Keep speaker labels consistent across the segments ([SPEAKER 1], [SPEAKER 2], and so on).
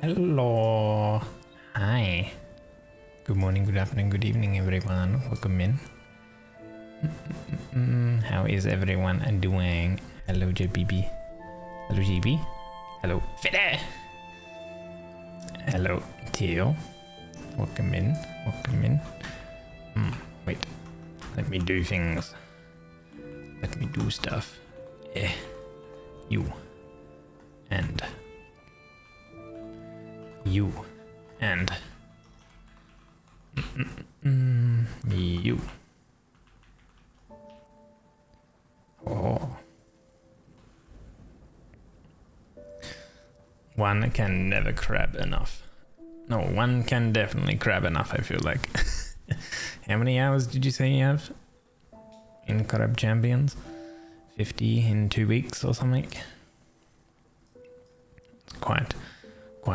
[SPEAKER 1] Hello. Hi. Good morning, good afternoon, good evening, everyone. Welcome in. How is everyone doing? Hello, JBB. Hello, GB. Hello, Fede. Hello, Theo. Welcome in. Welcome in. Wait. Let me do things. Let me do stuff. You. And. You. And. You. Oh. One can never crab enough. No, one can definitely crab enough, I feel like. How many hours did you say you have in Crab Champions? 50 in 2 weeks or something? Quite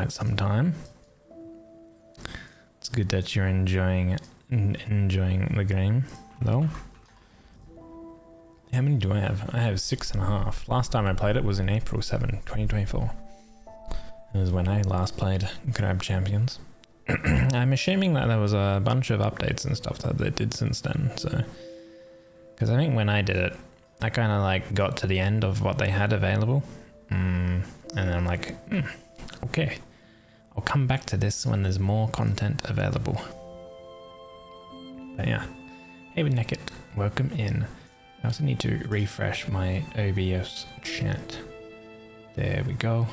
[SPEAKER 1] some time. It's good that you're enjoying the game, though. How many do I have? I have 6.5. Last time I played it was in April 7, 2024. It was when I last played Crab Champions. I'm assuming that there was a bunch of updates and stuff that they did since then, so... Because I think when I did it, I kind of like got to the end of what they had available. And then I'm like, okay. I'll come back to this when there's more content available. But yeah. Hey, Naked, welcome in. I also need to refresh my OBS chat. There we go.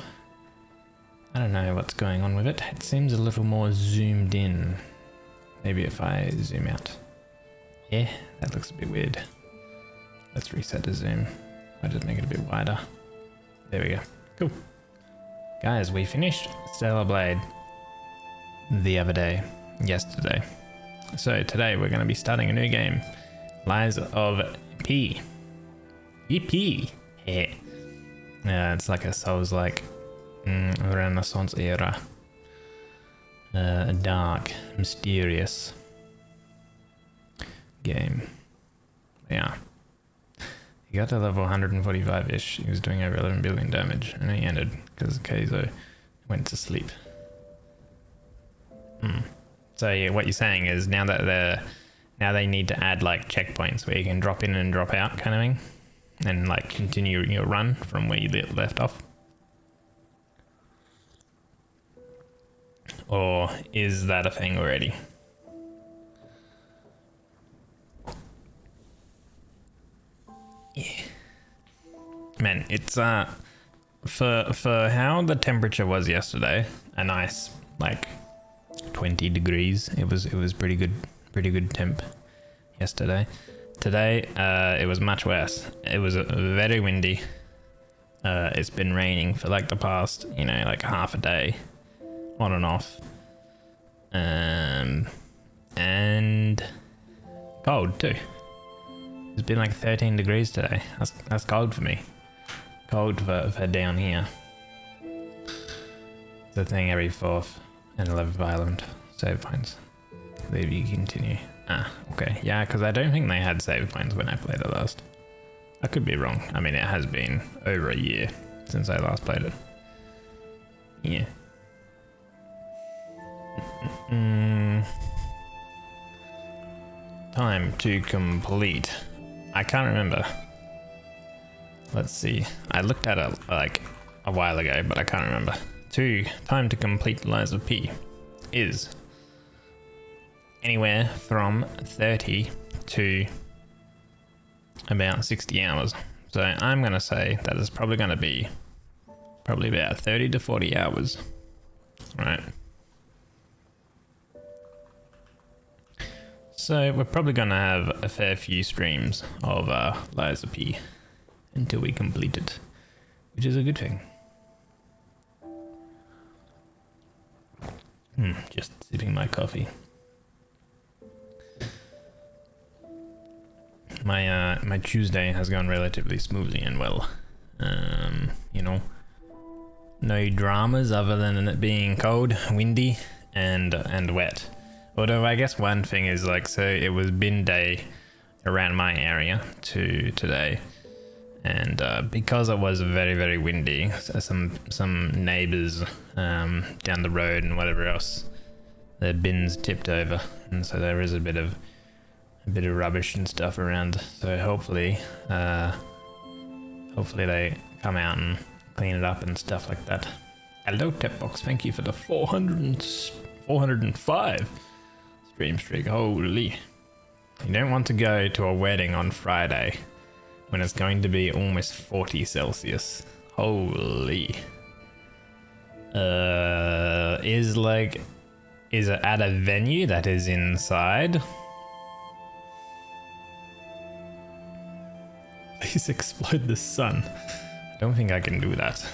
[SPEAKER 1] I don't know what's going on with it. It seems a little more zoomed in. Maybe if I zoom out. Yeah, that looks a bit weird. Let's reset the zoom. I'll just make it a bit wider. There we go. Cool. Guys, we finished Stellar Blade the other day. Yesterday. So today we're going to be starting a new game. Lies of P. EP. Yeah. It's like a Souls-like Renaissance era. Dark, mysterious game. Yeah. He got to level 145-ish. He was doing over 11 billion damage, and he ended because Keizo went to sleep. So yeah, what you're saying is now they need to add like checkpoints where you can drop in and drop out kind of thing, and like continue your run from where you left off. Or is that a thing already? Yeah. Man, it's for how the temperature was yesterday, a nice like 20 degrees. It was pretty good temp yesterday. Today it was much worse. It was very windy. It's been raining for like the past, like half a day, on and off. And cold too. It's been like 13 degrees today. That's cold for me. Cold for down here. It's a thing every 4th and 11th island. Save points. Leave you continue. Okay. Yeah, because I don't think they had save points when I played it last. I could be wrong. I mean, it has been over a year since I last played it. Yeah. Time to complete. I can't remember. Let's see. I looked at it like a while ago, but I can't remember. Time to complete Lies of P is anywhere from 30 to about 60 hours. So I'm going to say that it's probably going to be about 30 to 40 hours. Right. So we're probably going to have a fair few streams of Lies of P until we complete it, which is a good thing. Just sipping my coffee. My Tuesday has gone relatively smoothly and well. No dramas other than it being cold, windy, and wet. Although I guess one thing is like, so it was bin day around my area to today, And because it was very, very windy, so some neighbors down the road and whatever else, their bins tipped over, and so there is a bit of rubbish and stuff around. So hopefully they come out and clean it up and stuff like that. Hello, Tapbox. Thank you for the 405 stream streak. Holy! You don't want to go to a wedding on Friday when it's going to be almost 40 Celsius. Holy. Is it at a venue that is inside? Please explode the sun. I don't think I can do that.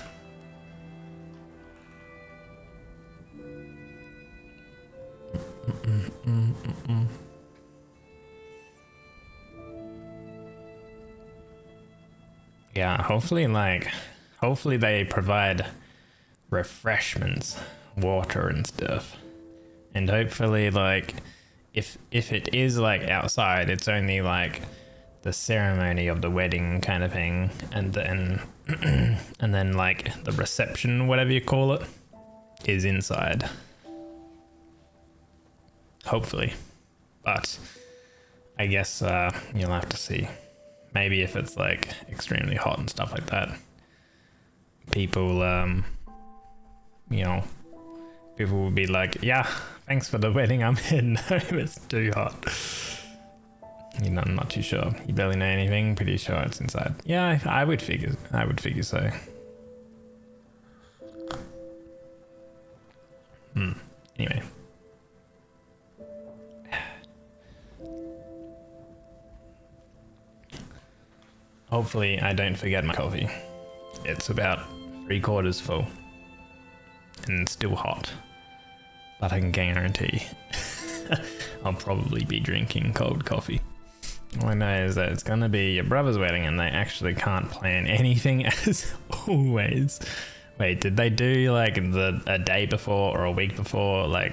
[SPEAKER 1] Yeah, hopefully they provide refreshments, water and stuff. And hopefully if it is outside, it's only the ceremony of the wedding kind of thing, and then and then the reception, whatever you call it, is inside. Hopefully. But I guess you'll have to see. Maybe if it's extremely hot and stuff like that, people people will be like, yeah, thanks for the wedding, I'm in. If it's too hot. I'm not too sure. You barely know anything, pretty sure it's inside. Yeah, I would figure so. Anyway. Hopefully I don't forget my coffee. It's about 3/4 full and still hot, but I can guarantee I'll probably be drinking cold coffee. All I know is that it's gonna be your brother's wedding and they actually can't plan anything as always. Wait, did they do a day before or a week before I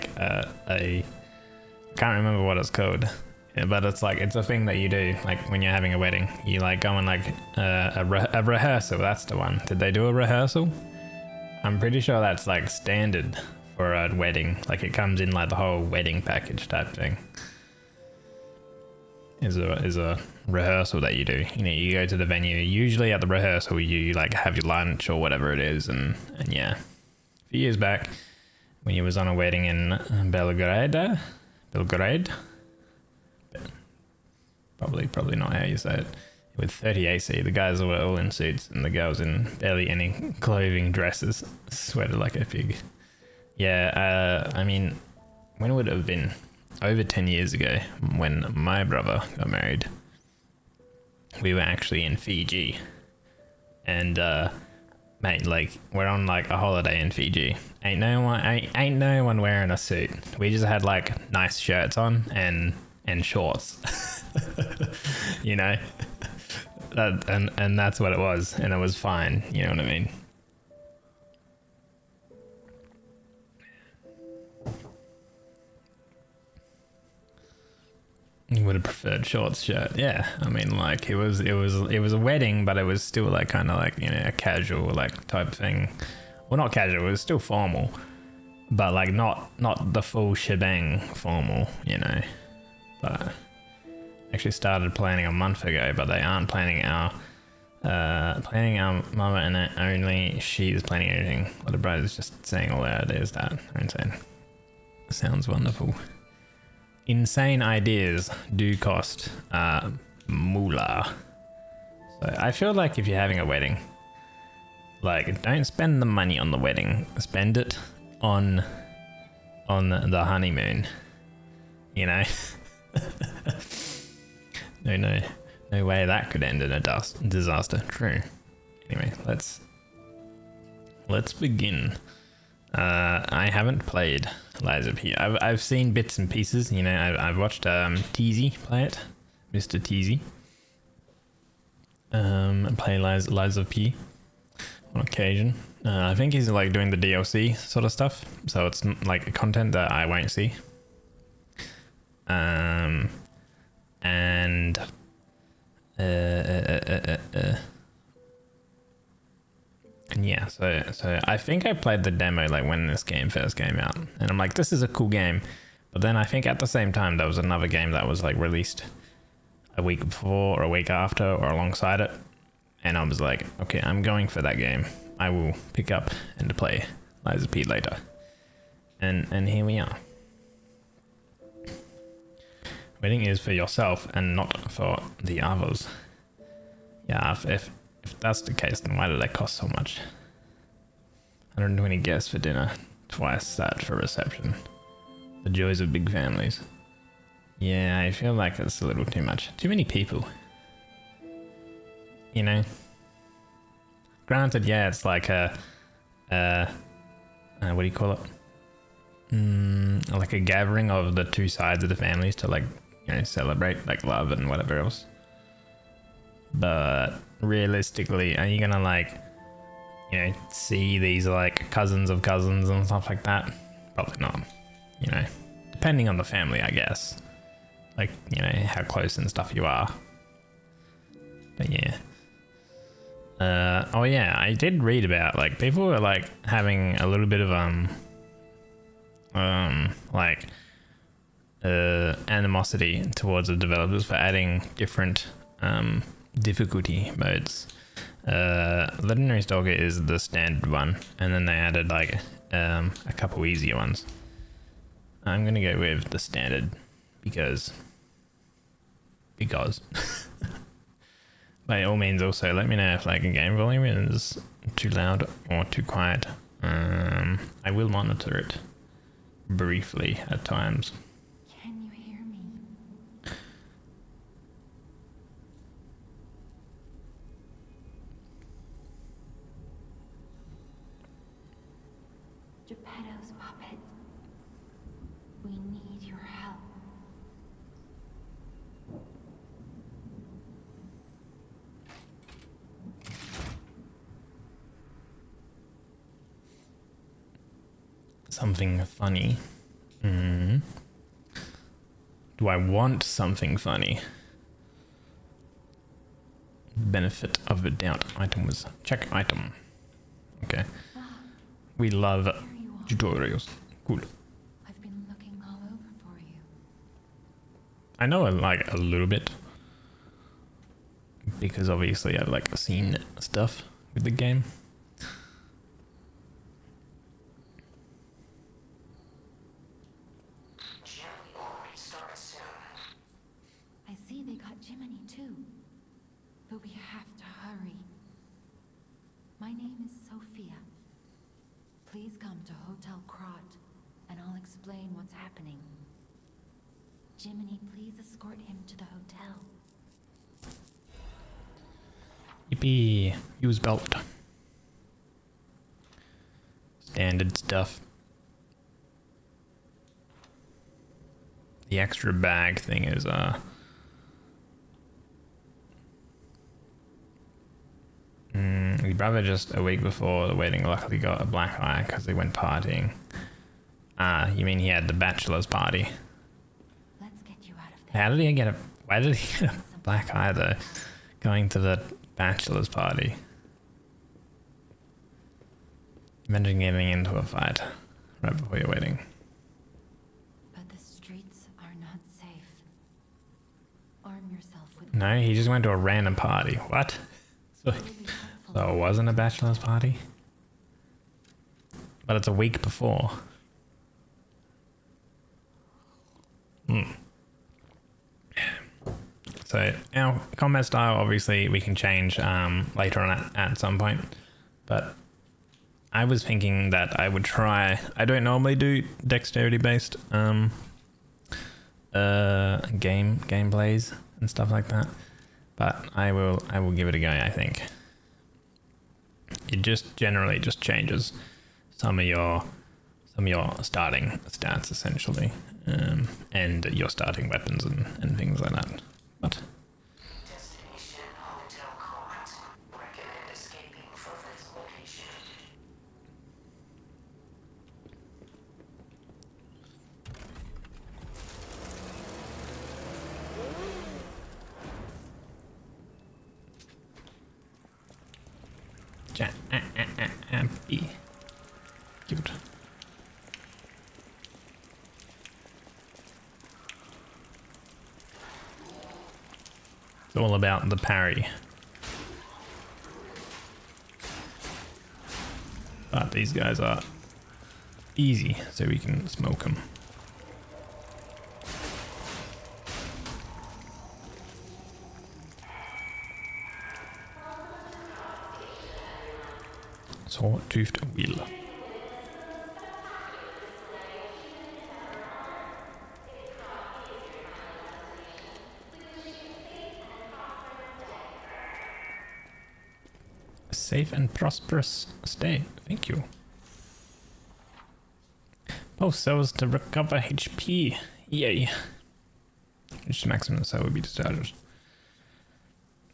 [SPEAKER 1] can't remember what it's called. Yeah, but it's it's a thing that you do when you're having a wedding. You go on a rehearsal. That's the one. Did they do a rehearsal? I'm pretty sure that's standard for a wedding. It comes in the whole wedding package type thing. Is a rehearsal that you do. You go to the venue. Usually at the rehearsal you have your lunch or whatever it is, and yeah. A few years back when you was on a wedding in Belgrade. Probably not how you say it. With 30 AC, the guys were all in suits and the girls in barely any clothing, dresses, sweated like a pig. Yeah, I mean, when would it have been? Over 10 years ago, when my brother got married, we were actually in Fiji. And, mate, we're on a holiday in Fiji. Ain't no one wearing a suit. We just had nice shirts on and shorts. And that's what it was, and it was fine, you know what I mean? You would have preferred shorts shirt. Yeah, I mean it was a wedding, but it was still a casual type thing. Well, not casual, it was still formal, but not the full shebang formal, but actually started planning a month ago, but they aren't planning our mama, and only she is planning anything. But the bride is just saying all their ideas that are insane. Sounds wonderful. Insane ideas do cost moolah. So I feel if you're having a wedding, don't spend the money on the wedding. Spend it on the honeymoon. No way that could end in a disaster. True. Anyway, let's begin. I haven't played Lies of P. I've seen bits and pieces. I've watched Teasy play it, Mr. Teasy. Play Lies of P on occasion. I think he's doing the DLC sort of stuff, so it's content that I won't see. And And yeah, so I think I played the demo like when this game first came out, and I'm like, this is a cool game. But then I think at the same time there was another game that was like released a week before or a week after or alongside it, and I was like, okay, I'm going for that game. I will pick up and play Lies of P later. And here we are. Waiting is for yourself and not for the others. Yeah, if that's the case, then why did that cost so much? 120 guests for dinner, twice that for reception. The joys of big families. Yeah, I feel like it's a little too much. Too many people. You know? Granted, yeah, it's like a what do you call it? Like a gathering of the two sides of the families to like, you know, celebrate like love and whatever else. But realistically, are you gonna like, you know, see these like cousins of cousins and stuff like that? Probably not. You know, depending on the family, I guess. Like, you know, how close and stuff you are. But yeah. Oh yeah, I did read about like people were like having a little bit of animosity towards the developers for adding different difficulty modes. Legendary Stalker is the standard one, and then they added like a couple easier ones. I'm gonna go with the standard because by all means, also let me know if like a game volume is too loud or too quiet. I will monitor it briefly at times.
[SPEAKER 2] Can you hear me? Geppetto's puppet. We need your help.
[SPEAKER 1] Something funny. Do I want something funny? Benefit of the doubt. Item was check item. Okay. We love tutorials. Cool.
[SPEAKER 2] I've been looking all over for you.
[SPEAKER 1] I know like a little bit because obviously I've like seen stuff with the game.
[SPEAKER 2] I see they got Jiminy too. But we have to hurry. My name is Sophia. Please come to Hotel Krot, and I'll explain what's happening. Jiminy, please escort him to the hotel.
[SPEAKER 1] Yippee! Use belt. Standard stuff. The extra bag thing is your brother just a week before the wedding luckily got a black eye because they went partying. Ah, you mean he had the bachelor's party?
[SPEAKER 2] Let's get you out of there.
[SPEAKER 1] How did he get a? Why did he get a black eye though? Going to the bachelor's party. Imagine getting into a fight right before your wedding.
[SPEAKER 2] But the streets are not safe. Arm yourself with...
[SPEAKER 1] No, he just went to a random party. What? So it wasn't a bachelor's party? But it's a week before. So our combat style, obviously, we can change later on at some point. But I was thinking that I would try... I don't normally do dexterity-based gameplays and stuff like that. But I will give it a go, I think. It just generally just changes some of your starting stats essentially, and your starting weapons and things like that. But
[SPEAKER 3] Destination Hotel Court. Recommend escaping from this location.
[SPEAKER 1] Happy. Cute. It's all about the parry. But these guys are easy, so we can smoke them. Saw-toothed wheel. Safe and prosperous stay. Thank you. Both cells to recover HP. Yay. Each maximum cell will be discharged.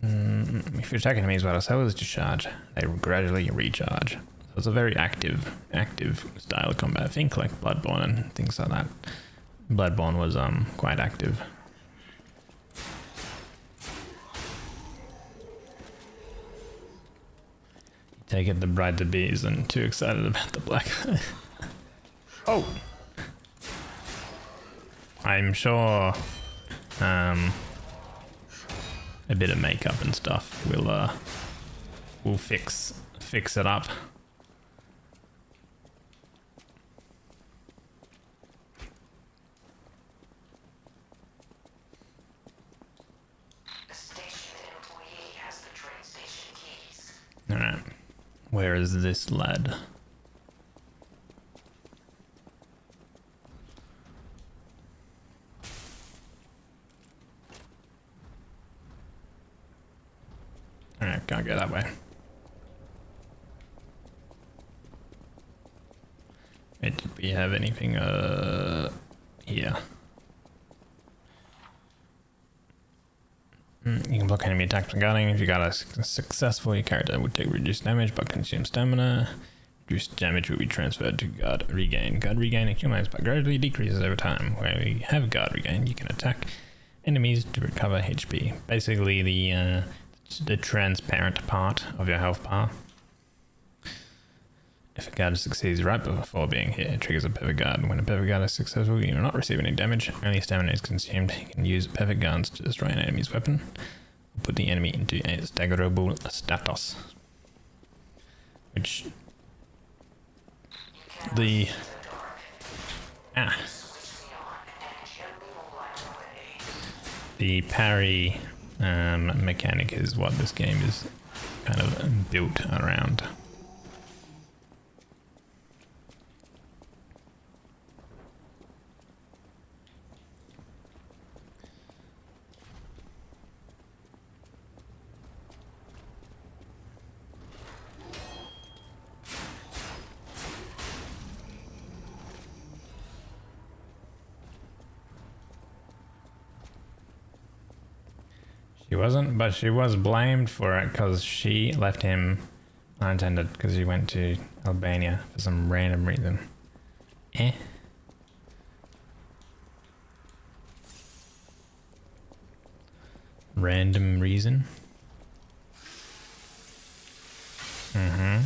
[SPEAKER 1] If you attack enemies while a cell is discharged, they will gradually recharge. So it's a very active style of combat. I think like Bloodborne and things like that. Bloodborne was quite active. Take it the bride to bees and too excited about the black. Oh! I'm sure a bit of makeup and stuff will fix it up.
[SPEAKER 3] The station employee has the train station keys.
[SPEAKER 1] Alright. Where is this lad? Alright, can't go that way. Wait, did we have anything here? You can block enemy attacks from guarding. If you got a successful, your character would take reduced damage but consume stamina. Reduced damage will be transferred to guard regain. Guard regain accumulates but gradually decreases over time. Where you have guard regain, you can attack enemies to recover HP. Basically the transparent part of your health bar. If a guard succeeds right before being hit, it triggers a perfect guard. When a perfect guard is successful, you will not receive any damage. Only stamina is consumed. You can use perfect guards to destroy an enemy's weapon. Put the enemy into a staggerable status. Which... The... The parry mechanic is what this game is kind of built around. She wasn't, but she was blamed for it because she left him unattended because he went to Albania for some random reason. Random reason? Mm-hmm.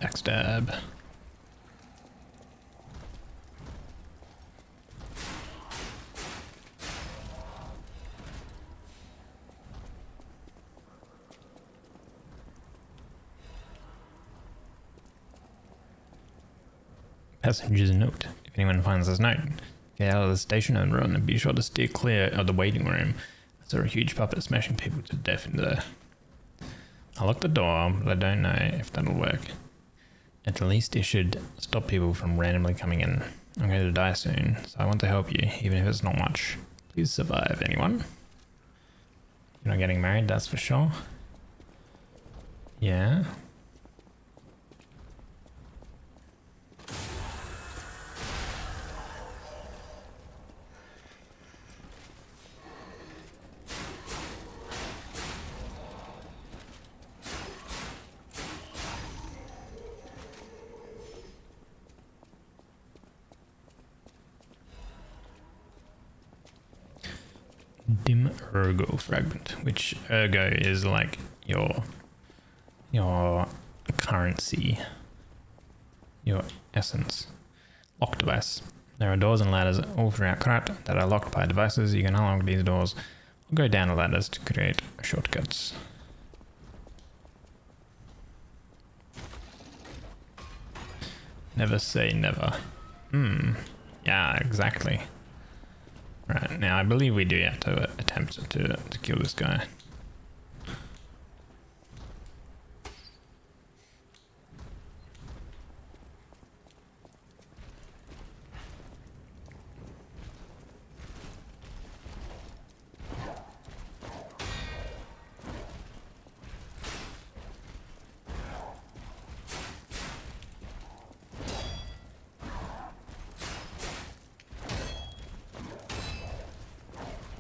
[SPEAKER 1] Backstab. Passenger's note. If anyone finds this note, get out of the station and run, and be sure to steer clear of the waiting room. I saw a huge puppet smashing people to death in there. I locked the door, but I don't know if that'll work. At least it should stop people from randomly coming in. I'm going to die soon, so I want to help you, even if it's not much. Please survive, anyone? You're not getting married, that's for sure. Yeah. Dim Ergo Fragment, which Ergo is like your currency, your essence. Lock device. There are doors and ladders all throughout Krat that are locked by devices. You can unlock these doors or go down the ladders to create shortcuts. Never say never. Yeah, exactly. Right, now I believe we do have to attempt to kill this guy.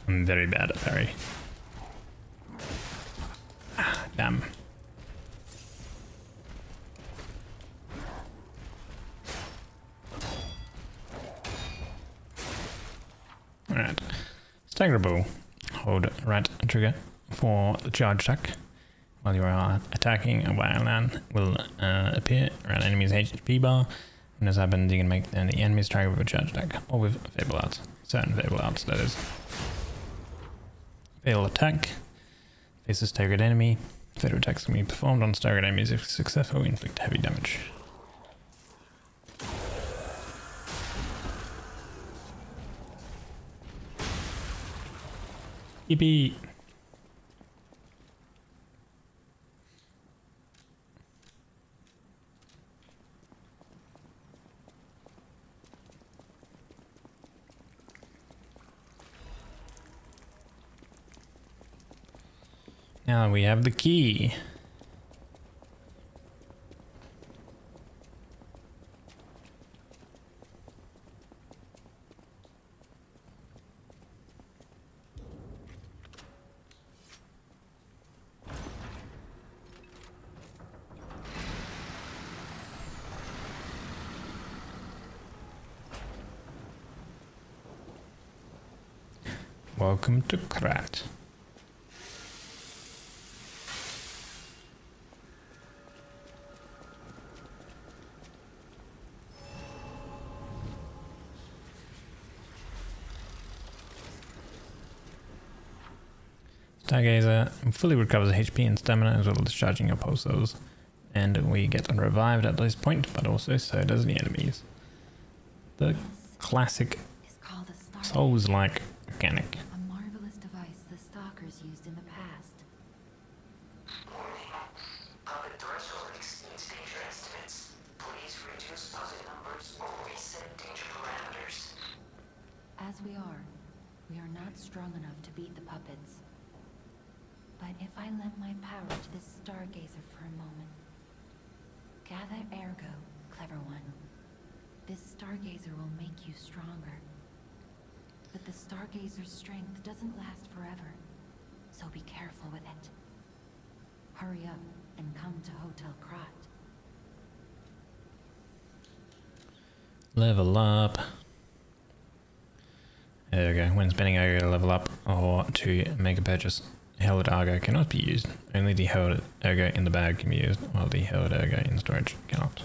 [SPEAKER 1] I'm very bad at parry. Ah, damn. Alright. Staggerable. Hold right trigger for the charge attack. While you are attacking, a wildland will appear around enemy's HP bar. When this happens, you can make the enemy's target with a charge attack, or with Fable Arts. Certain Fable Arts, that is. Fatal attack. Faces staggered enemy. Fatal attacks can be performed on staggered enemies if successful, inflict heavy damage. Yippee! Now we have the key. Welcome to Krat. Stargazer fully recovers HP and stamina as well as discharging your pulsars. And we get revived at this point, but also so does the enemies. The classic
[SPEAKER 2] It's called a Stargazer.
[SPEAKER 1] Souls-like mechanic.
[SPEAKER 2] A marvelous device the stalkers used in the past.
[SPEAKER 3] Warning. Puppet threshold exceeds danger estimates. Please reduce puzzle numbers or reset danger parameters.
[SPEAKER 2] As we are not strong enough to beat the puppets. But if I lend my power to this Stargazer for a moment. Gather ergo, clever one. This Stargazer will make you stronger. But the Stargazer's strength doesn't last forever, so be careful with it. Hurry up and come to Hotel Krat.
[SPEAKER 1] Level up. There we go. When spending Argo to level up or to make a purchase, held Argo cannot be used. Only the held Ergo in the bag can be used, while the held Ergo in storage cannot.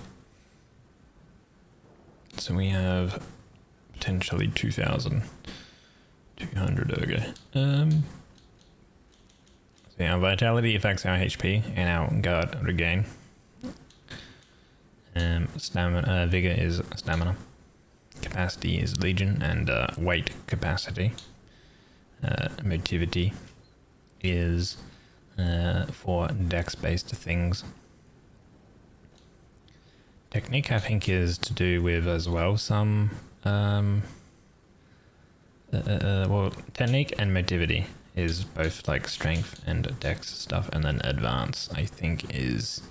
[SPEAKER 1] So we have potentially 2,200 Ergo. So our vitality affects our HP and our guard regain. Stamina, vigor is stamina. Capacity is legion, and weight capacity. Motivity is for dex-based things. Technique, I think, is to do with as well some well, technique and motivity is both like strength and dex stuff, and then advance, I think, is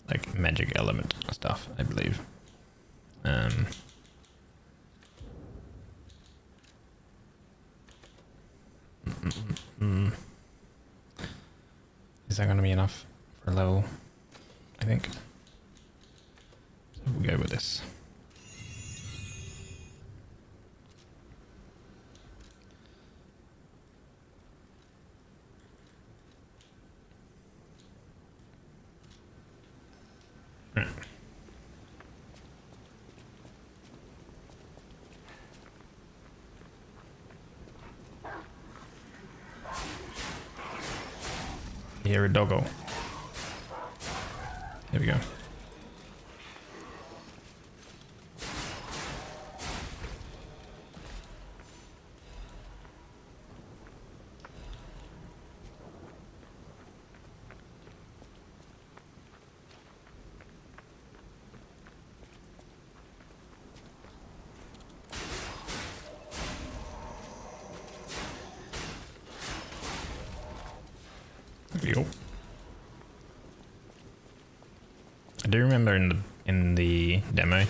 [SPEAKER 1] like magic element stuff, I believe. Is that going to be enough for a level? I think. So we'll go with this. Here a doggo. There we go. There we go. I do remember in the demo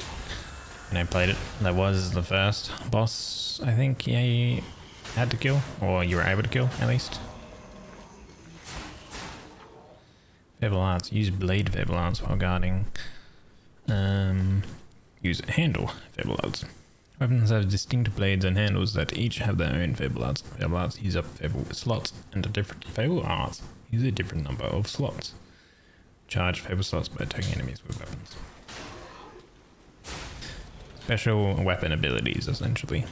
[SPEAKER 1] when I played it, that was the first boss I think you had to kill, or you were able to kill at least. Fable Arts. Use Blade Fable Arts while guarding. Use Handle Fable Arts. Weapons have distinct blades and handles that each have their own Fable Arts. Fable Arts use up Fable slots, and a different Fable Arts use a different number of slots. Charge Fable slots by attacking enemies with weapons. Special weapon abilities, essentially.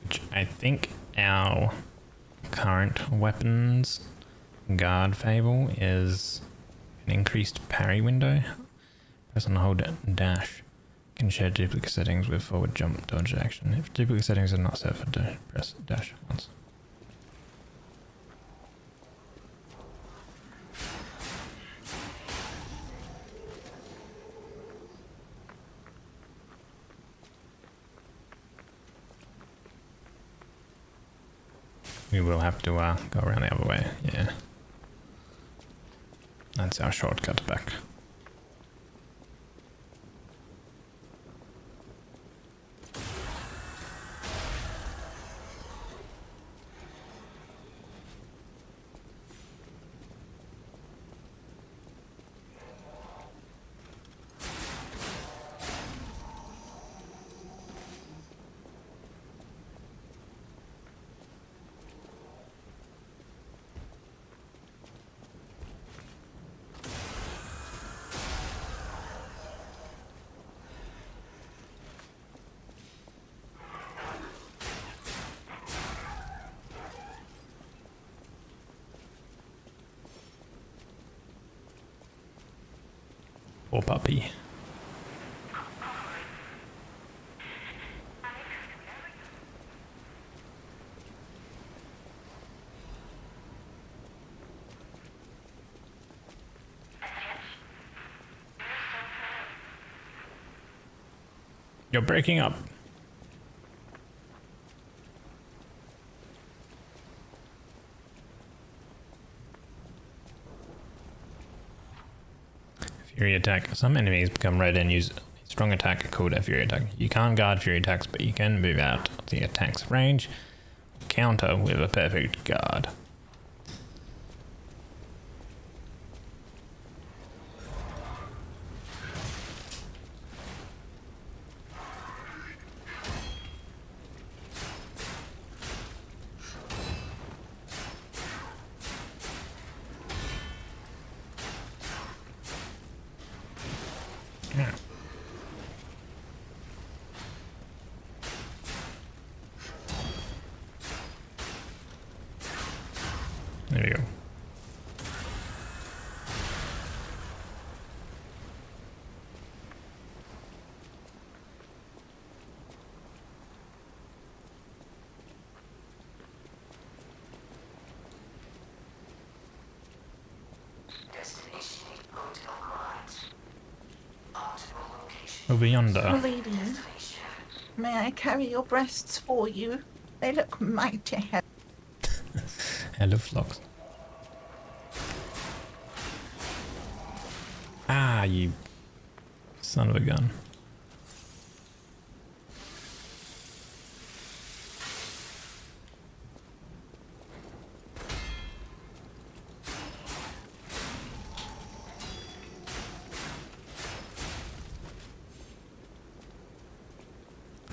[SPEAKER 1] Which I think our current weapons guard Fable is an increased parry window. Press and hold dash. Can share duplicate settings with forward jump dodge action. If duplicate settings are not set for dash, press dash once. We will have to go around the other way, yeah. That's our shortcut back. Poor puppy. You're breaking up. Fury attack. Some enemies become red and use a strong attack called a fury attack. You can't guard fury attacks, but you can move out the attack's range. Counter with a perfect guard. Yeah. There we go.
[SPEAKER 3] Destination Hotel Quad. Optimal location.
[SPEAKER 1] Over yonder.
[SPEAKER 4] Ladies, may I carry your breasts for you? They look mighty heavy.
[SPEAKER 1] Hello, Flocks. Ah, you son of a gun.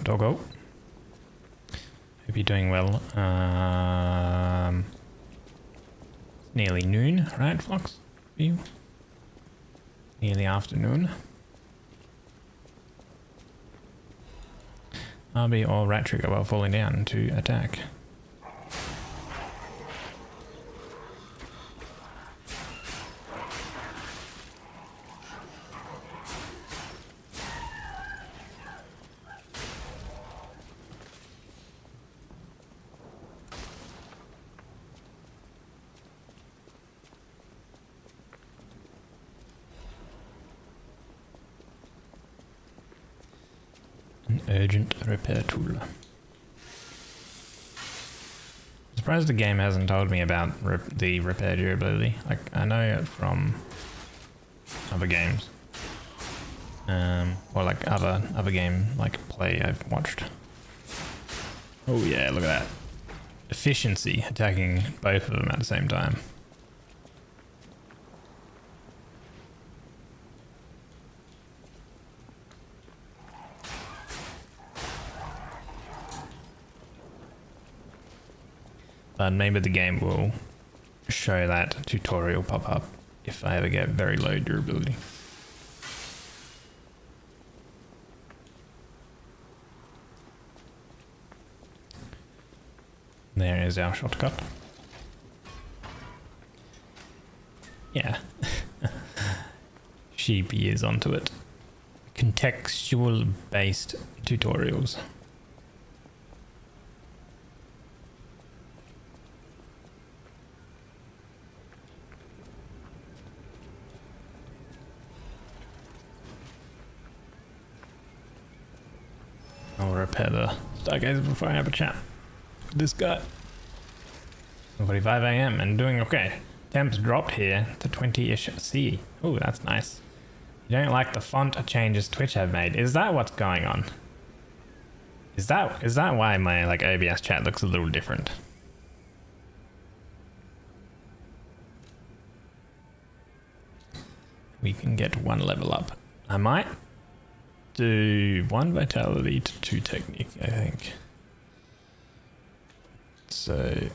[SPEAKER 1] Doggo. Hope be doing well. Nearly noon, right, Fox? For you? Nearly afternoon. I'll be all right trigger while falling down to attack. An urgent repair tool. Surprised the game hasn't told me about the repair durability. Like, I know it from other games. Or like other game like play I've watched. Oh yeah, look at that. Efficiency, attacking both of them at the same time. But maybe the game will show that tutorial pop up if I ever get very low durability. There is our shortcut. Yeah. Sheepy is onto it. Contextual based tutorials. I'll repair the stargazer before I have a chat with this guy. 45 AM and doing okay. Temps dropped here to 20-ish C. Oh, that's nice. You don't like the font changes Twitch have made. Is that what's going on? Is that why my like OBS chat looks a little different? We can get one level up. I might do 1 vitality to 2 technique, I think. So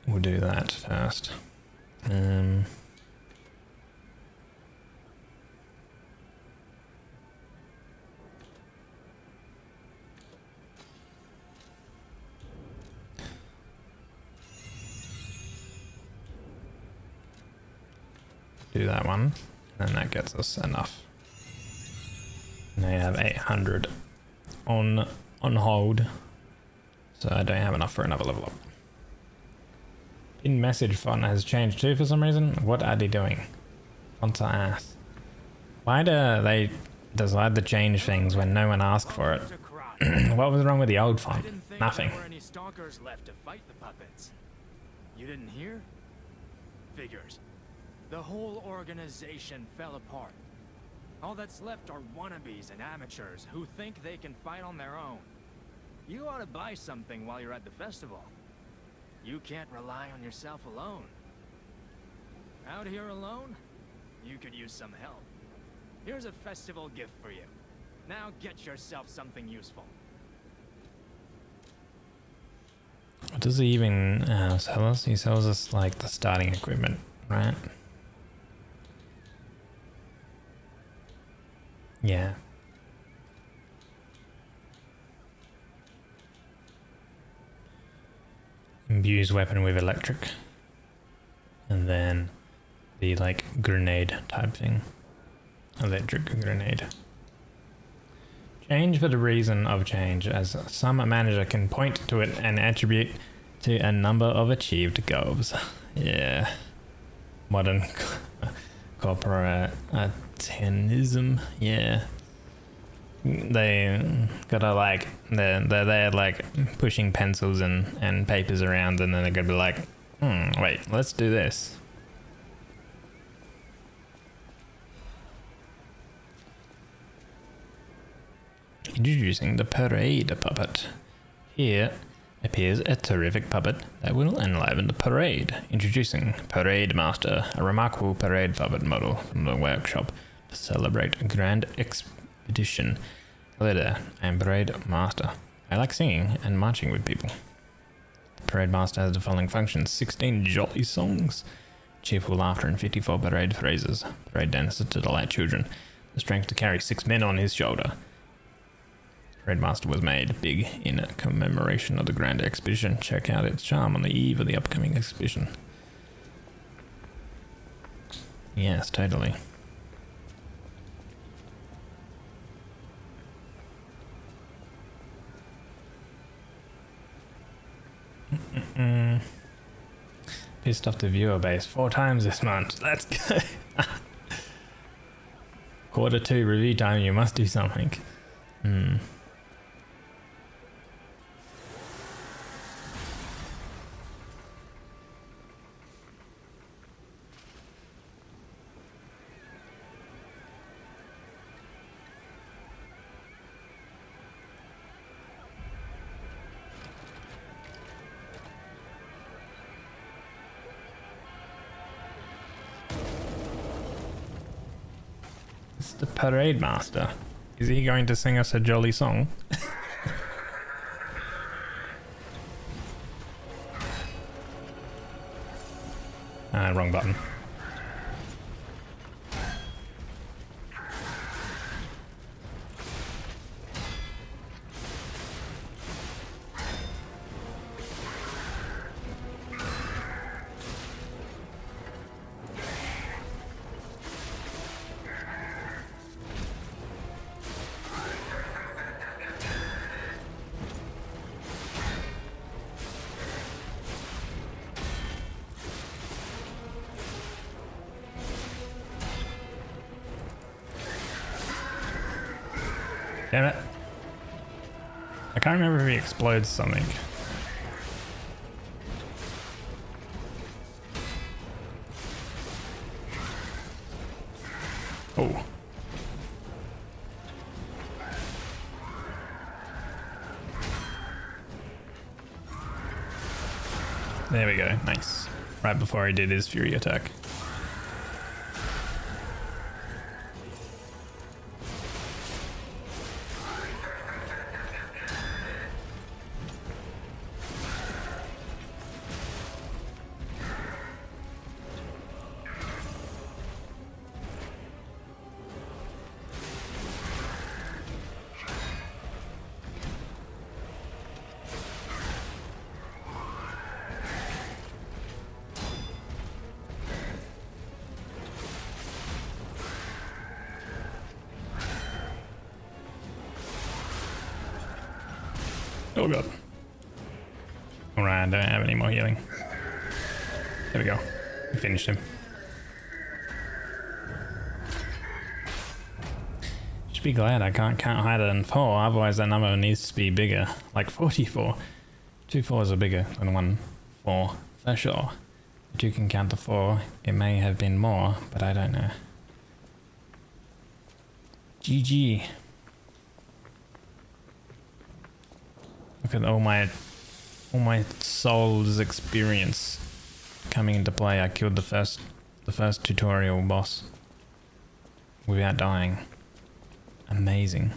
[SPEAKER 1] we'll do that first. Do that one, and that gets us enough. Now you have 800 on hold, so I don't have enough for another level up. Pin message font has changed too for some reason. What are they doing? Fonts are ass. Why do they decide to change things when no one asked for it? What was wrong with the old font? Nothing.
[SPEAKER 5] There were any stalkers left to fight the puppets. You didn't hear? Figures. The whole organization fell apart. All that's left are wannabes and amateurs who think they can fight on their own. You ought to buy something while you're at the festival. You can't rely on yourself alone. Out here alone? You could use some help. Here's a festival gift for you. Now get yourself something useful.
[SPEAKER 1] What does he even sell us? He sells us like the starting equipment, right? Yeah. Imbues weapon with electric. And then the like grenade type thing. Electric grenade. Change for the reason of change, as some manager can point to it and attribute to a number of achieved goals. Yeah. Modern corporatism. Yeah. They gotta like they're like pushing pencils and papers around, and then they're gonna be like, wait, let's do this. Introducing the parade puppet. Here appears a terrific puppet that will enliven the parade. Introducing Parade Master, a remarkable parade puppet model from the workshop to celebrate a grand expedition. Hello there, I am Parade Master. I like singing and marching with people. The parade master has the following functions: 16 jolly songs, cheerful laughter, and 54 parade phrases. Parade dances to delight children. The strength to carry 6 men on his shoulder. Parade master was made big in commemoration of the grand exhibition. Check out its charm on the eve of the upcoming exhibition. Yes, totally. Pissed off the viewer base 4 times this month. Let's go. Q2 review time, you must do something. It's the parade master. Is he going to sing us a jolly song? Wrong button. Damn it. I can't remember if he explodes something. Oh. There we go. Nice. Right before he did his fury attack. Oh god. Alright, I don't have any more healing. There we go. We finished him. Should be glad I can't count higher than 4, otherwise that number needs to be bigger. Like 44. 2 4s are bigger than 1 4, for sure. But you can count the 4. It may have been more, but I don't know. GG. Look at all my soul's experience coming into play. I killed the first tutorial boss without dying. Amazing.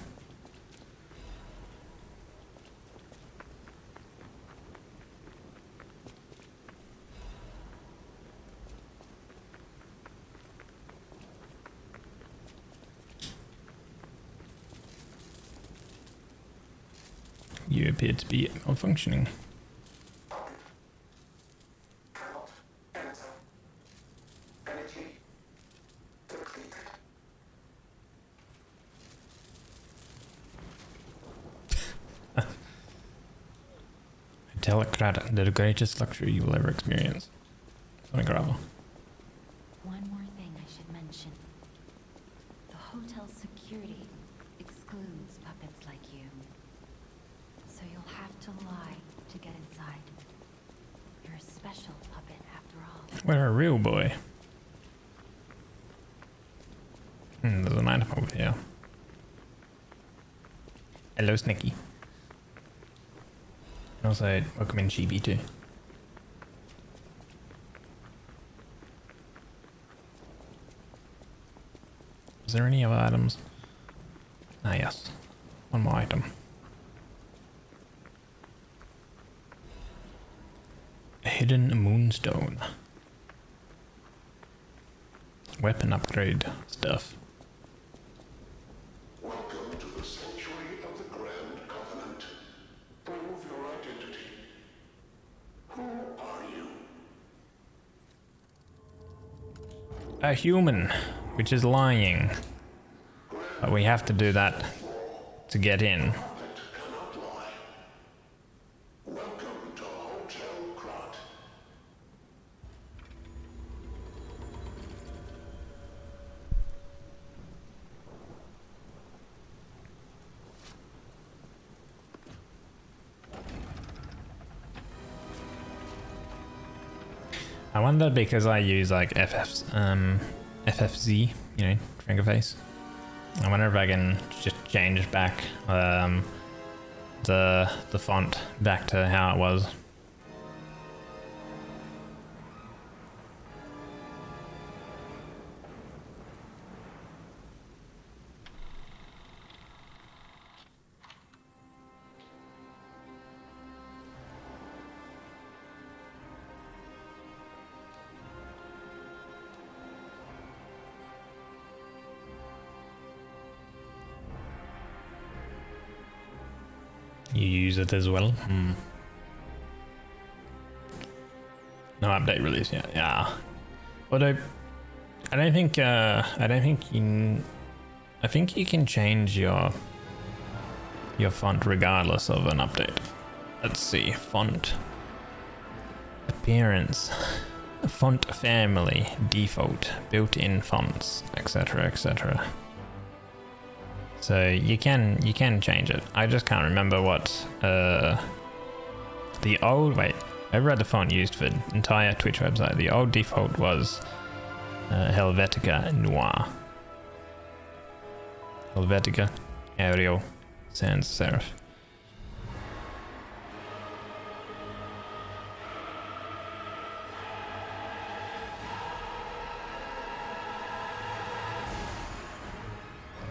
[SPEAKER 1] You appear to be malfunctioning. Telecrat, the greatest luxury you will ever experience. Something gravel.
[SPEAKER 2] One more thing I should mention. The hotel security excludes puppets like you. So you'll have to lie to get inside. You're a special puppet after all.
[SPEAKER 1] We're a real boy. There's an item over here. Hello, Snicky. And also, welcome in Chibi too. Is there any other items? Ah, yes. One more item. hidden moonstone. Weapon upgrade stuff.
[SPEAKER 6] Welcome to the sanctuary of the Grand Covenant. Prove your identity. Who are you?
[SPEAKER 1] A human, which is lying. But we have to do that to get in.
[SPEAKER 6] Puppet cannot lie. Welcome to Hotel Krot.
[SPEAKER 1] I wonder because I use like FFZ, you know, finger face. I wonder if I can just change back the font back to how it was. You use it as well. No update release yet. Yeah. Although I don't think I think you can change your font regardless of an update. Let's see. Font appearance, font family, default, built-in fonts, etc., etc. So you can change it. I just can't remember what the old over at the font used for the entire Twitch website. The old default was Helvetica Noir. Helvetica, Arial, Sans Serif.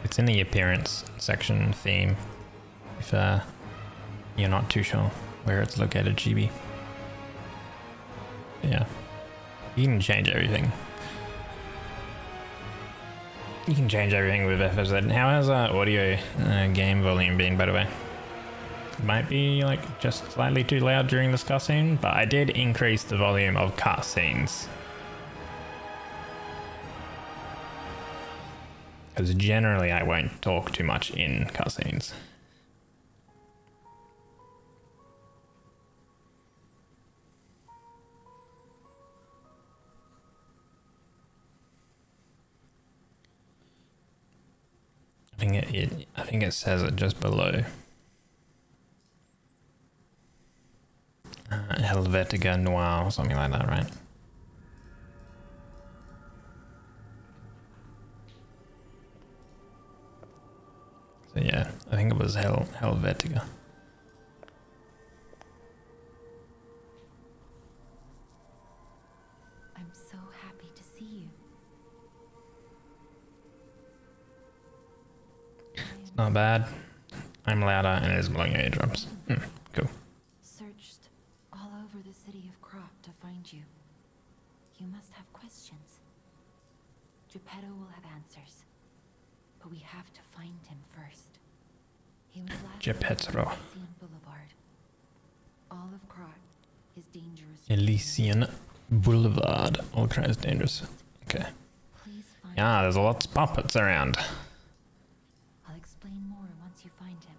[SPEAKER 1] It's in the appearance section theme, if you're not too sure where it's located, GB. Yeah, you can change everything. You can change everything with FFZ. How has audio game volume been, by the way? Might be like just slightly too loud during this cutscene, but I did increase the volume of cutscenes. Because generally I won't talk too much in cutscenes. I think it says it just below. Helvetica Noir or something like that, right? So yeah, I think it was Helvetica.
[SPEAKER 2] I'm so happy to see you.
[SPEAKER 1] It's not bad. I'm louder and it is blowing your eardrums. Cool.
[SPEAKER 2] Searched all over the city of Krot to find you. You must have questions. Geppetto will have answers. But we have to find him first. He was last
[SPEAKER 1] Geppetto.
[SPEAKER 2] Elysian Boulevard. All of Krot is dangerous.
[SPEAKER 1] Elysian Boulevard. All kinds of dangerous. Okay.
[SPEAKER 2] Please find
[SPEAKER 1] Yeah, there's lots of puppets around.
[SPEAKER 2] I'll explain more once you find him.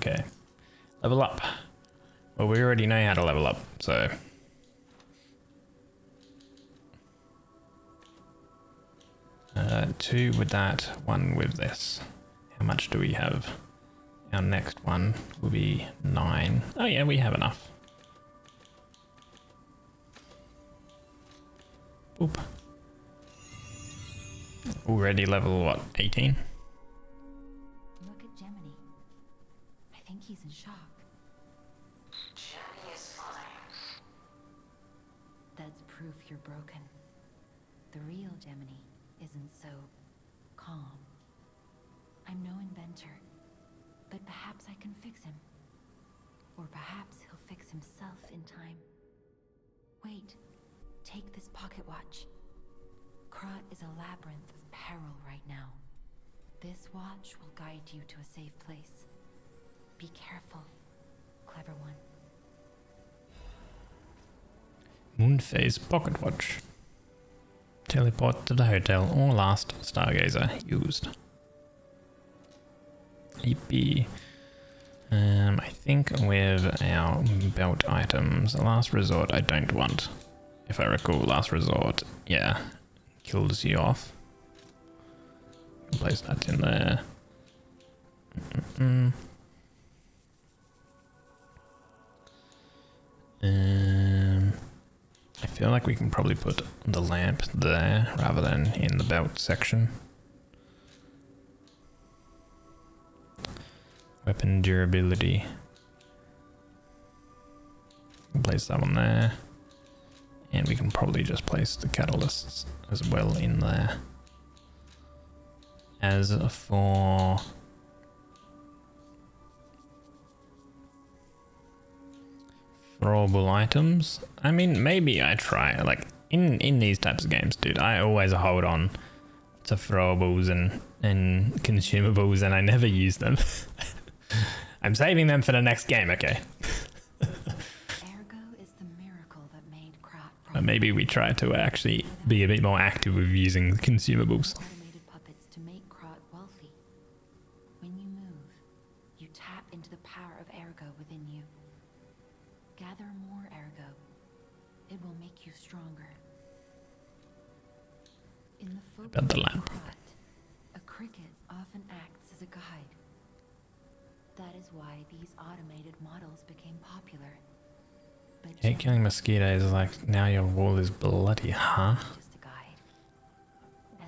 [SPEAKER 1] Okay. Level up. Well, we already know how to level up, so... two with that, one with this. How much do we have? Our next one will be 9. Oh yeah, we have enough. Oop. Already level, what, 18?
[SPEAKER 2] Look at Gemini. I think he's in shock.
[SPEAKER 3] Jenny is fine.
[SPEAKER 2] That's proof you're broken. The real Gemini isn't so calm. I'm no inventor, but perhaps I can fix him. Or perhaps he'll fix himself in time. Wait, take this pocket watch. Krat is a labyrinth of peril right now. This watch will guide you to a safe place. Be careful, clever one.
[SPEAKER 1] Moonphase pocket watch. Teleport to the hotel or last stargazer used. EP. I think with our belt items, last resort I don't want. If I recall, last resort, yeah, kills you off. Place that in there. I feel like we can probably put the lamp there rather than in the belt section. Weapon durability. Place that one there. And we can probably just place the catalysts as well in there. As for throwable items, I mean, maybe I try. Like in these types of games, dude, I always hold on to throwables and consumables, and I never use them. I'm saving them for the next game, okay?
[SPEAKER 2] Ergo is the miracle that made Krat.
[SPEAKER 1] But maybe we try to actually be a bit more active with using consumables.
[SPEAKER 2] Automated puppets to make Krat wealthy. When you move, you tap into the power of Ergo within you. Gather more Ergo. It will make you stronger. In the folk
[SPEAKER 1] About the
[SPEAKER 2] of
[SPEAKER 1] lamp.
[SPEAKER 2] Krat, a cricket often acts as a guide. That is why these automated models became popular. But
[SPEAKER 1] Hate killing mosquitoes is like, now your wall is bloody, huh?
[SPEAKER 2] just a guide.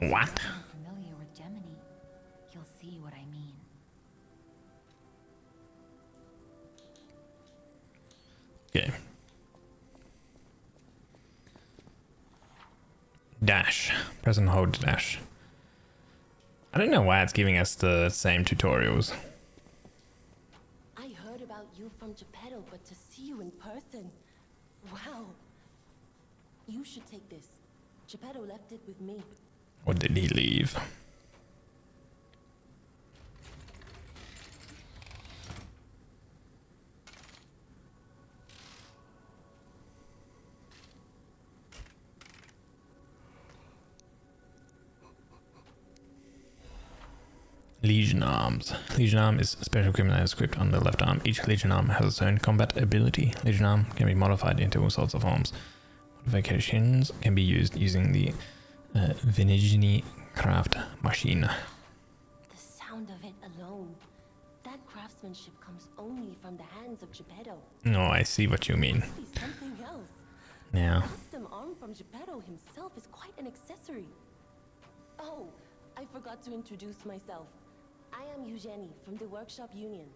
[SPEAKER 2] And
[SPEAKER 1] What?
[SPEAKER 2] if you're familiar with Gemini, you'll see what I mean.
[SPEAKER 1] Okay. Dash. Press and hold to dash. I don't know why it's giving us the same tutorials.
[SPEAKER 7] I heard about you from Geppetto, but to see you in person, wow. You should take this. Geppetto left it with me.
[SPEAKER 1] Or did he leave? Legion arms. Legion arm is a special equipment that is equipped on the left arm. Each Legion arm has its own combat ability. Legion arm can be modified into all sorts of forms. Modifications can be used using the Vinigini craft machine.
[SPEAKER 7] The sound of it alone. That craftsmanship comes only from the hands of Geppetto.
[SPEAKER 1] No, I see what you mean.
[SPEAKER 7] Must be something else.
[SPEAKER 1] Yeah.
[SPEAKER 7] Custom arm from Geppetto himself is quite an accessory. Oh, I forgot to introduce myself. I am Eugenie from the Workshop Union.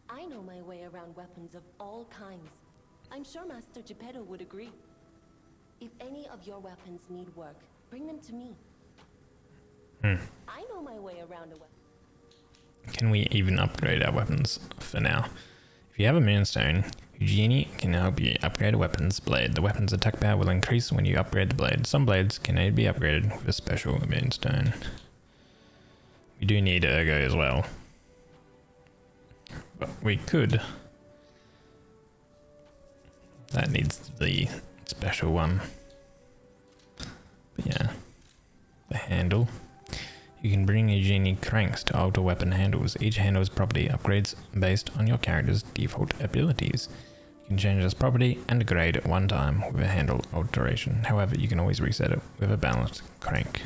[SPEAKER 7] I know my way around weapons of all kinds. I'm sure Master Geppetto would agree. If any of your weapons need work, bring them to me. I know my way around a weapon.
[SPEAKER 1] Can we even upgrade our weapons for now? If you have a moonstone, Eugenie can help you upgrade a weapon's blade. The weapon's attack power will increase when you upgrade the blade. Some blades can only be upgraded with a special moonstone. We do need Ergo as well. But we could. That needs the special one. But yeah. The handle. You can bring Eugenie cranks to alter weapon handles. Each handle's property upgrades based on your character's default abilities. You can change this property and grade at one time with a handle alteration. However, you can always reset it with a balanced crank.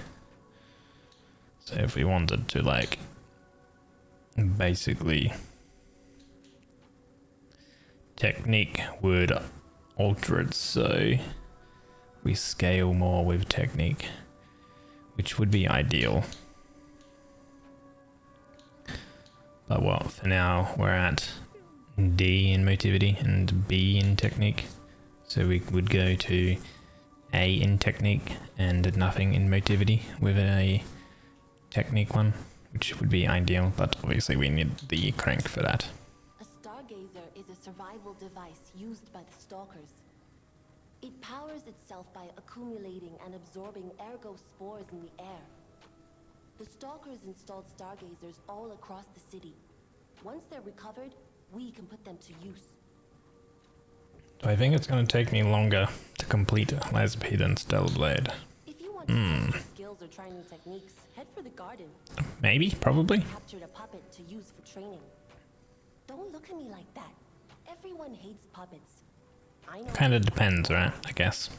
[SPEAKER 1] So if we wanted to, like, basically, technique would alter it so we scale more with technique, which would be ideal. But well, for now we're at D in motivity and B in technique. So we would go to A in technique and nothing in motivity with a technique one, which would be ideal, but obviously we need the crank for that.
[SPEAKER 7] A stargazer is a survivor survival device used by the Stalkers. It powers itself by accumulating and absorbing ergo spores in the air. The Stalkers installed stargazers all across the city. Once they're recovered, we can put them to use.
[SPEAKER 1] So I think it's going to take me longer to complete Lazapede than Stellar Blade.
[SPEAKER 7] If you want to test your skills or try new techniques, head for the garden.
[SPEAKER 1] Maybe, probably.
[SPEAKER 7] Captured a puppet to use for training. Don't look at me like that. Everyone hates puppets. I know.
[SPEAKER 1] Kind of depends, right? I guess.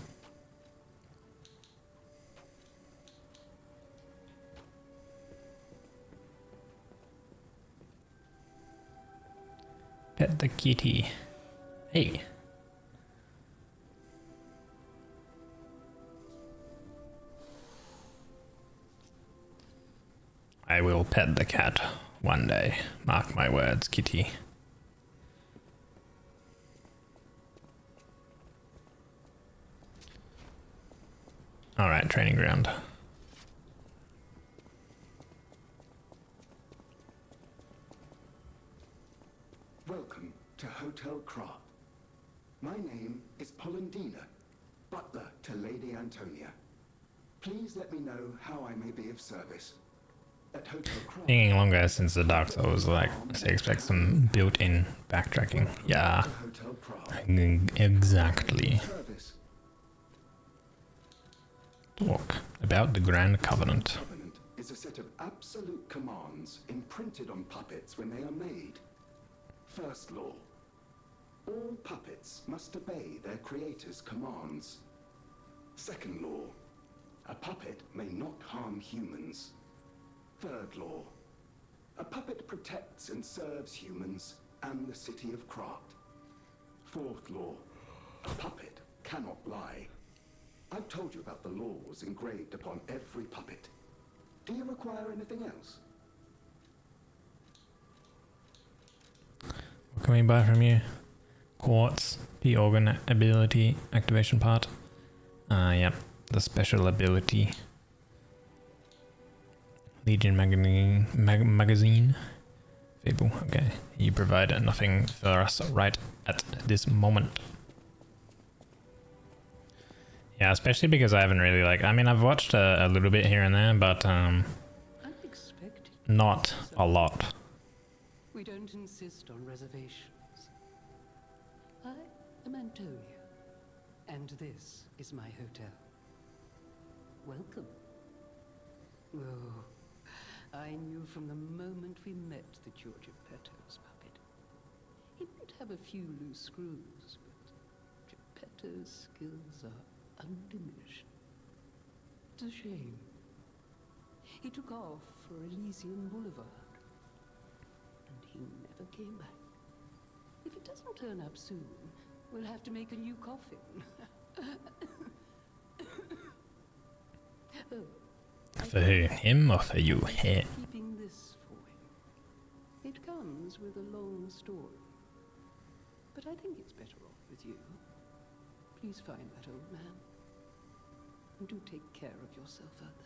[SPEAKER 1] Pet the kitty. Hey. I will pet the cat one day. Mark my words, kitty. Alright, training ground.
[SPEAKER 6] Welcome to Hotel Krat. My name is Polendina, butler to Lady Antonia. Please let me know how I may be of service. At Hotel Krat,
[SPEAKER 1] Thinking longer since the Dark Souls, like, so expect some built-in backtracking. Yeah,
[SPEAKER 6] Hotel Krat.
[SPEAKER 1] exactly.
[SPEAKER 6] Service.
[SPEAKER 1] Talk about the Grand Covenant.
[SPEAKER 6] Covenant is a set of absolute commands imprinted on puppets when they are made. First law. All puppets must obey their creator's commands. Second law. A puppet may not harm humans. Third law. A puppet protects and serves humans and the city of Krat. Fourth law. A puppet cannot lie. I've told you about the laws engraved upon every puppet. Do you require anything else?
[SPEAKER 1] What can we buy from you? Quartz, the organ ability activation part. Yep, the special ability. Legion magazine. Fable, okay. You provide nothing for us right at this moment. Yeah, especially because I haven't really I've watched a little bit here and there, but
[SPEAKER 8] Unexpected.
[SPEAKER 1] not a lot.
[SPEAKER 8] We don't insist on reservations. I am Antonia, and this is my hotel. Welcome. Oh, I knew from the moment we met that you're Geppetto's puppet. He might have a few loose screws, but Geppetto's skills are undiminished. It's a shame. He took off for Elysian Boulevard, and he never came back. If it doesn't turn up soon, we'll have to make a new coffin. Oh,
[SPEAKER 1] For who? Him or for you? Hey.
[SPEAKER 8] keeping this for him. It comes with a long story, but I think it's better off with you. Please find that old man, and do take care of yourself out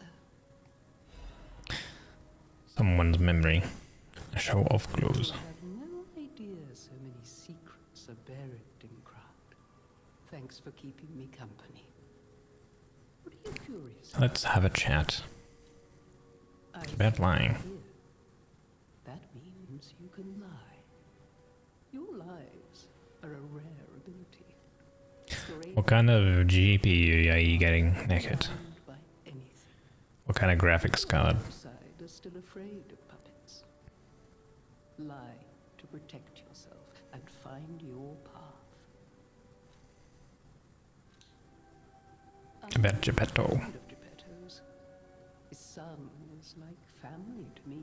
[SPEAKER 8] there.
[SPEAKER 1] Someone's memory. A show of clothes.
[SPEAKER 8] I have no idea so many secrets are buried in Krat. Thanks for keeping me company. What are you curious about?
[SPEAKER 1] Let's have a chat. It's about lying.
[SPEAKER 8] Here. That means you can lie. Your lies are a rare ability.
[SPEAKER 1] What kind of GPU are you getting naked?
[SPEAKER 8] By anything.
[SPEAKER 1] What kind of graphics card?
[SPEAKER 8] Outside are still afraid of puppets. Lie to protect yourself and find your path.
[SPEAKER 1] About Geppetto.
[SPEAKER 8] I'm fond of Geppetto's. His son is like family to me.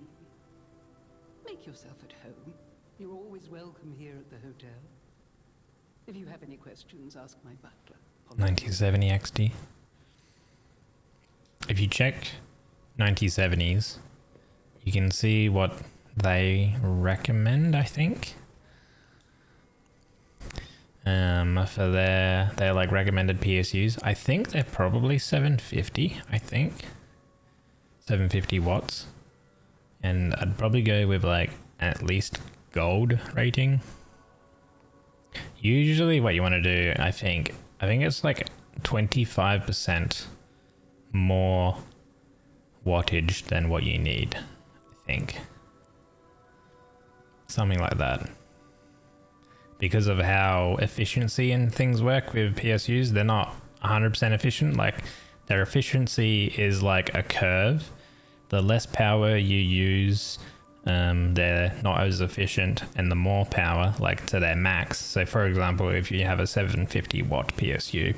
[SPEAKER 8] Make yourself at home. You're always welcome here at the hotel. If you have any questions, ask my butler.
[SPEAKER 1] 1970 XD. If you check 1970s, you can see what they recommend, I think. For their like recommended PSUs, I think they're probably 750. I think 750 watts, and I'd probably go with like at least gold rating. Usually what you want to do, I think it's like 25% more wattage than what you need, I think. Something like that. Because of how efficiency and things work with PSUs, they're not 100% efficient. Like, their efficiency is like a curve. The less power you use, they're not as efficient, and the more power, like to their max. So for example, if you have a 750 watt PSU,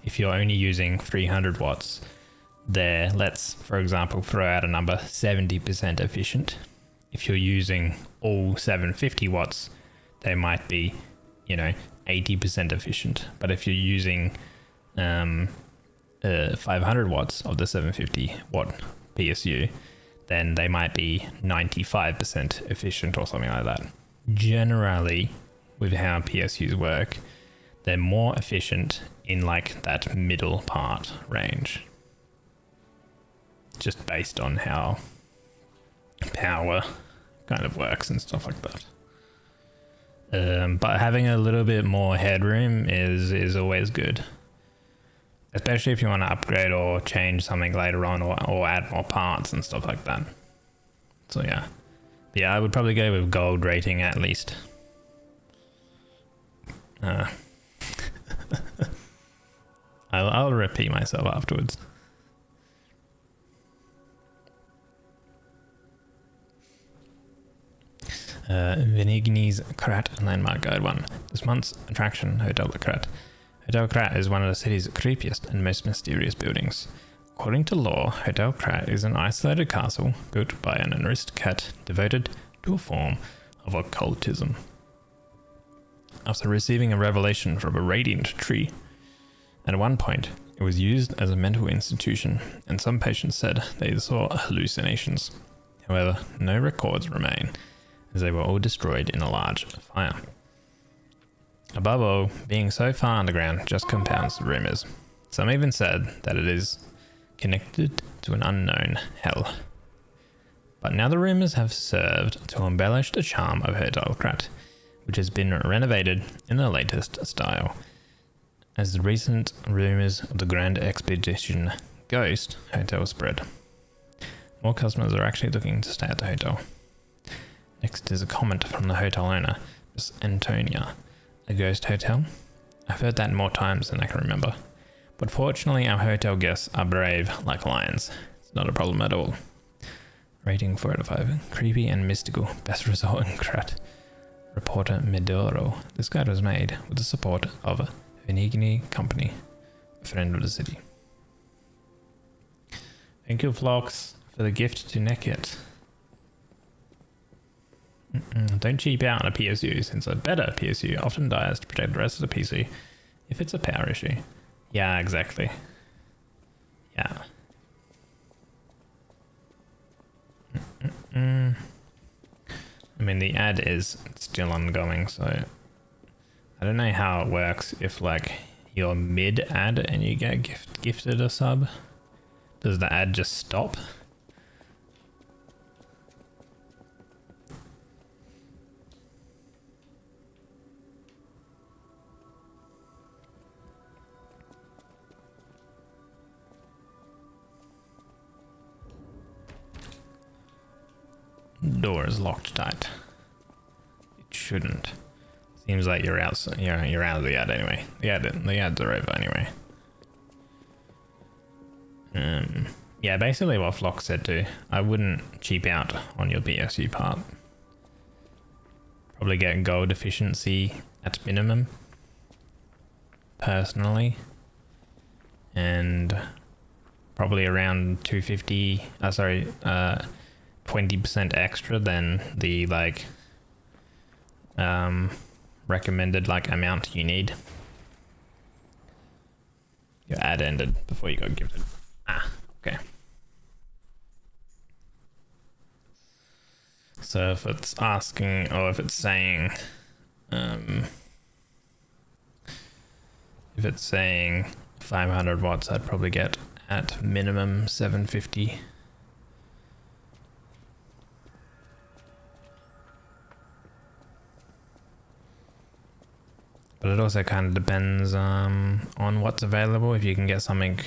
[SPEAKER 1] if you're only using 300 watts, they're, let's for example throw out a number, 70% efficient. If you're using all 750 watts, they might be, 80% efficient. But if you're using 500 watts of the 750 watt PSU, then they might be 95% efficient or something like that. Generally, with how PSUs work, they're more efficient in like that middle part range. Just based on how power kind of works and stuff like that. But having a little bit more headroom is always good. Especially if you want to upgrade or change something later on, or add more parts and stuff like that. So yeah. But yeah, I would probably go with gold rating at least. I'll repeat myself afterwards. Venigni's Krat Landmark Guide 1. This month's attraction, Hotel Krat. Hotel Krat is one of the city's creepiest and most mysterious buildings. According to lore, Hotel Krat is an isolated castle built by an aristocrat devoted to a form of occultism. After receiving a revelation from a radiant tree, at one point it was used as a mental institution, and some patients said they saw hallucinations. However, no records remain, as they were all destroyed in a large fire. Above all, being so far underground just compounds the rumours. Some even said that it is connected to an unknown hell. But now the rumours have served to embellish the charm of Hotel Krat, which has been renovated in the latest style. As the recent rumours of the Grand Expedition Ghost Hotel spread, more customers are actually looking to stay at the hotel. Next is a comment from the hotel owner, Miss Antonia. A ghost hotel? I've heard that more times than I can remember. But fortunately our hotel guests are brave like lions. It's not a problem at all. Rating 4 out of 5. Creepy and mystical. Best resort in Krat. Reporter Medoro. This guide was made with the support of Venigni Company, a friend of the city. Thank you, Phlox, for the gift to Nekit. Don't cheap out on a PSU, since a better PSU often dies to protect the rest of the PC if it's a power issue. Yeah, exactly. Yeah. I mean, the ad is still ongoing, so I don't know how it works if like you're mid-ad and you get gifted a sub. Does the ad just stop? Door is locked tight. It shouldn't. Seems like you're out. You're out of the ad anyway. The ads are over anyway. Yeah, basically what Flock said too. I wouldn't cheap out on your PSU part. Probably get gold efficiency at minimum. Personally, and probably around 250. 20% extra than the like recommended like amount you need. Your ad ended before you got gifted. Okay. So if it's asking, or if it's saying 500 watts, I'd probably get at minimum 750. But it also kind of depends on what's available. If you can get something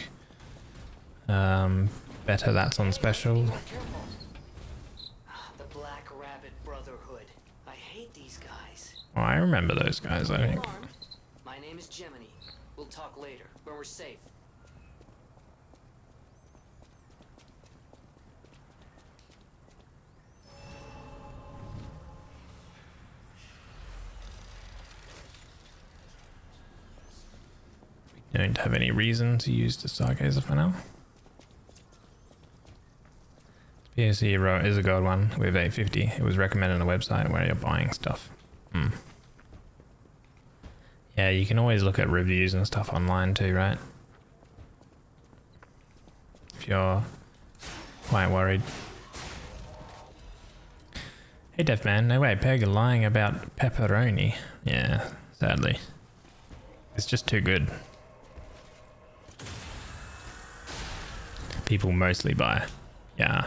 [SPEAKER 1] better that's on special.
[SPEAKER 3] The Black Rabbit Brotherhood. I hate these guys.
[SPEAKER 1] Oh, I remember those guys, I think.
[SPEAKER 3] My name is Jiminy. We'll talk later, when we're safe.
[SPEAKER 1] Don't have any reason to use the Stargazer for now. PSE Row is a gold one with 850. It was recommended on the website where you're buying stuff. Yeah, you can always look at reviews and stuff online too, right? If you're quite worried. Hey Deathman, no way, Peg lying about Pepperoni. Yeah, sadly. It's just too good. People mostly buy. Yeah.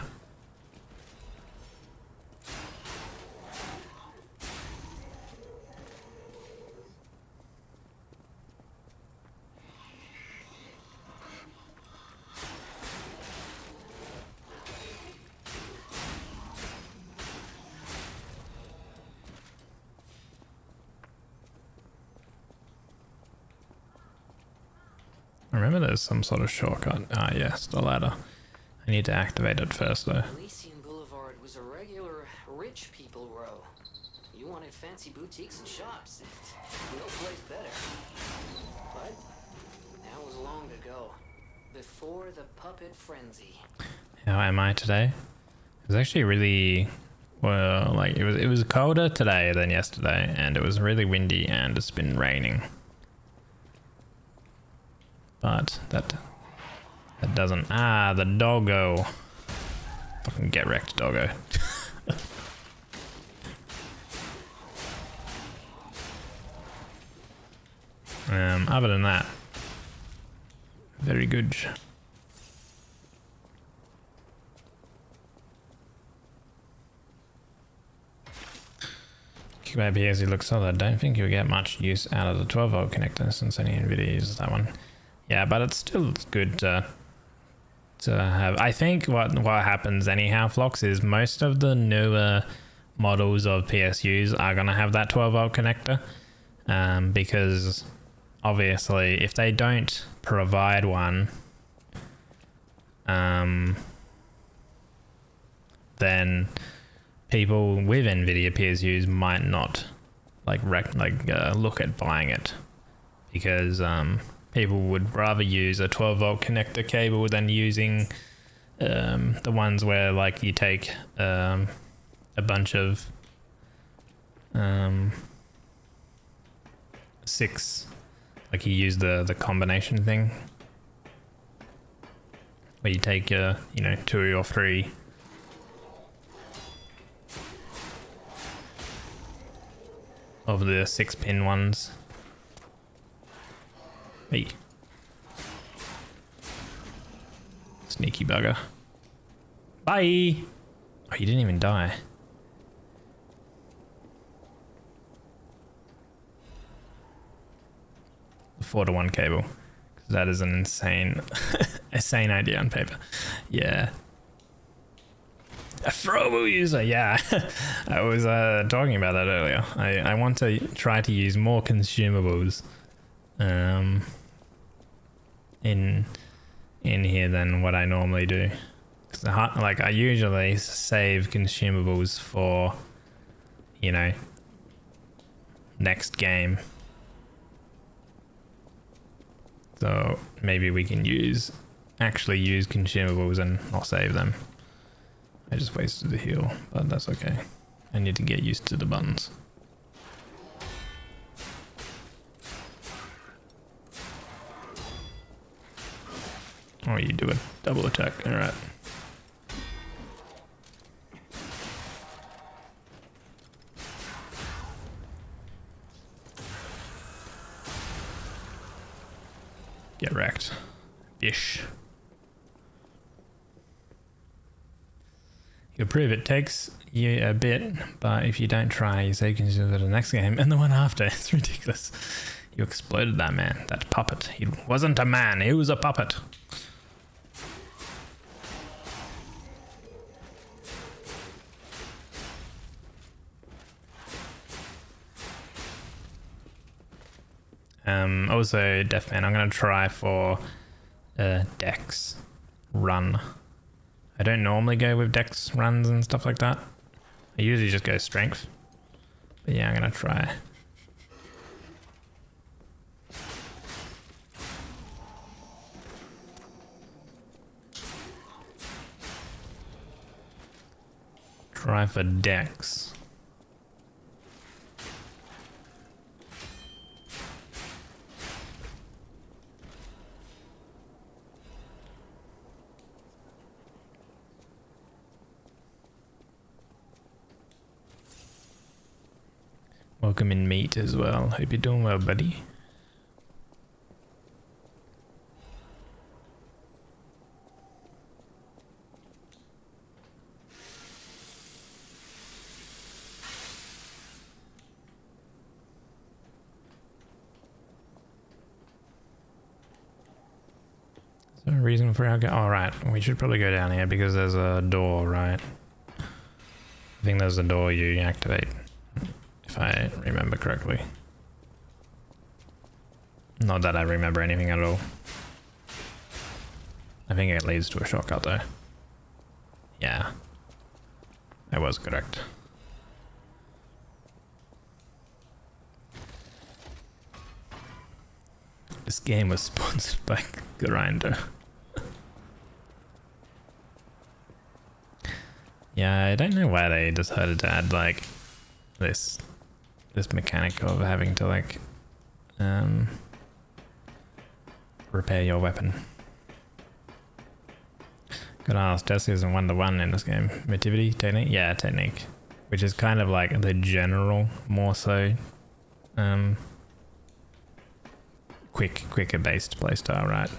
[SPEAKER 1] I remember there's some sort of shortcut. Ah, yes, the ladder. I need to activate it first, though.
[SPEAKER 3] Elysian Boulevard was a regular rich people row. You wanted fancy boutiques and shops. No place better. But that was long ago. Before the puppet frenzy.
[SPEAKER 1] How am I today? It was actually really, well, like it was colder today than yesterday, and it was really windy, and it's been raining. But that doesn't. Ah, the doggo. Fucking get wrecked, doggo. Other than that, very good. Keyboard PS looks solid. Don't think you'll get much use out of the 12-volt connector since only NVIDIA uses that one. Yeah, but it's still good to have. I think what happens anyhow, Flox, is most of the newer models of PSUs are gonna have that 12-volt connector, because obviously if they don't provide one, then people with NVIDIA PSUs might not look at buying it, because people would rather use a 12-volt connector cable than using the ones where like you take a bunch of 6, like you use the combination thing where you take 2 or 3 of the 6-pin ones. Hey. Sneaky bugger. Bye! Oh, you didn't even die. The 4-to-1 cable. Because that is an insane, insane idea on paper. Yeah. A throwable user, yeah. I was talking about that earlier. I want to try to use more consumables in here than what I normally do. Cause I usually save consumables for, next game. So maybe we can actually use consumables and not save them. I just wasted the heal, but that's okay. I need to get used to the buttons. Oh, you do a double attack, alright. Get wrecked. Bish. You prove it takes you a bit, but if you don't try, you say you can do it the next game and the one after. It's ridiculous. You exploded that man, that puppet. He wasn't a man, he was a puppet. Also, Deathman, I'm gonna try for Dex run. I don't normally go with Dex runs and stuff like that. I usually just go strength. But yeah, I'm gonna try. Try for Dex. Welcome in, Meat, as well. Hope you're doing well, buddy. Is there a reason for our go? Oh, right. We should probably go down here because there's a door, right? I think there's a door you activate, if I remember correctly. Not that I remember anything at all. I think it leads to a shortcut though. Yeah. I was correct. This game was sponsored by Grinder. Yeah, I don't know why they decided to add like this mechanic of having to like repair your weapon. Gotta ask, Jesse isn't 1-to-1 in this game. Motivity, technique? Yeah, technique. Which is kind of like the general, more so quicker based playstyle, right?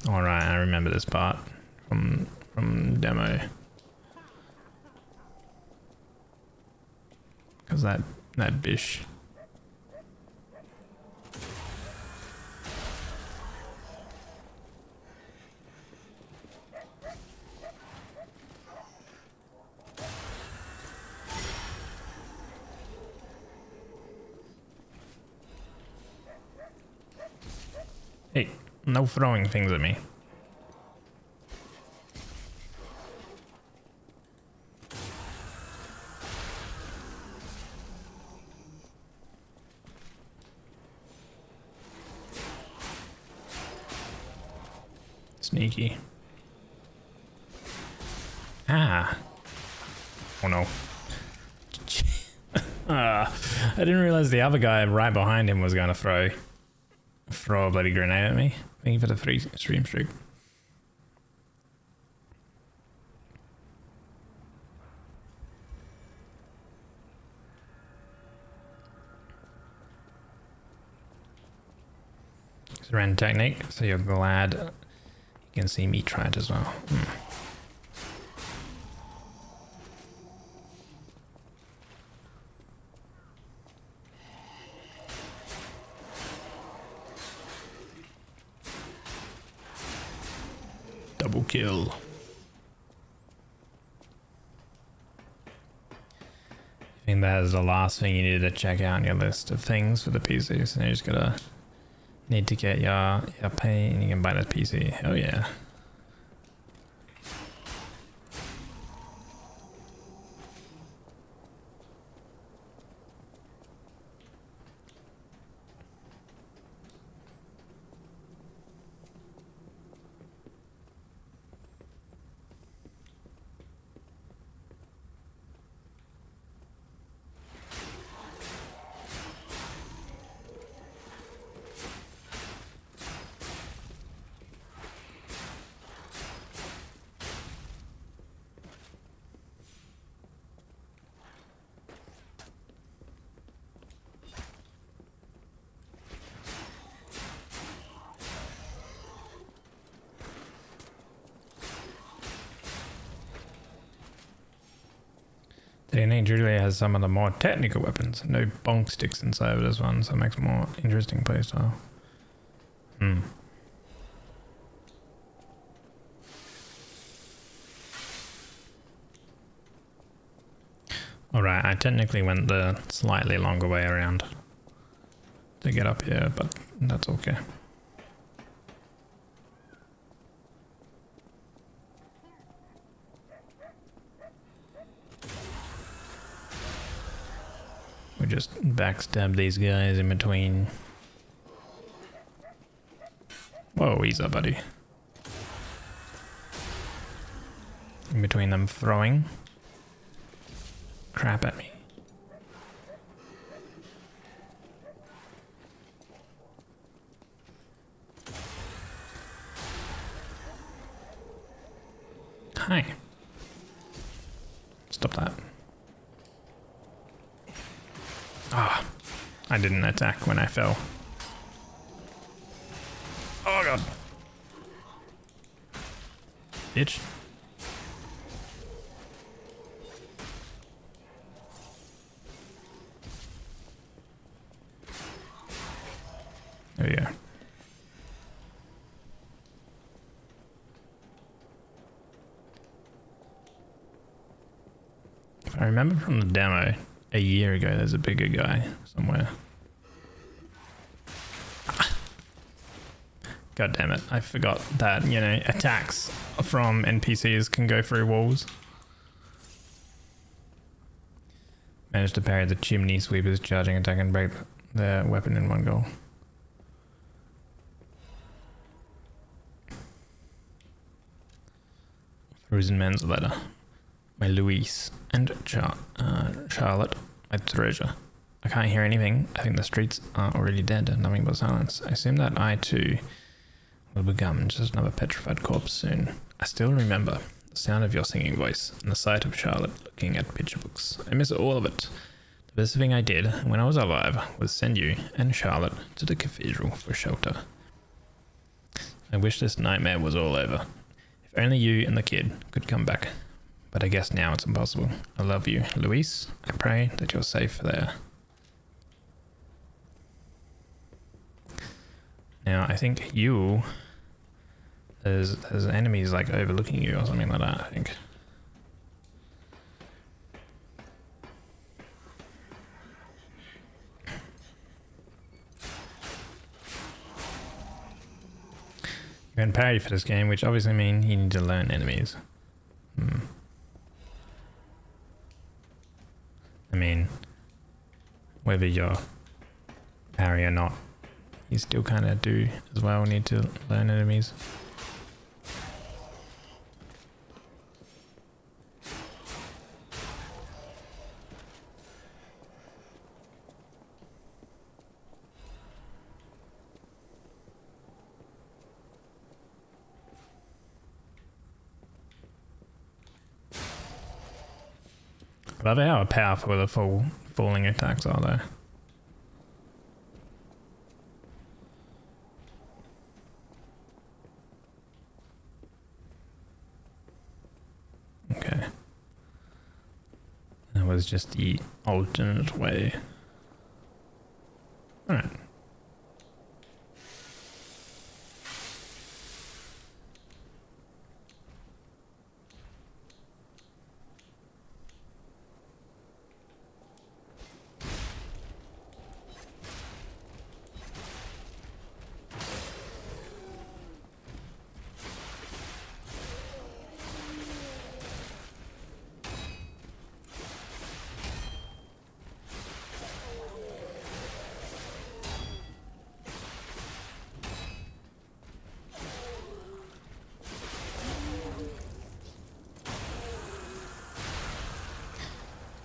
[SPEAKER 1] Alright, I remember this part from demo. Cause that bish. Hey, no throwing things at me. Sneaky. Ah. Oh no. I didn't realize the other guy right behind him was going to throw a bloody grenade at me. Thank you for the free stream streak. Surrender technique, so you're glad you can see me try it as well. Double kill. I think that is the last thing you need to check out on your list of things for the PC. So you just gotta need to get your pay and you can buy that PC. Oh yeah. DNA Julia has some of the more technical weapons. No bonk sticks inside of this one, so it makes a more interesting playstyle. Alright, I technically went the slightly longer way around to get up here, but that's okay. We just backstab these guys in between. Whoa, ease up, buddy. In between them throwing crap at me. Hi. Stop that. Ah, I didn't attack when I fell. Oh god. Bitch. There we go. If I remember from the demo, a year ago there's a bigger guy somewhere. God damn it, I forgot that, you know, attacks from NPCs can go through walls. Managed to parry the chimney sweeper's charging attack and break their weapon in one go. Frozen Man's Letter. My Louise and Charlotte, my treasure. I can't hear anything. I think the streets are already dead, nothing but silence. I assume that I too will become just another petrified corpse soon. I still remember the sound of your singing voice and the sight of Charlotte looking at picture books. I miss all of it. The best thing I did when I was alive was send you and Charlotte to the cathedral for shelter. I wish this nightmare was all over. If only you and the kid could come back. But I guess now it's impossible. I love you, Luis. I pray that you're safe there. Now, I think you... There's enemies like overlooking you or something like that, I think. You can parry for this game, which obviously means you need to learn enemies. I mean, whether you're parry or not, you still kind of do as well need to learn enemies. I love how powerful the falling attacks are though. Okay. That was just the alternate way. Alright.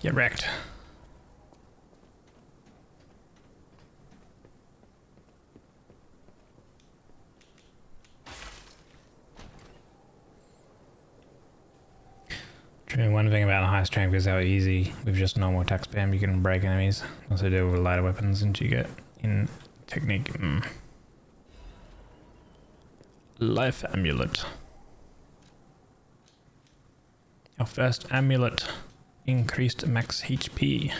[SPEAKER 1] Get wrecked. True, one thing about high strength is how easy, with just normal attack spam, you can break enemies. Also do with lighter weapons until you get in technique. Life amulet. Our first amulet. increased max HP.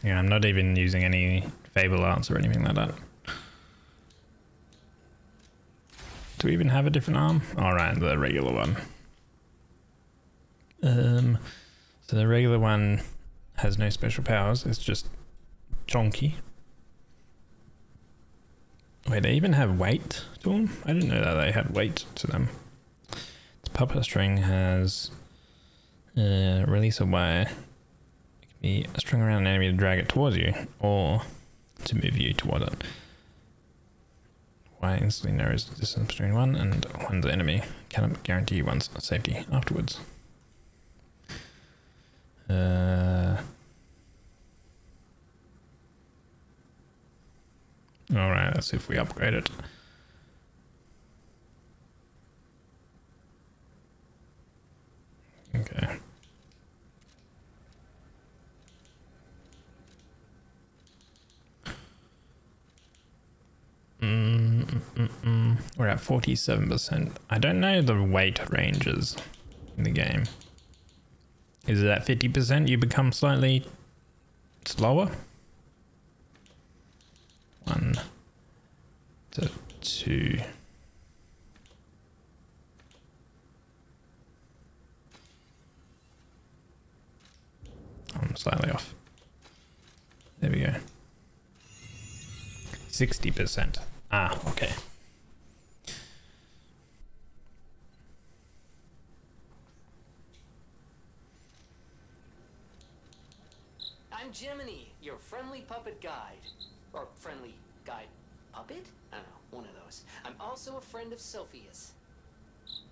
[SPEAKER 1] Yeah, I'm not even using any Fable arts or anything like that. Do we even have a different arm? Alright, the regular one. So the regular one has no special powers, it's just chonky. Wait, they even have weight to them? I didn't know that they had weight to them. Its puppet string has release a wire. It can be strung around an enemy to drag it towards you, or to move you toward it. Wire instantly narrows the distance between one and one's enemy. Cannot guarantee one's safety afterwards. Alright, let's see if we upgrade it. Okay. We're at 47%. I don't know the weight ranges in the game. Is it at 50% you become slightly slower? 1 to 2. I'm slightly off. There we go. 60%. Ah, okay.
[SPEAKER 3] I'm Jiminy, your friendly puppet guide. Or friendly guide puppet? I don't know, one of those. I'm also a friend of Sophia's.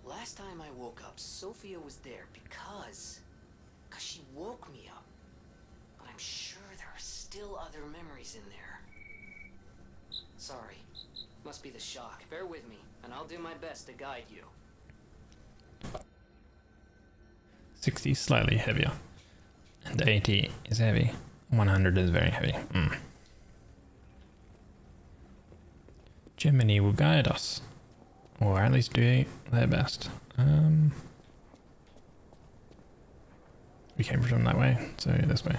[SPEAKER 3] Last time I woke up, Sophia was there because she woke me up. But I'm sure there are still other memories in there. Sorry. Must be the shock. Bear with me, and I'll do my best to guide you.
[SPEAKER 1] 60 slightly heavier. And 80 is heavy. 100 is very heavy. Gemini will guide us. Or at least do their best. We came from that way, so this way.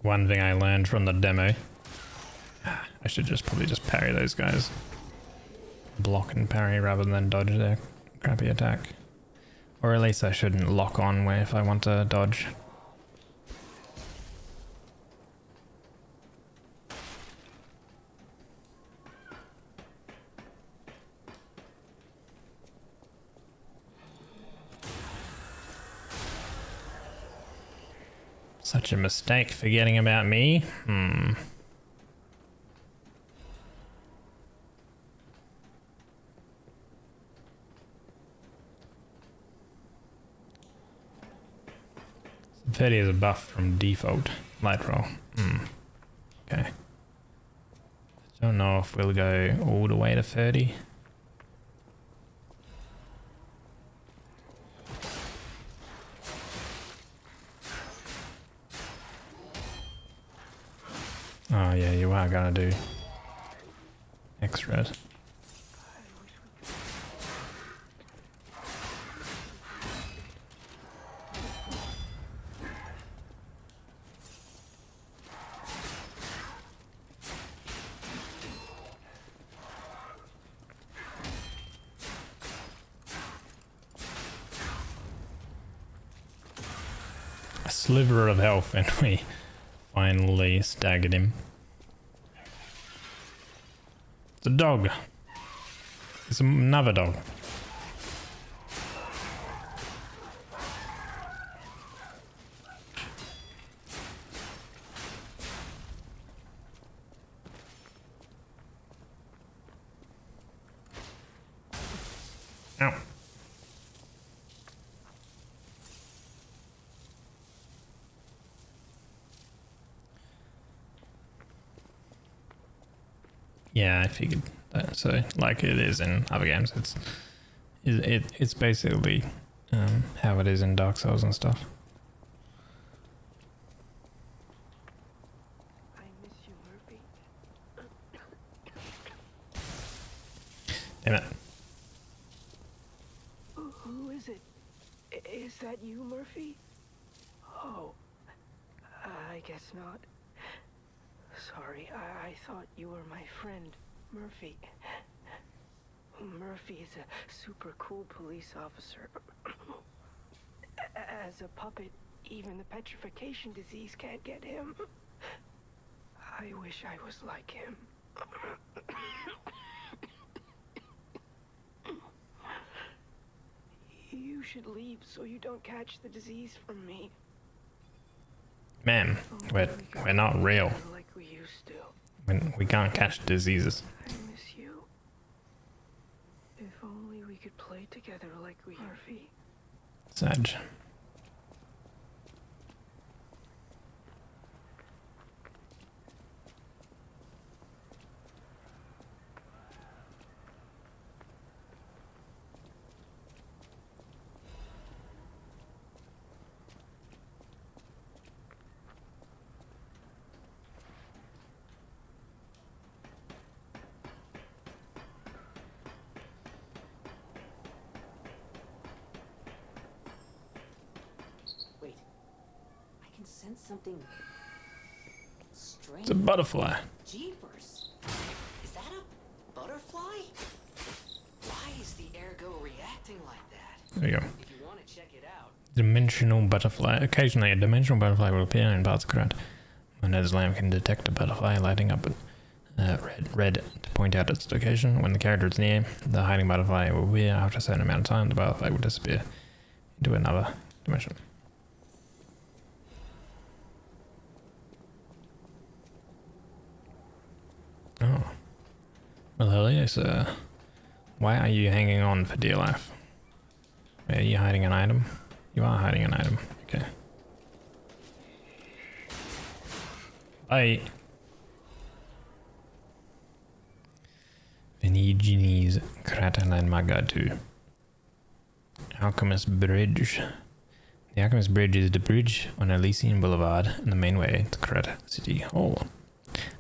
[SPEAKER 1] One thing I learned from the demo. I should probably just parry those guys. Block and parry rather than dodge their crappy attack. Or at least I shouldn't lock on where if I want to dodge. Such a mistake forgetting about me. Confetti is a buff from default. Light roll. Okay. Don't know if we'll go all the way to 30. Oh yeah, you are gonna do extras. A sliver of health and we finally staggered him. It's a dog. It's another dog. Ow. Yeah, I figured that. So, like it is in other games, it's basically how it is in Dark Souls and stuff.
[SPEAKER 9] I miss you, Murphy.
[SPEAKER 1] Damn it.
[SPEAKER 9] Who is it? Is that you, Murphy? Oh, I guess not. Sorry, I thought you were my friend, Murphy. Murphy is a super cool police officer. As a puppet, even the petrification disease can't get him. I wish I was like him. You should leave so you don't catch the disease from me.
[SPEAKER 1] Man, we're not real.
[SPEAKER 9] Like we used to.
[SPEAKER 1] We can't catch diseases.
[SPEAKER 9] I miss you. If only we could play together like we Murphy.
[SPEAKER 1] Sad.
[SPEAKER 3] Wait. I can sense something strange.
[SPEAKER 1] It's a butterfly.
[SPEAKER 3] Jeepers. Is that a butterfly? Why is the ergo reacting like that?
[SPEAKER 1] There you go.
[SPEAKER 3] If you want to check it out.
[SPEAKER 1] Dimensional butterfly. Occasionally, a dimensional butterfly will appear in parts of Krat. My nose lamp can detect a butterfly lighting up red to point out its location. When the character is near, the hiding butterfly will appear. After a certain amount of time, the butterfly will disappear into another dimension. Oh. Well, hello, sir. Why are you hanging on for dear life? Are you hiding an item? You are hiding an item. Okay. Bye. Vinigini's Kratalan Magatu. Alchemist Bridge. The Alchemist Bridge is the bridge on Elysian Boulevard and the main way to Krat City Hall.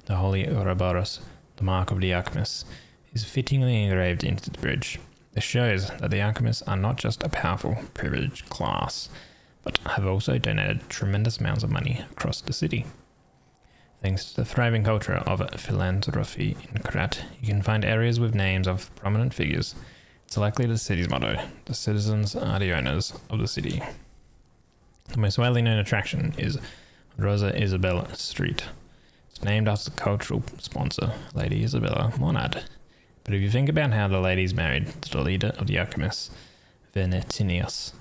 [SPEAKER 1] The Holy Ouroboros, the mark of the alchemists, is fittingly engraved into the bridge. This shows that the alchemists are not just a powerful, privileged class, but have also donated tremendous amounts of money across the city. Thanks to the thriving culture of philanthropy in Krat, you can find areas with names of prominent figures. It's likely the city's motto: the citizens are the owners of the city. The most widely known attraction is Rosa Isabella Street. It's named after the cultural sponsor, Lady Isabella Monad. But if you think about how the lady's married to the leader of the alchemists, Venetinius,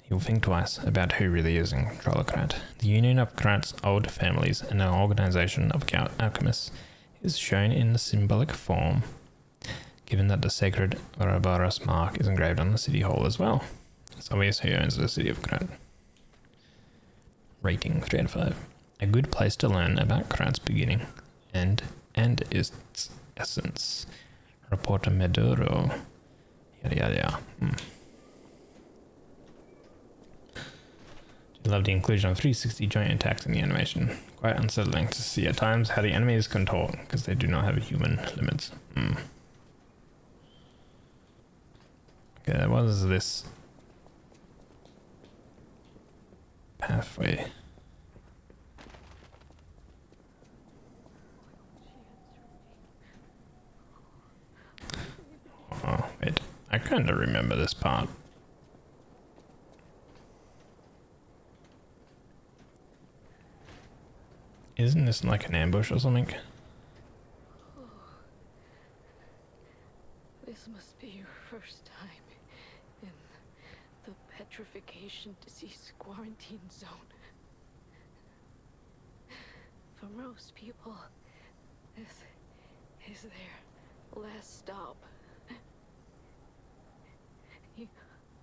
[SPEAKER 1] you'll think twice about who really is in control of Krat. The union of Krat's old families and an organization of alchemists is shown in the symbolic form, given that the sacred Ouroboros mark is engraved on the city hall as well. It's obvious who owns the city of Krat. Rating 3 out of 5. A good place to learn about Krat's beginning and its essence. Reporter Medoro. Yada yada yada. Love the inclusion of 360 joint attacks in the animation. Quite unsettling to see at times how the enemies contort because they do not have human limits. Okay, what is this pathway? Oh, wait. I kind of remember this part. Isn't this like an ambush or something?
[SPEAKER 9] This must be your first time in the petrification disease quarantine zone. For most people, this is their last stop. me,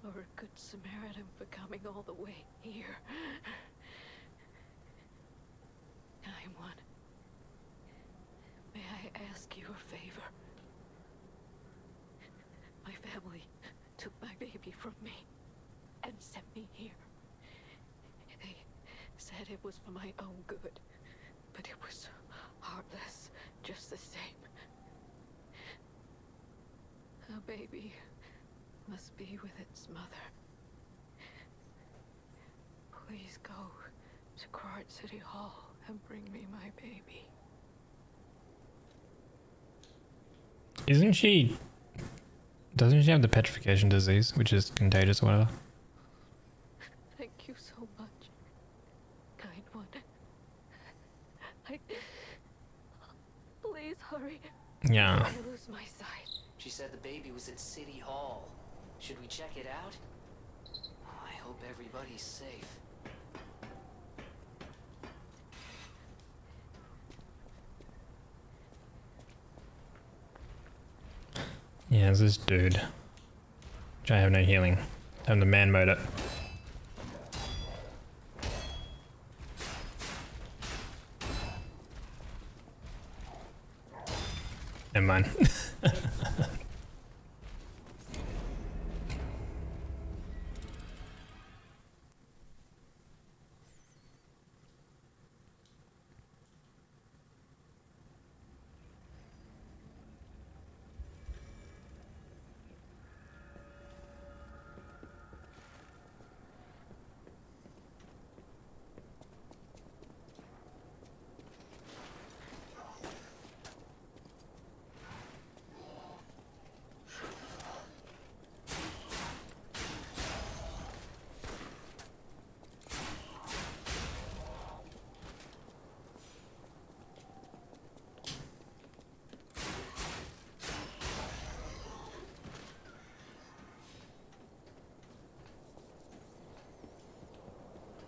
[SPEAKER 9] or a good Samaritan for coming all the way here. I'm one. May I ask you a favor? My family took my baby from me and sent me here. They said it was for my own good, but it was heartless just the same. A baby must be with its mother. Please go to Quart City Hall and bring me my baby.
[SPEAKER 1] Doesn't she have the petrification disease, which is contagious or whatever?
[SPEAKER 9] Thank you so much, kind one. Please hurry.
[SPEAKER 1] Yeah.
[SPEAKER 9] I lose my sight.
[SPEAKER 3] She said the baby was at City Hall. Should we check it out? I hope everybody's safe.
[SPEAKER 1] Yeah, it's this dude. Which I have no healing. Time to man mode it. Never mind.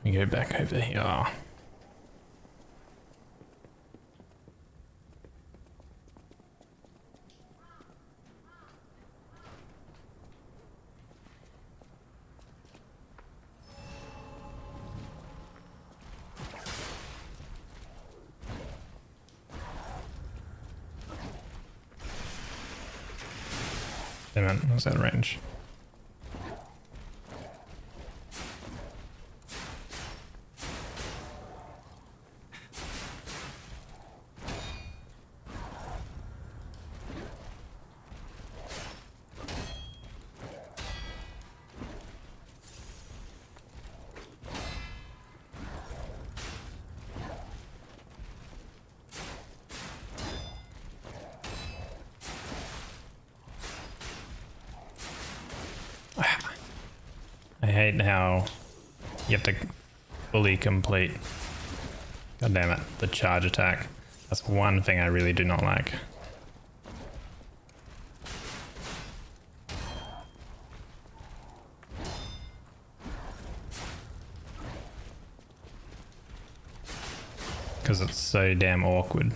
[SPEAKER 1] We go back over here. Damn it, what's that range? I hate how you have to fully complete, god damn it, the charge attack. That's one thing I really do not like. Because it's so damn awkward.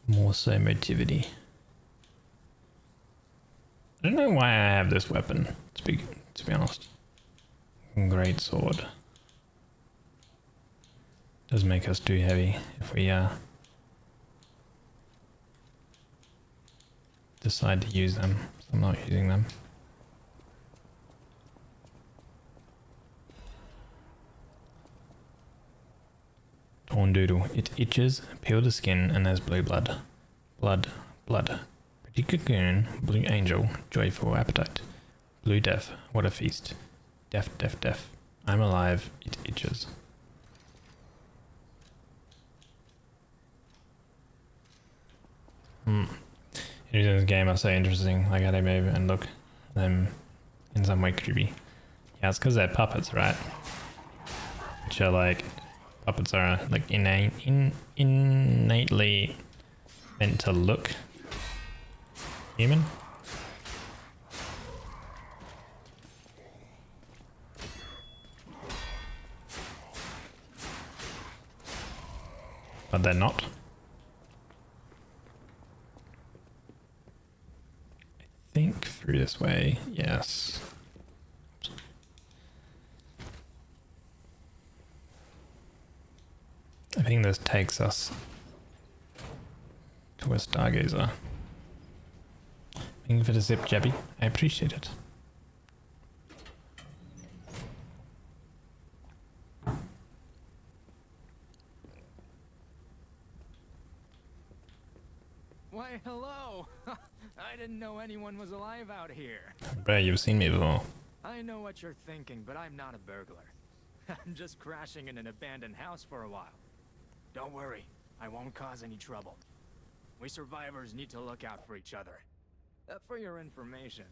[SPEAKER 1] More so motivity. I don't know why I have this weapon, to be honest. Great sword. Does make us too heavy if we decide to use them. So I'm not using them. Torn doodle. It itches, peel the skin, and there's blue blood. Blood. Pretty cocoon, blue angel, joyful appetite. Blue death, what a feast. Death. I'm alive, it itches. In this game are so interesting, like how they move and look them in some way creepy. Yeah, it's because they're puppets, right? Which are like, puppets are like innately meant to look human. but they're not. I think through this way, yes. I think this takes us to a Stargazer. Thank you for the zip, Jebby. I appreciate it.
[SPEAKER 5] Why, hello! I didn't know anyone was alive out here.
[SPEAKER 1] Bro, you've seen me before.
[SPEAKER 5] I know what you're thinking, but I'm not a burglar. I'm just crashing in an abandoned house for a while. Don't worry, I won't cause any trouble. We survivors need to look out for each other. For your information,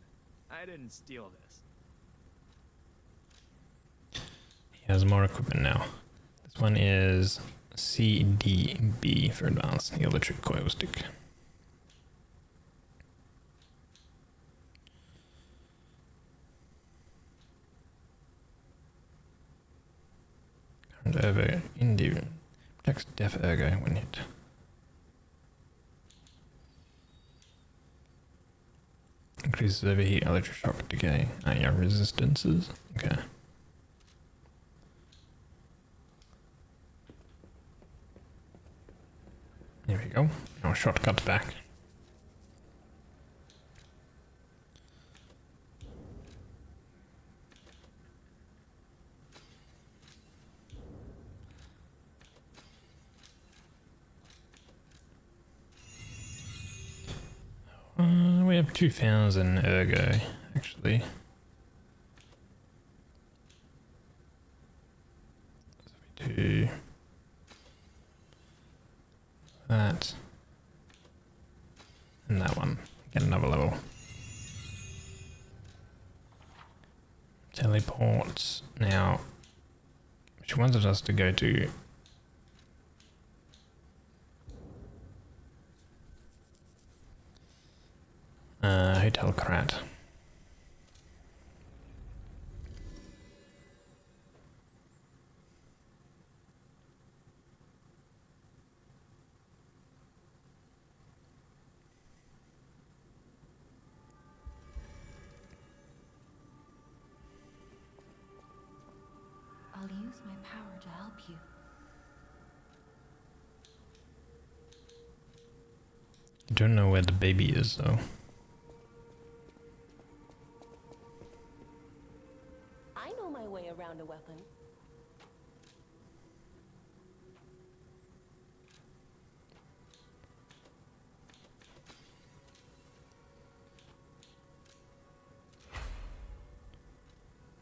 [SPEAKER 5] I didn't steal this.
[SPEAKER 1] He has more equipment now. This one is CDB for advanced, the electric coil stick. Current over Indian protects deaf ergo when hit. Increases overheat, electroshock decay. Ah, yeah, resistances. Okay. There we go. Now shortcut back. We have 2,000 ergo, actually. So we do that and that one. Get another level. Teleports. Now, she wanted us to go to Hotel Krat.
[SPEAKER 2] I'll use my power to help you.
[SPEAKER 1] I don't know where the baby is, though.
[SPEAKER 7] I know my way around a weapon.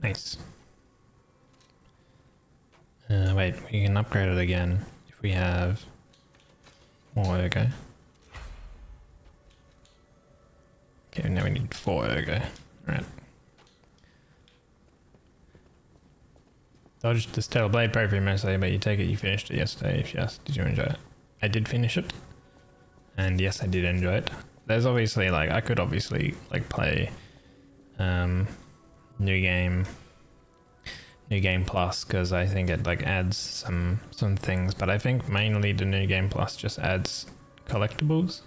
[SPEAKER 1] Nice. Wait, we can upgrade it again if we have more ergo. Okay, now we need 4 ergo. Alright. Dodged the Steel Blade Pro yesterday, but you take it you finished it yesterday. If yes, did you enjoy it? I did finish it. And yes, I did enjoy it. There's obviously, like, I could obviously, like, play New Game Plus, because I think it, like, adds some things. But I think mainly the New Game Plus just adds collectibles.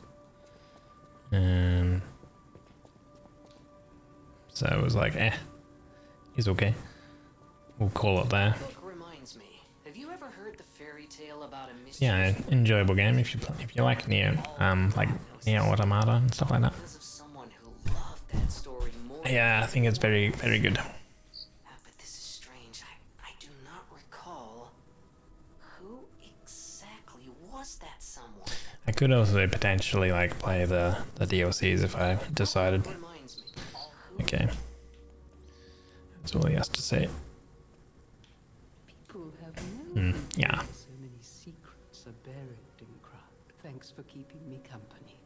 [SPEAKER 1] So it was like, he's okay. We'll call it there.
[SPEAKER 3] Book reminds me. Have you ever heard the fairy tale about a mysterious
[SPEAKER 1] Yeah, enjoyable game if you like Neo, like Neo Automata and stuff like that.
[SPEAKER 3] because of someone who loved that story more?
[SPEAKER 1] Yeah, I think it's very, very good.
[SPEAKER 3] But this is strange. I do not recall who exactly was that someone.
[SPEAKER 1] I could also potentially like play the DLCs if I decided.
[SPEAKER 3] Reminds me.
[SPEAKER 1] Okay. That's all he has to say.
[SPEAKER 8] People have no
[SPEAKER 1] Yeah.
[SPEAKER 8] idea so many secrets are buried in Krat. Thanks for keeping me company.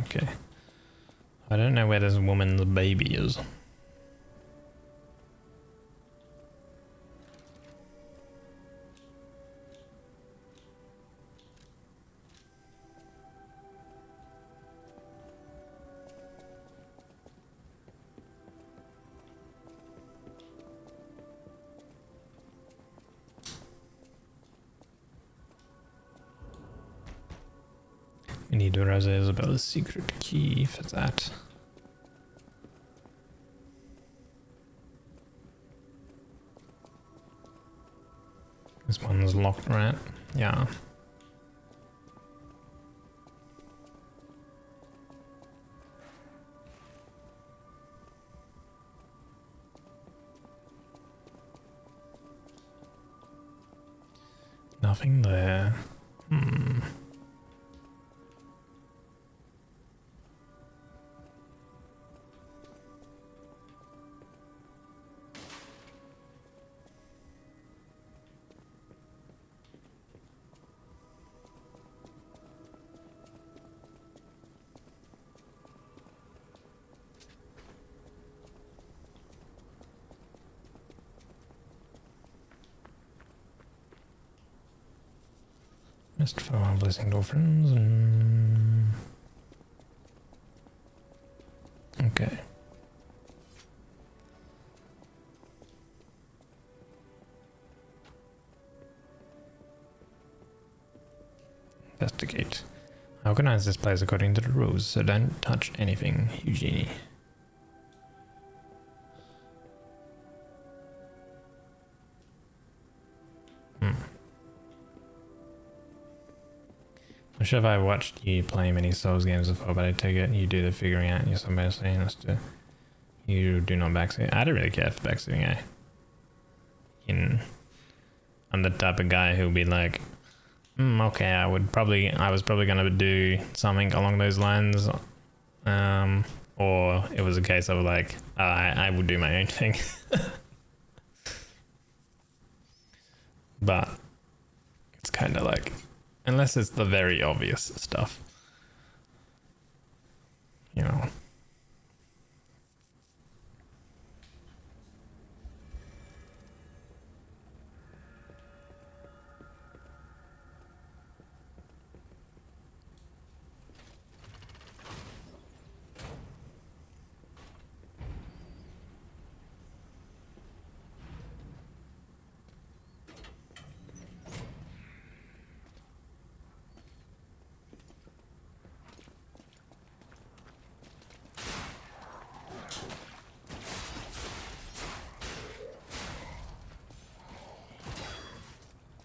[SPEAKER 1] Okay. I don't know where this woman's baby is. We need Rosa Isabella's secret key for that. This one's locked, right? Yeah. Nothing there. Just for our blessing dolphins and... Okay. Investigate. I organize this place according to the rules, so don't touch anything, Eugenie. I'm sure if I watched you play many Souls games before, but I take it you do the figuring out yourself by saying as to you do not backseat. I don't really care for backseating. I'm the type of guy who'll be like, okay, I was probably gonna do something along those lines, or it was a case of like, I would do my own thing. But it's kind of like, unless it's the very obvious stuff, you know.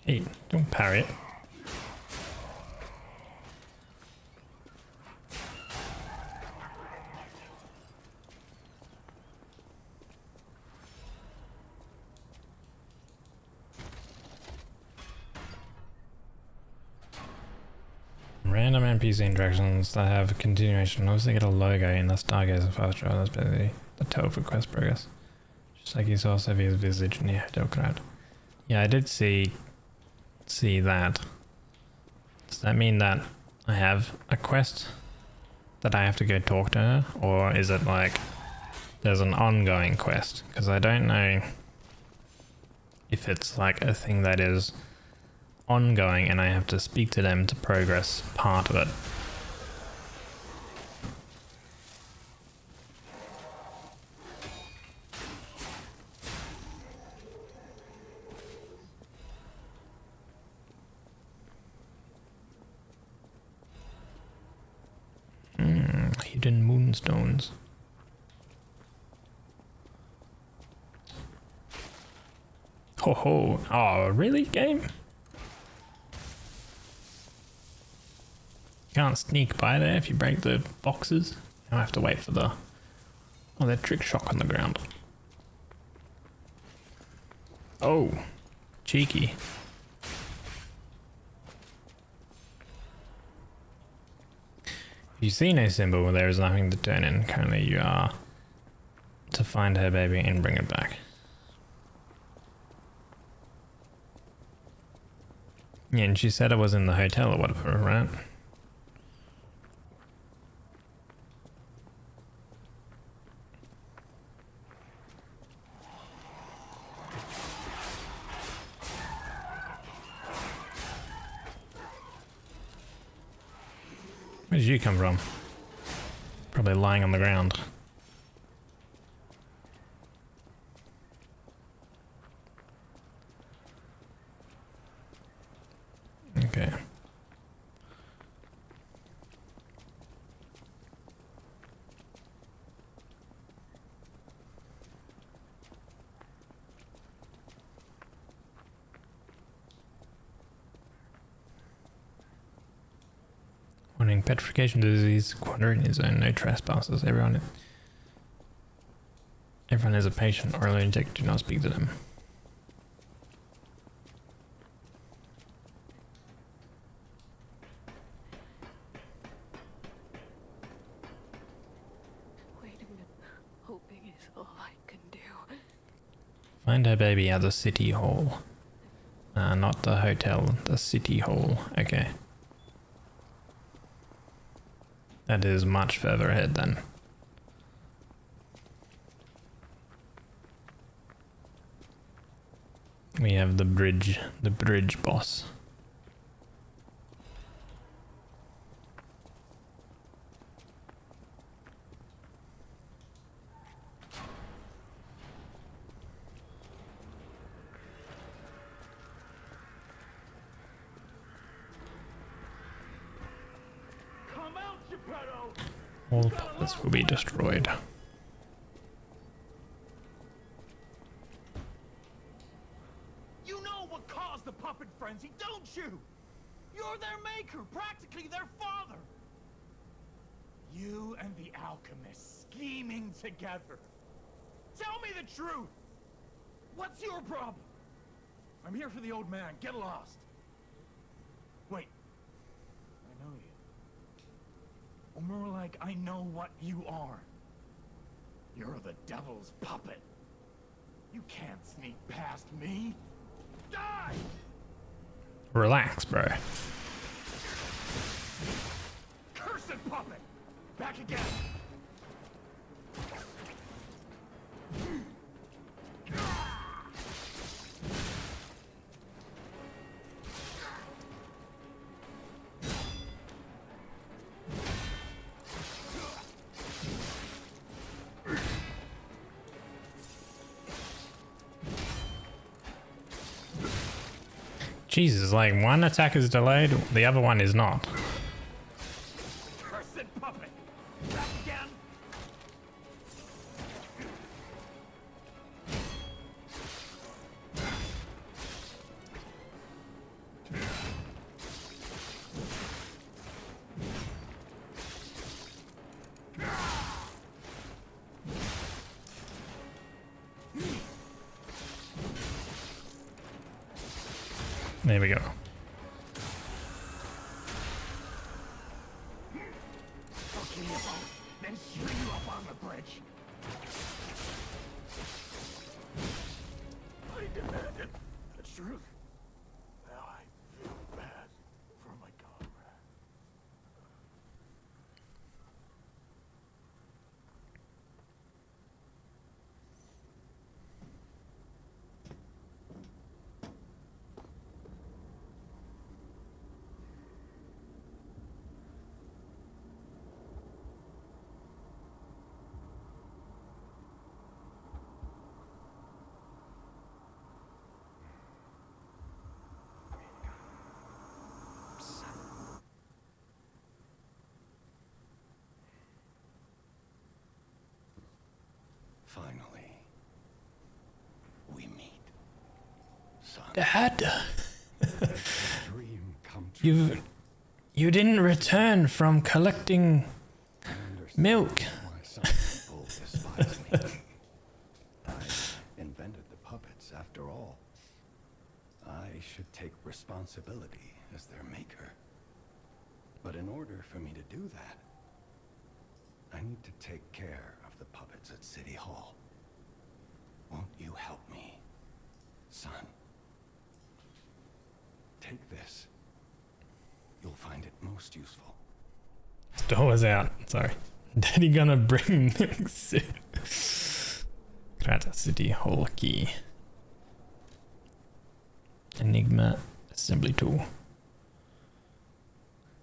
[SPEAKER 1] Hey, don't parry it. Random NPC interactions that have a continuation. Obviously get a logo in the Stargazer fast travel. That's basically the tell for quest progress. Just like you saw Sevia's visage near Hotel Crowd. Yeah, I did see that. Does that mean that I have a quest that I have to go talk to her, or is it like there's an ongoing quest? Because I don't know if it's like a thing that is ongoing and I have to speak to them to progress part of it. Hidden moonstones. Ho ho! Oh, really, game? Can't sneak by there if you break the boxes. I have to wait for the electric shock on the ground. Oh, cheeky. If you see no symbol, there is nothing to turn in. Currently you are to find her baby and bring it back. Yeah, and she said it was in the hotel or whatever, right? Where did you come from? Probably lying on the ground. Okay. Warning, petrification disease, quarantine zone, no trespassers. Everyone is a patient or a lunatic, do not speak to them.
[SPEAKER 9] Waiting and hoping is all I can do.
[SPEAKER 1] Find her baby at the city hall. Not the hotel, the city hall. Okay. That is much further ahead then. We have the bridge boss.
[SPEAKER 5] Come out, Geppetto!
[SPEAKER 1] All puppets will be destroyed.
[SPEAKER 5] You know what caused the puppet frenzy, don't you? You're their maker, practically their father. You and the alchemist scheming together. Tell me the truth. What's your problem? I'm here for the old man. Get lost. Wait. I know you. Or more like, I know what you are. You're the devil's puppet. You can't sneak past me. Die!
[SPEAKER 1] Relax, bro.
[SPEAKER 5] Cursed puppet! Back again!
[SPEAKER 1] Jesus, like one attack is delayed, the other one is not.
[SPEAKER 5] Cursed puppet! Back again!
[SPEAKER 1] There we go.
[SPEAKER 5] I'll kill you both, then shoot you up on the bridge. I demanded the truth. Now I feel bad for my comrade.
[SPEAKER 6] Finally, we meet. Son,
[SPEAKER 1] Dad,
[SPEAKER 6] dream come true.
[SPEAKER 1] you didn't return from collecting
[SPEAKER 6] I understand
[SPEAKER 1] milk.
[SPEAKER 6] why some people despise me. I invented the puppets, after all. I should take responsibility as their maker. But in order for me to do that, I need to take care of the puppets at City Hall. Won't you help me, son? Take this. You'll find it most useful.
[SPEAKER 1] Door was out. Sorry. Daddy gonna bring milk soon. Grata City Hall key. Enigma assembly tool.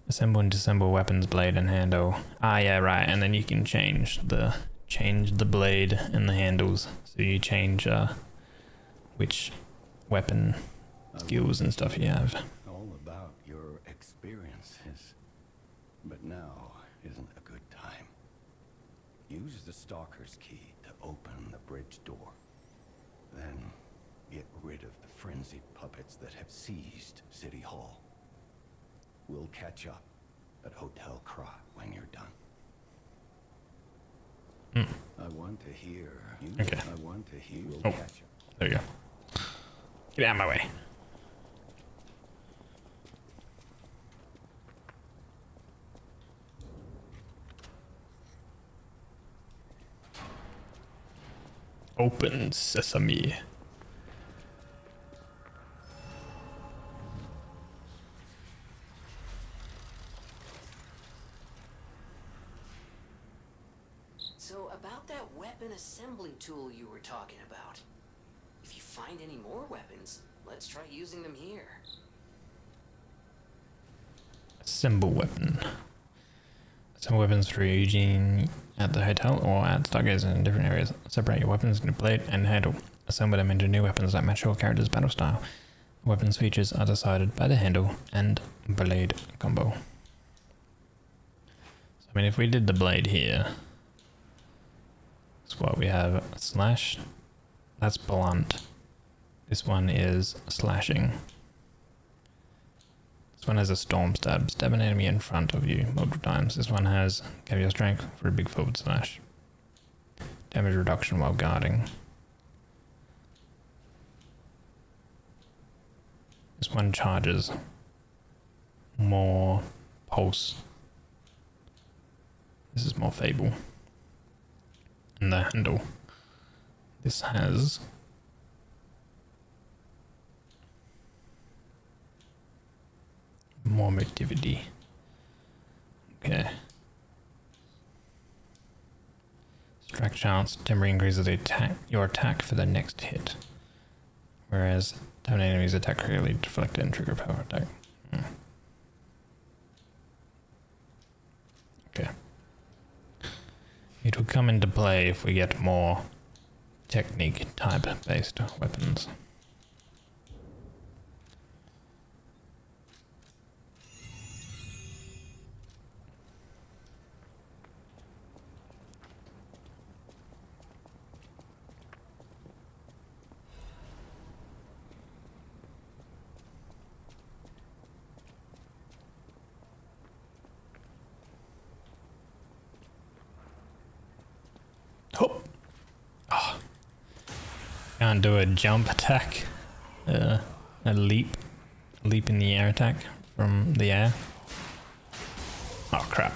[SPEAKER 1] Assemble and disassemble weapons, blade and handle. Ah, yeah, right. And then you can change the blade and the handles. So you change which weapon skills and stuff you have.
[SPEAKER 6] All about your experiences. But now isn't a good time. Use the Stalker's key to open the bridge door. Then get rid of the frenzied puppets that have seized City Hall. We'll catch up at Hotel Crot when you're done.
[SPEAKER 1] Hmm.
[SPEAKER 6] I want to hear you.
[SPEAKER 1] Okay.
[SPEAKER 6] I want to hear you.
[SPEAKER 1] Oh, there you go. Get out of my way. Open sesame.
[SPEAKER 3] So about that weapon assembly tool you were talking about. If you find any more weapons, let's try using them here.
[SPEAKER 1] Assemble weapon. Assemble weapons for Eugene at the hotel or at Stargazer in different areas. Separate your weapons into blade and handle. Assemble them into new weapons that match your character's battle style. Weapons features are decided by the handle and blade combo. So, I mean, if we did the blade here, that's what we have. Slash. That's blunt. This one is slashing. This one has a storm stab. Stab an enemy in front of you multiple times. This one has caveat strength for a big forward slash. Damage reduction while guarding. This one charges. More pulse. This is more fable. And the handle. This has more motivity. Okay. Strike chance temporarily increases your attack for the next hit. Whereas down enemies attack clearly deflect and trigger power attack. Okay. It will come into play if we get more technique type based weapons. Oh. Oh. Can't do a jump attack. A leap in the air attack from the air. Oh crap.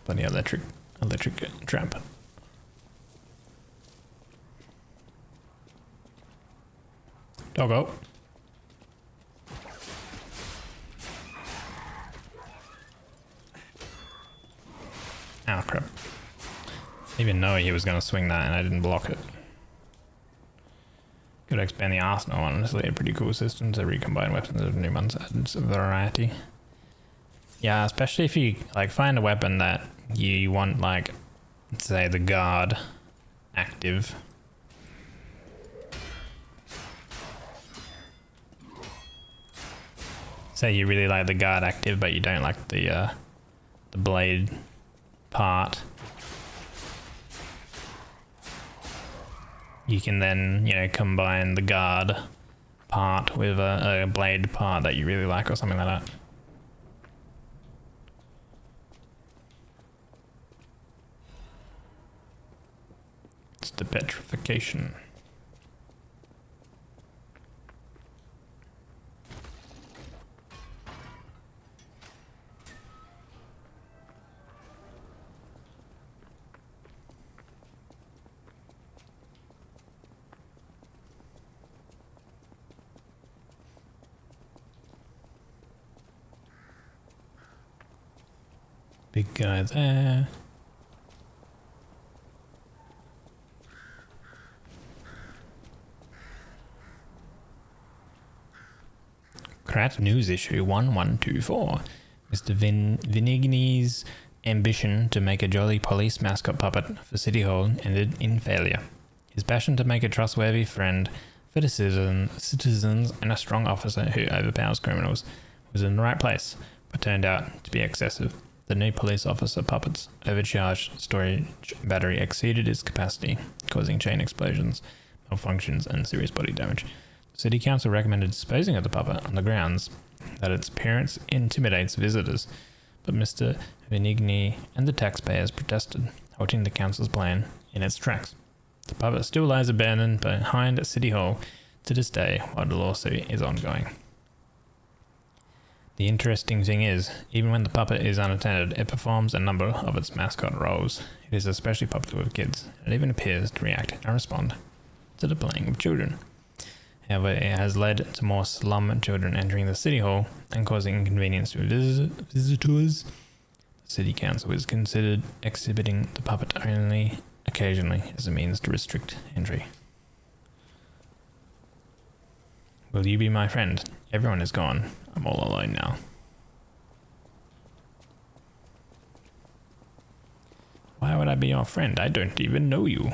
[SPEAKER 1] Bloody electric trap. Doggo. Oh crap. I didn't even know he was going to swing that and I didn't block it. Could expand the arsenal, honestly. A pretty cool system to recombine weapons of new ones. Adds variety. Yeah, especially if you like find a weapon that you want, like, say the guard active. Say you really like the guard active but you don't like the blade part. You can then, you know, combine the guard part with a blade part that you really like or something like that. It's the petrification. Big guy there. Krat News Issue 1124. Mr. Vinigni's ambition to make a jolly police mascot puppet for City Hall ended in failure. His passion to make a trustworthy friend for the citizens and a strong officer who overpowers criminals was in the right place, but turned out to be excessive. The new police officer puppet's overcharged storage battery exceeded its capacity, causing chain explosions, malfunctions, and serious body damage. The City Council recommended disposing of the puppet on the grounds that its appearance intimidates visitors, but Mr. Venigni and the taxpayers protested, halting the council's plan in its tracks. The puppet still lies abandoned behind City Hall to this day while the lawsuit is ongoing. The interesting thing is, even when the puppet is unattended, it performs a number of its mascot roles. It is especially popular with kids, and it even appears to react and respond to the playing of children. However, it has led to more slum children entering the City Hall and causing inconvenience to visitors. The City Council is considered exhibiting the puppet only occasionally as a means to restrict entry. Will you be my friend? Everyone is gone. I'm all alone now. Why would I be your friend? I don't even know you.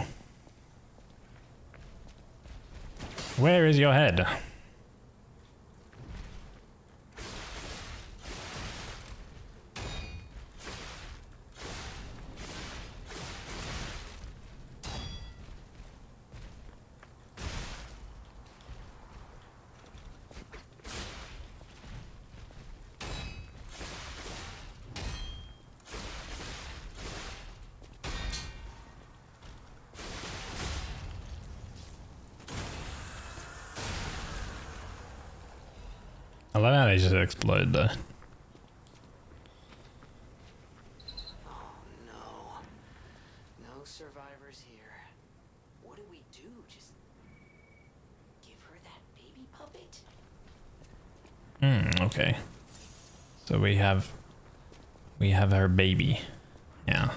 [SPEAKER 1] Where is your head? I love how they just explode though.
[SPEAKER 3] Oh no. No survivors here. What do we do? Just give her that baby puppet?
[SPEAKER 1] Okay. So we have her baby. Yeah.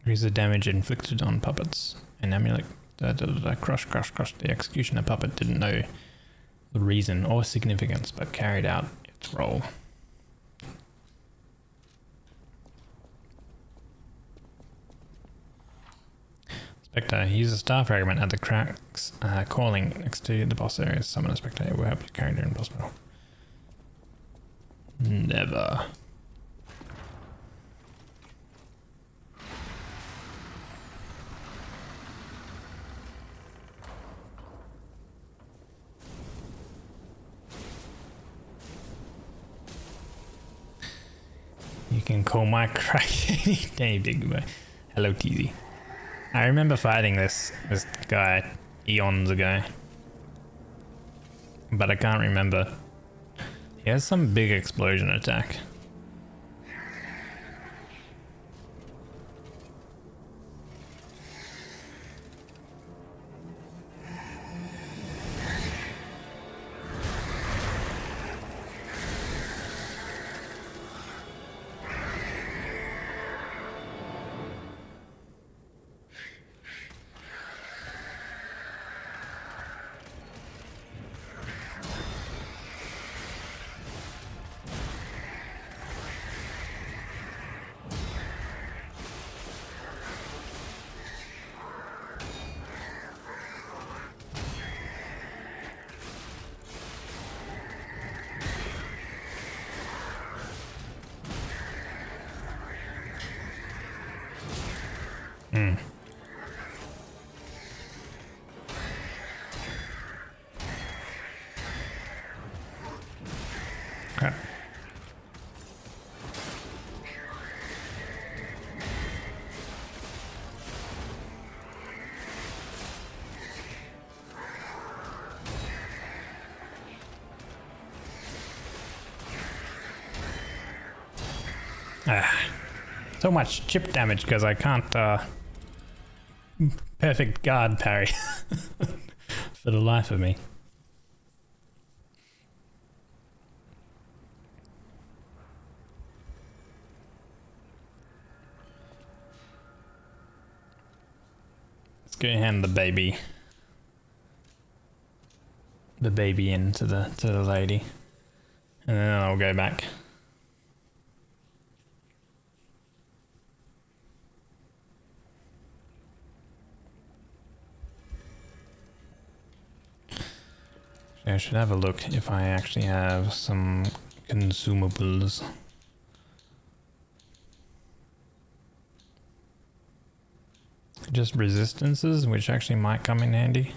[SPEAKER 1] Increase the damage inflicted on puppets. An amulet. Crush. The executioner puppet didn't know the reason or significance, but carried out its role. Spectre, use a star fragment at the cracks calling next to the boss area. Summon a spectre will help you carry during boss battle. Never. You can call my crack any day, big boy. Hello, TZ. I remember fighting this guy eons ago, but I can't remember. He has some big explosion attack. Crap. So much chip damage because I can't perfect guard parry for the life of me. Let's go hand the baby the baby in to the lady, and then I'll go back. I should have a look if I actually have some consumables. Just resistances, which actually might come in handy.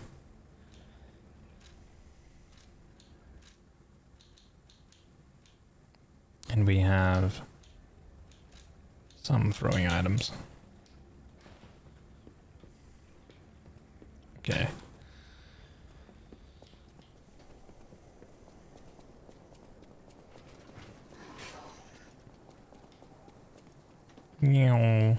[SPEAKER 1] And we have some throwing items. Okay. Meow.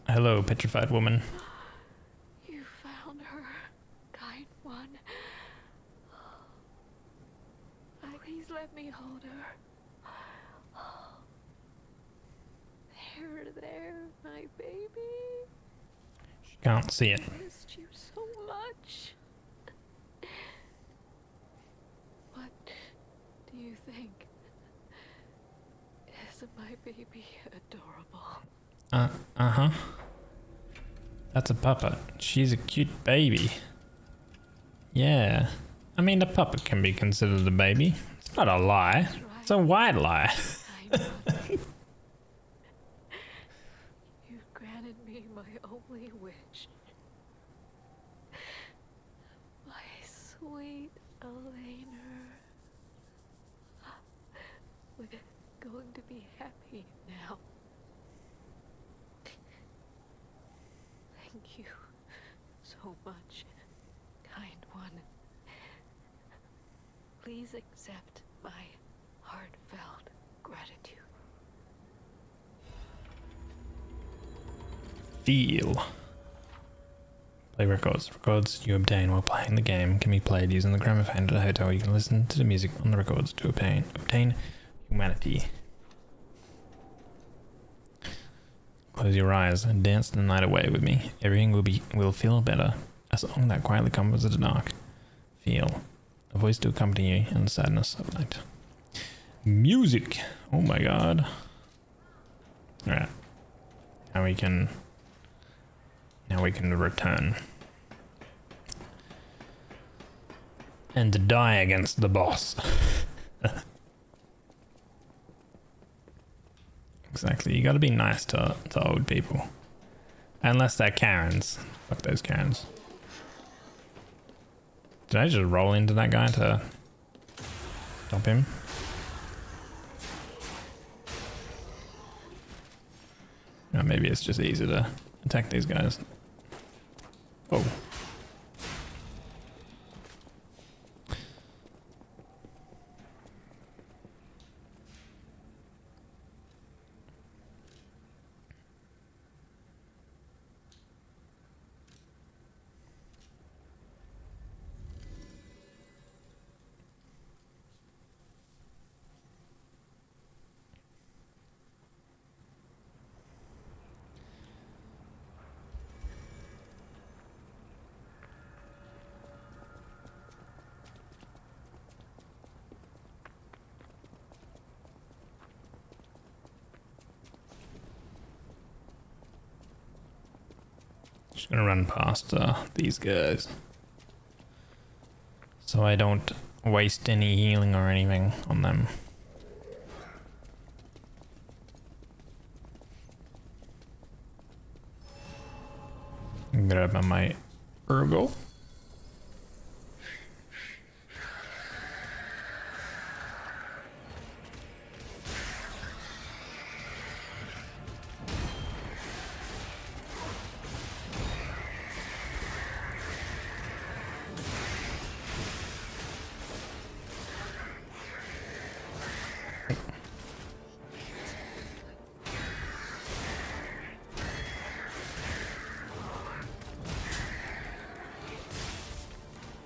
[SPEAKER 1] Hello, petrified woman.
[SPEAKER 2] You found her, kind one. Please let me hold her. There, my baby.
[SPEAKER 1] She can't see it.
[SPEAKER 2] I missed you so much. What do you think? Isn't my baby adorable?
[SPEAKER 1] Uh-huh. That's a puppet. She's a cute baby. Yeah. I mean, the puppet can be considered a baby. It's not a lie. It's a white lie.
[SPEAKER 2] You've granted me my only wish. My sweet Elena. We're going to be happy now. Thank you so much, kind one. Please accept my heartfelt gratitude.
[SPEAKER 1] Feel. Play records. Records you obtain while playing the game can be played using the gramophone at a hotel. You can listen to the music on the records to obtain humanity. Close your eyes and dance the night away with me. Everything will feel better. A song that quietly comes in the dark. Feel. A voice to accompany you in the sadness of night. Music! Oh my god. Alright. Now we can return. And die against the boss. Exactly, you gotta be nice to old people. Unless they're Karens. Fuck those Karens. Did I just roll into that guy to stop him? Or maybe it's just easier to attack these guys. Oh. Just gonna run past these guys so I don't waste any healing or anything on them. Grab my Urgo.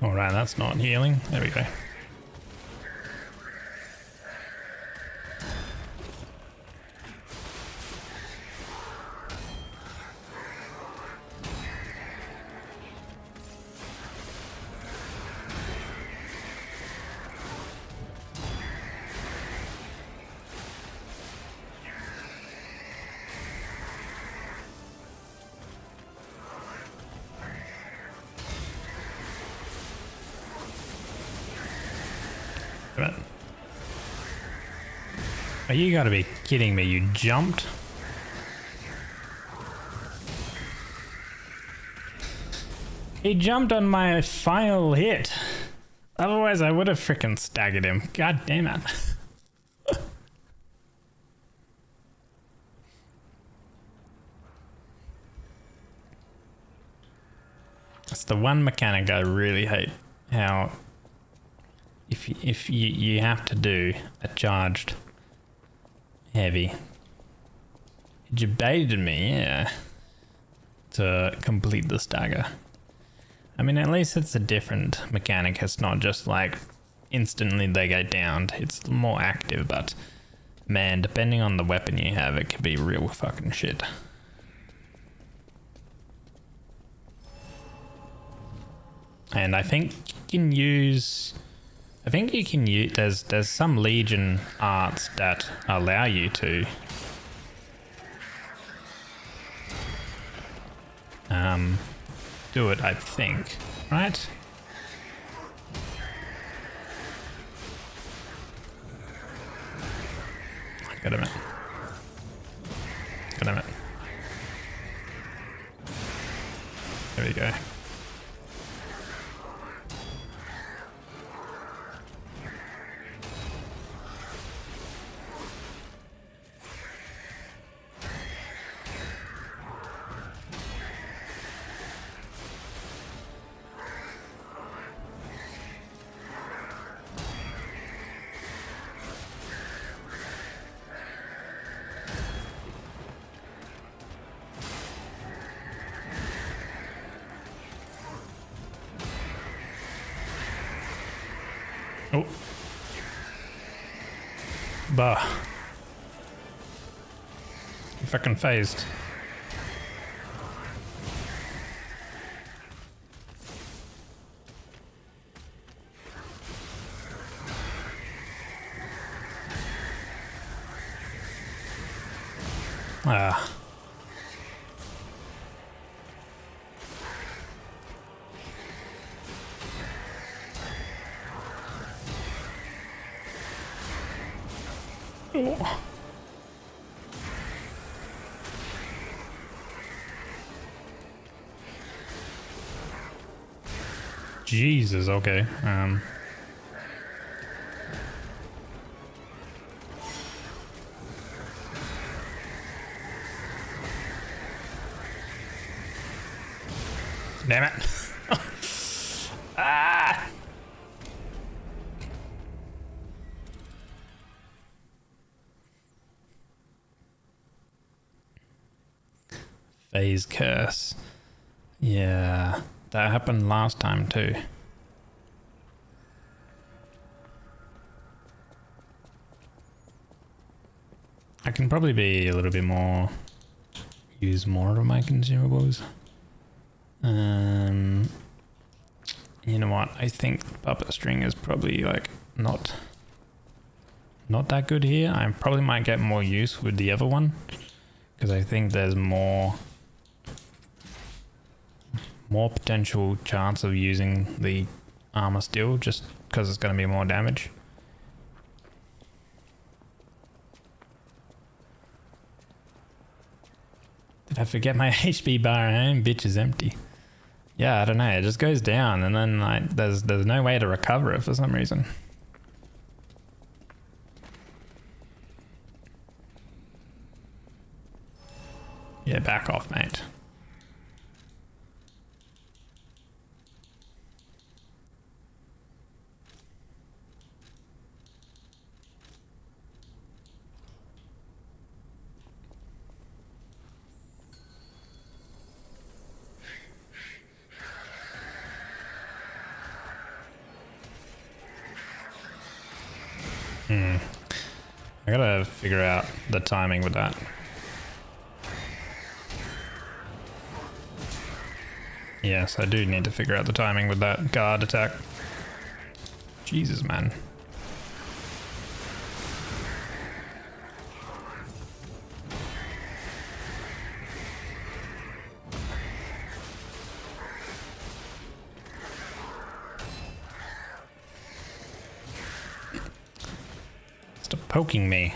[SPEAKER 1] Alright, that's not healing. There we go. Damn it. Oh, you gotta be kidding me, you jumped? He jumped on my final hit. Otherwise I would have freaking staggered him. God damn it. That's the one mechanic I really hate. How if you have to do a charged heavy. You baited me, yeah, to complete the stagger. I mean, at least it's a different mechanic. It's not just like instantly they get downed. It's more active, but man, depending on the weapon you have, it can be real fucking shit. And I think you can use... there's some Legion arts that allow you to do it, I think, right? God damn it. God damn it. There we go. Oh. Bah. You fucking phased. Ah. Oh. Jesus, okay. Damn it. Ah! Phase curse. Yeah, that happened last time too. I can probably be a little bit more... use more of my consumables. You know what? I think puppet string is probably like not that good here. I probably might get more use with the other one because I think there's more potential chance of using the armor steel just because it's going to be more damage. Did I forget my HP bar? Bitch is empty. Yeah, I don't know. It just goes down, and then like there's no way to recover it for some reason. Yeah, back off, mate. I gotta figure out the timing with that. Yes, I do need to figure out the timing with that guard attack. Jesus, man. poking me.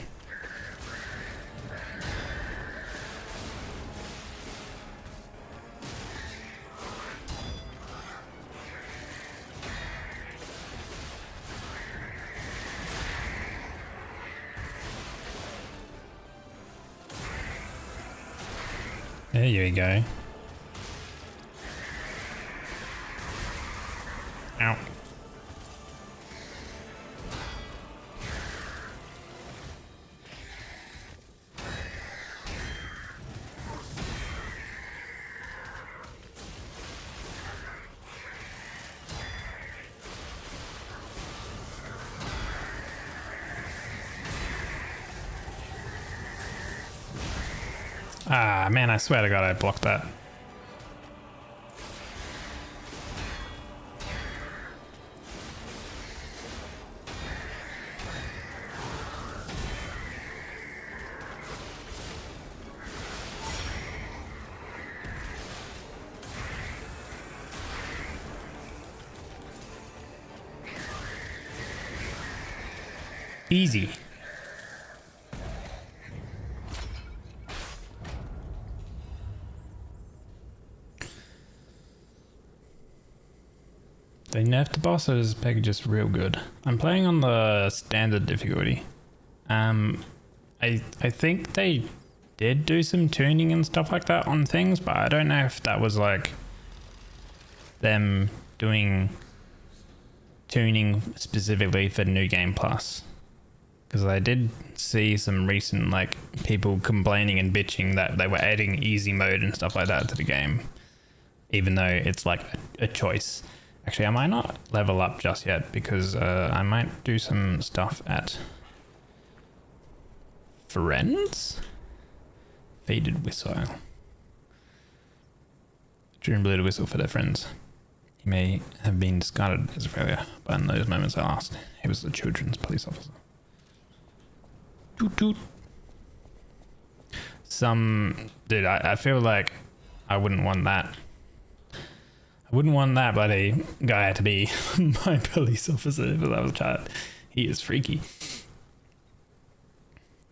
[SPEAKER 1] There you go. Ow. Ah, man, I swear to God I blocked that. Easy. They nerfed the bosses packages real good. I'm playing on the standard difficulty. I think they did do some tuning and stuff like that on things, but I don't know if that was like them doing tuning specifically for New Game Plus. Because I did see some recent like people complaining and bitching that they were adding easy mode and stuff like that to the game, even though it's like a choice. Actually, I might not level up just yet because I might do some stuff at Friends? Faded Whistle. Children blew the whistle for their friends. He may have been discarded as a failure, but in those moments I asked, he was the children's police officer. Toot toot. Dude, I feel like I wouldn't want that. I wouldn't want that bloody guy to be my police officer if I was a child. He is freaky.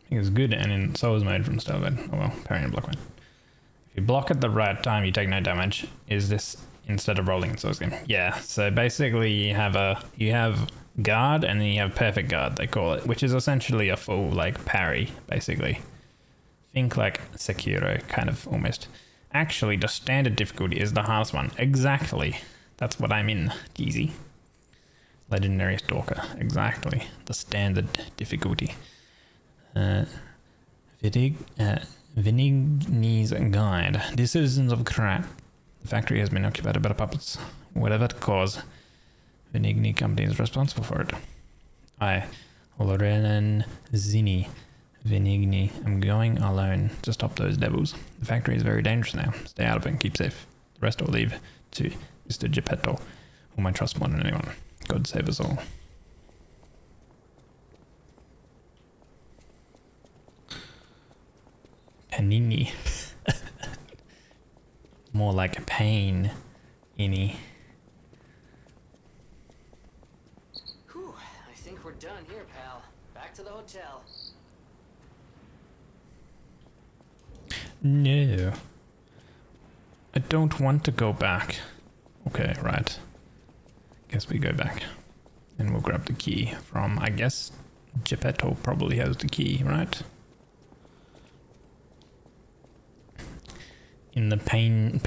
[SPEAKER 1] He was good and in Souls mode from Starboard. Oh well, parry and block one. If you block at the right time, you take no damage. Is this instead of rolling in Souls game? Yeah, so basically you have guard and then you have perfect guard, they call it, which is essentially a full like parry, basically. Think like Sekiro, kind of almost. Actually, the standard difficulty is the hardest one. Exactly. That's what I'm in, Geezy. Legendary Stalker. Exactly. The standard difficulty. Vinigni's Guide. Dear citizens of Krat, the factory has been occupied by the puppets. Whatever the cause, Vinigni Company is responsible for it. I, Lorenan Zini Vinigni, I'm going alone to stop those devils. The factory is very dangerous now. Stay out of it and keep safe. The rest I'll leave to Mr. Geppetto, whom I trust more than anyone. God save us all. Panini. More like pain. Inny.
[SPEAKER 3] Whew, I think we're done here, pal. Back to the hotel.
[SPEAKER 1] No. I don't want to go back. Okay, right. Guess we go back. And we'll grab the key from, I guess, Geppetto probably has the key, right? In the painting,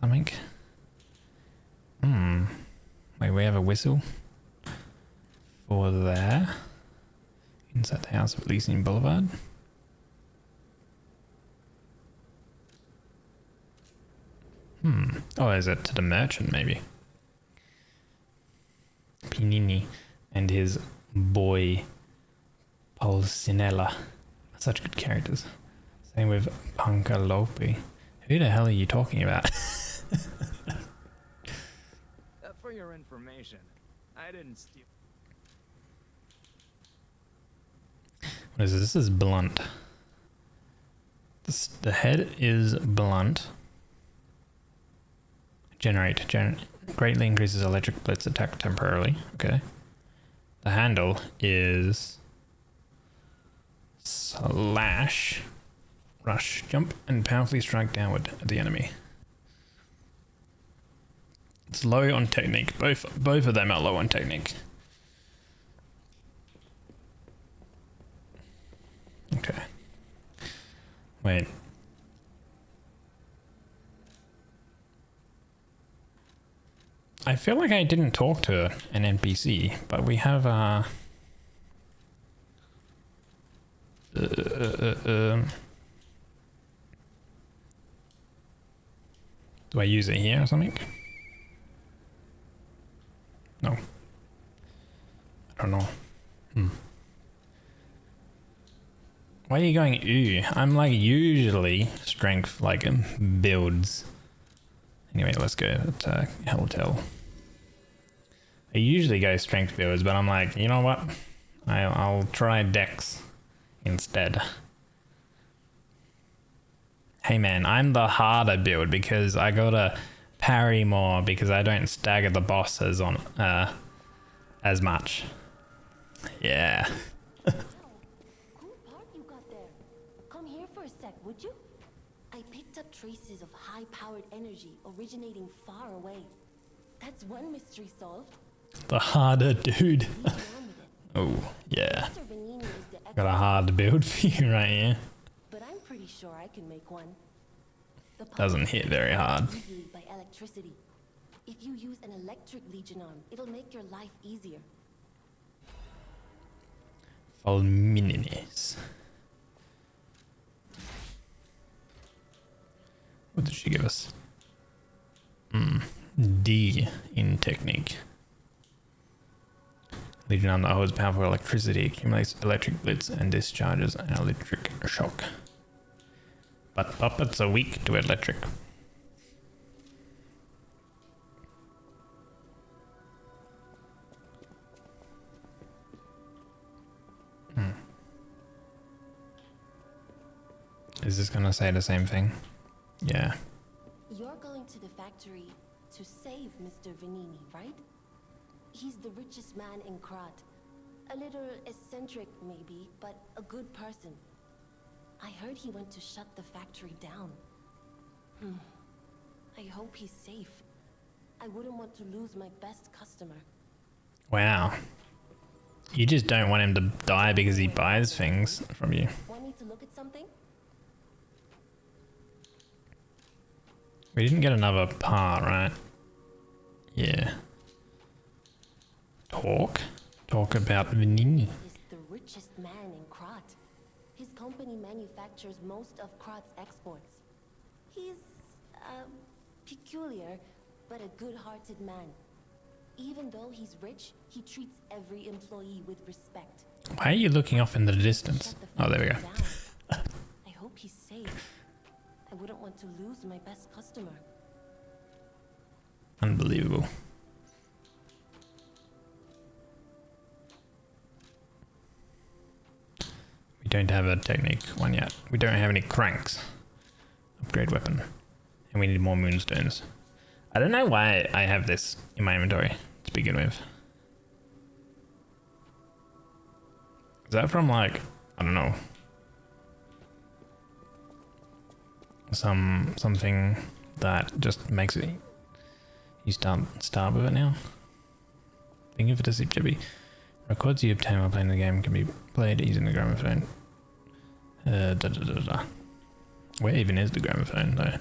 [SPEAKER 1] something. Wait, we have a whistle for there. Inside the house of Elysian Boulevard. Oh, is it to the merchant maybe? Pinini and his boy Pulcinella. Such good characters. Same with Pancalope. Who the hell are you talking about?
[SPEAKER 5] For your information, I didn't steal.
[SPEAKER 1] What is this? This is blunt. The head is blunt. Generate Greatly increases electric blitz attack temporarily. Okay. The handle is slash, rush, jump, and powerfully strike downward at the enemy. It's low on technique. Both of them are low on technique. Okay. Wait. I feel like I didn't talk to an NPC, but we have do I use it here or something? No. I don't know. Why are you going ooh? I'm like usually strength like builds. Anyway, let's go to Helltale. I usually go strength builds, but I'm like, you know what? I'll try Dex instead. Hey man, I'm the harder build because I gotta parry more because I don't stagger the bosses on as much. Yeah.
[SPEAKER 7] Cool part you got there. Come here for a sec, would you? I picked up traces of high-powered energy originating far away. That's one mystery solved.
[SPEAKER 1] The harder dude.
[SPEAKER 7] Lead on with it.
[SPEAKER 1] Oh, yeah.
[SPEAKER 7] Mr. Vanini is the
[SPEAKER 1] Got a
[SPEAKER 7] expert,
[SPEAKER 1] hard build for you right here.
[SPEAKER 7] but I'm pretty sure I can make one. The
[SPEAKER 1] Doesn't
[SPEAKER 7] puppets
[SPEAKER 1] hit very hard.
[SPEAKER 7] easily by electricity. If you use an electric legion arm, it'll make your life easier.
[SPEAKER 1] Fulmininis. What did she give us? D in technique. Legion arm that holds powerful electricity, accumulates electric blitz, and discharges an electric shock. But puppets are weak to electric. Is this gonna say the same thing? Yeah.
[SPEAKER 7] You're going to the factory to save Mr. Vanini, right? He's the richest man in Krat. A little eccentric, maybe, but a good person. I heard he went to shut the factory down. I hope he's safe. I wouldn't want to lose my best customer.
[SPEAKER 1] Wow. You just don't want him to die because he buys things from you.
[SPEAKER 7] Want me to look at something?
[SPEAKER 1] We didn't get another part, right? Yeah. Talk about Vanini.
[SPEAKER 7] Is the richest man in Krat. His company manufactures most of Krat's exports. He's, peculiar, but a good-hearted man. Even though he's rich, he treats every employee with respect.
[SPEAKER 1] Why are you looking off in the distance? Oh, there we go.
[SPEAKER 7] I hope he's safe. I wouldn't want to lose my best customer.
[SPEAKER 1] Unbelievable. We don't have a technique one yet. We don't have any cranks. Upgrade weapon. And we need more moonstones. I don't know why I have this in my inventory to begin with. Is that from like, I don't know, something that just makes it you start with it now? Thank you for the zip jibby. Records you obtain while playing the game can be played using the gramophone. Where even is the gramophone though?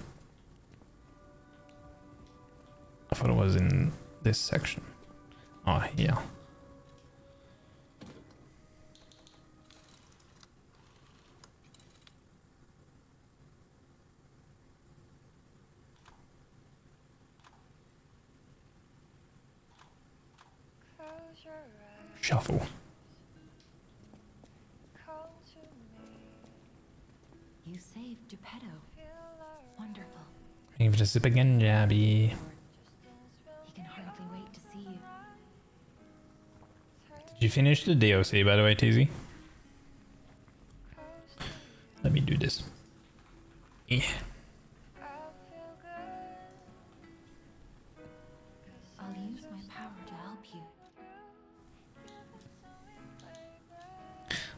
[SPEAKER 1] I thought it was in this section. Oh, yeah. Shuffle.
[SPEAKER 2] You saved Geppetto. Wonderful.
[SPEAKER 1] Thank you for the zip again, Jabby.
[SPEAKER 2] He can hardly wait to see you.
[SPEAKER 1] Did you finish the DLC, by the way, TZ? Let me do this. Yeah.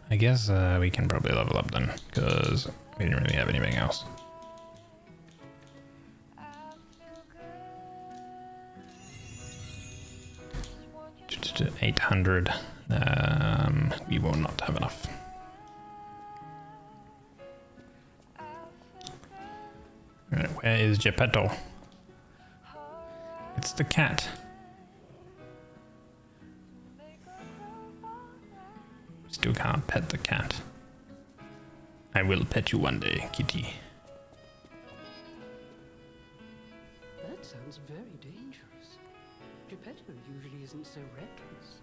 [SPEAKER 1] I guess we can probably level up then, because we didn't really have anything else. 800. We will not have enough. Right, where is Geppetto? It's the cat. Still can't pet the cat. I will pet you one day, kitty.
[SPEAKER 8] That sounds very dangerous. Geppetto usually isn't so reckless.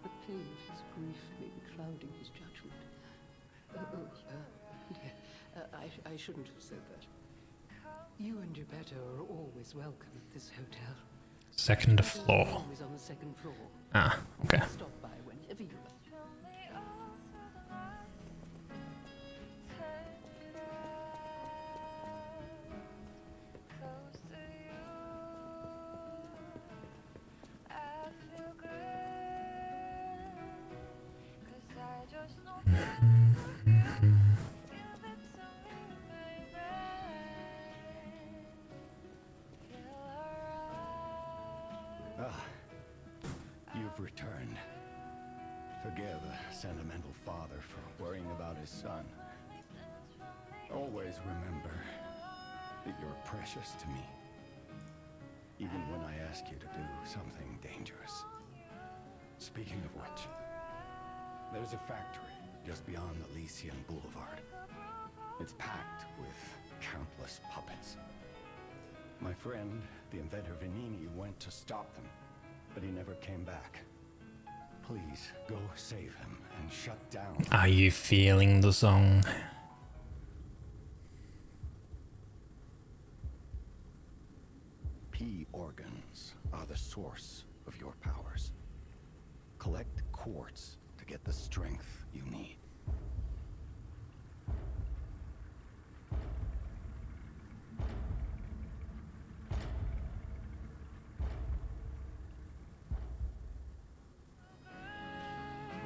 [SPEAKER 8] The pain of his grief may be clouding his judgment. I shouldn't have said that. You and Geppetto are always welcome at this hotel.
[SPEAKER 1] Second floor.
[SPEAKER 8] Always on the second floor.
[SPEAKER 1] Ah, okay.
[SPEAKER 8] Stop by whenever you like.
[SPEAKER 10] You've returned. Forgive a sentimental father for worrying about his son. Always remember that you're precious to me, even when I ask you to do something dangerous. Speaking of which, there's a factory just beyond Elysian Boulevard. It's packed with countless puppets. My friend, the inventor Vanini, went to stop them, but he never came back. Please, go save him and shut down.
[SPEAKER 1] Are you feeling the song?
[SPEAKER 10] P organs are the source of your powers. Collect quartz to get the strength you need.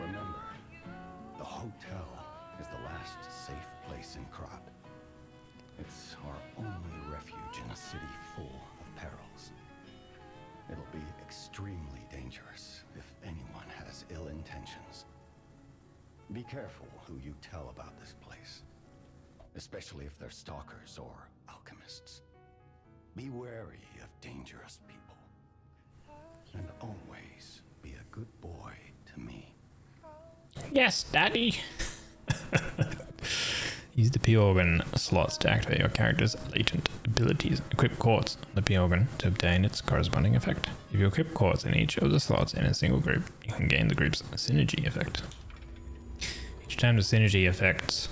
[SPEAKER 10] Remember, the hotel is the last safe place in Krat. It's our only refuge in a city full of perils. It'll be extremely dangerous if anyone has ill intentions. Be careful who you tell about this place, especially if they're stalkers or alchemists. Be wary of dangerous people, and always be a good boy to me.
[SPEAKER 1] Yes, Daddy. Use the P organ slots to activate your character's latent abilities. Equip quartz on the P organ to obtain its corresponding effect. If you equip quartz in each of the slots in a single group, you can gain the group's synergy effect. Each time the synergy effects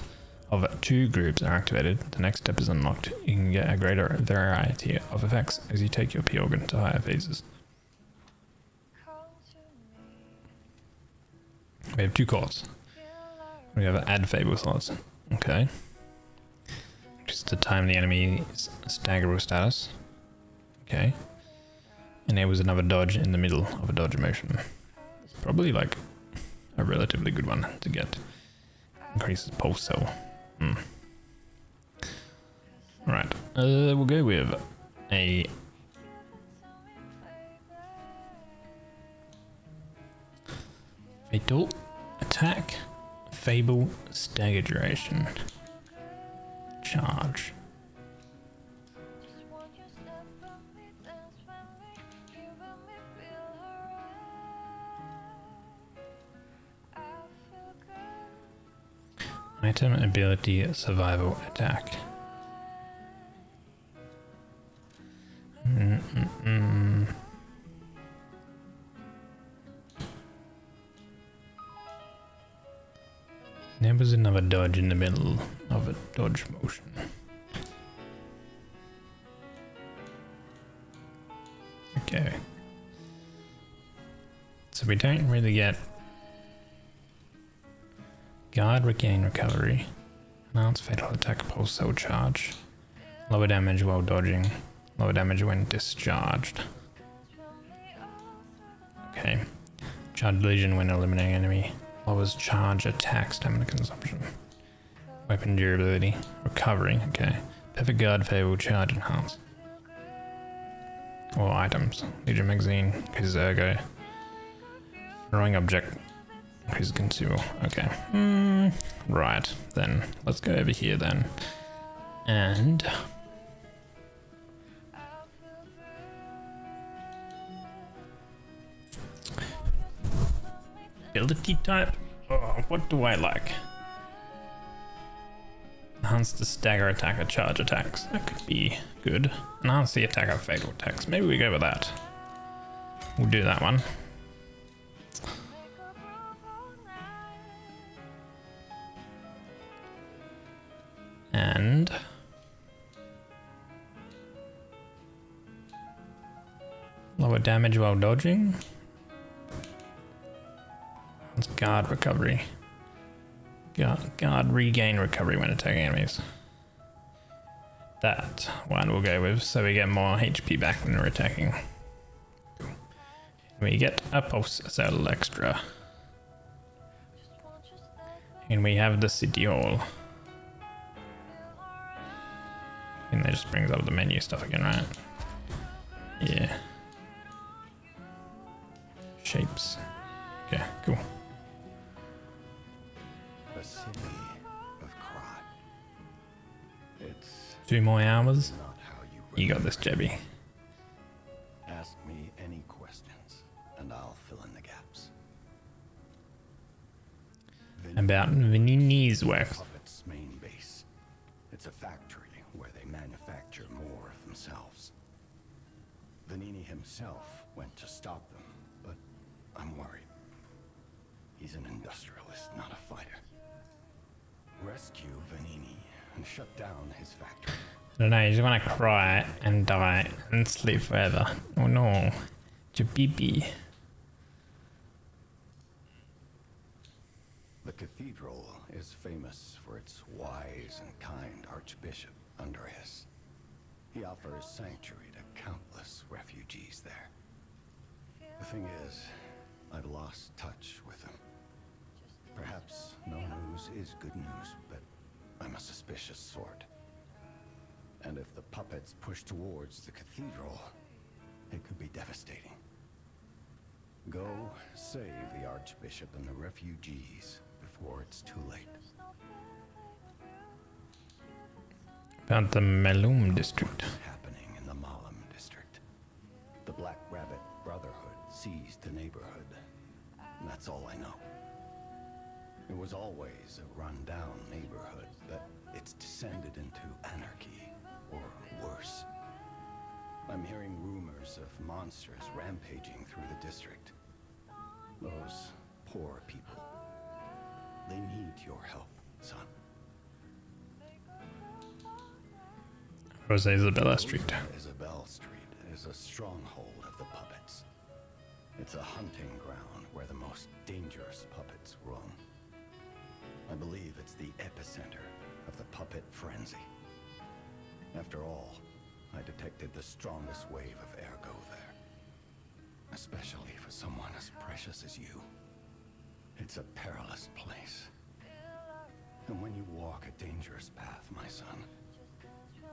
[SPEAKER 1] of 2 groups are activated, the next step is unlocked. You can get a greater variety of effects as you take your P organ to higher phases. We have 2 quartz. We have add fable slots. Okay. Just to time the enemy's staggerable status. Okay. And there was another dodge in the middle of a dodge motion. Probably like a relatively good one to get. Increases pulse cell. Alright. We'll go with a fatal attack. Fable stagger duration. Charge. Item ability survival attack. There was another dodge in the middle of a dodge motion. Okay. So we don't really get guard, regain, recovery, announce fatal attack, pulse cell charge, lower damage while dodging, lower damage when discharged. Okay. Charge lesion when eliminating enemy, Lowers charge attack, stamina consumption. Weapon durability. Recovery, okay. Pepper guard favorable charge enhance. Or items. Legion magazine, increases ergo. Throwing object, increases consumable. Okay. Right, then. Let's go over here then. And... ability type? Oh, what do I like? Enhance the stagger attack or charge attacks. That could be good. Enhance the attack of fatal attacks. Maybe we go with that. We'll do that one. And... lower damage while dodging. Guard recovery. Guard regain recovery when attacking enemies. That one we'll go with, so we get more HP back when we're attacking. Cool. We get a pulse cell extra. And we have the city hall. And that just brings up the menu stuff again, right? Yeah. Shapes. Okay, cool.
[SPEAKER 10] The city of Krat. It's
[SPEAKER 1] 2 more hours.
[SPEAKER 10] not how
[SPEAKER 1] You got this, Jebby.
[SPEAKER 10] Ask me any questions, and I'll fill in the gaps.
[SPEAKER 1] About Venini's work.
[SPEAKER 10] Puppet's main base. It's a factory where they manufacture more of themselves. Venini himself went to stop them, but I'm worried. He's an industrialist, not a fighter. Rescue Venini and shut down his factory.
[SPEAKER 1] I don't know, you just want to cry and die and sleep forever. Oh no. Jabibi.
[SPEAKER 10] The cathedral is famous for its wise and kind archbishop, Andreas. He offers sanctuary to countless refugees there. The thing is, I've lost touch with him. Perhaps no news is good news, but I'm a suspicious sort. And if the puppets push towards the cathedral, it could be devastating. Go save the archbishop and the refugees before it's too late.
[SPEAKER 1] About the Melum district.
[SPEAKER 10] Happening in the Malum district. The Black Rabbit Brotherhood seized the neighborhood. And that's all I know. It was always a run-down neighborhood, but it's descended into anarchy, or worse. I'm hearing rumors of monsters rampaging through the district. Those poor people. They need your help, son.
[SPEAKER 1] Jose Isabella Street.
[SPEAKER 10] Isabel Street is a stronghold of the puppets. It's a hunting ground where the most dangerous puppets roam. I believe it's the epicenter of the puppet frenzy. After all, I detected the strongest wave of ergo there. Especially for someone as precious as you. It's a perilous place. And when you walk a dangerous path, my son,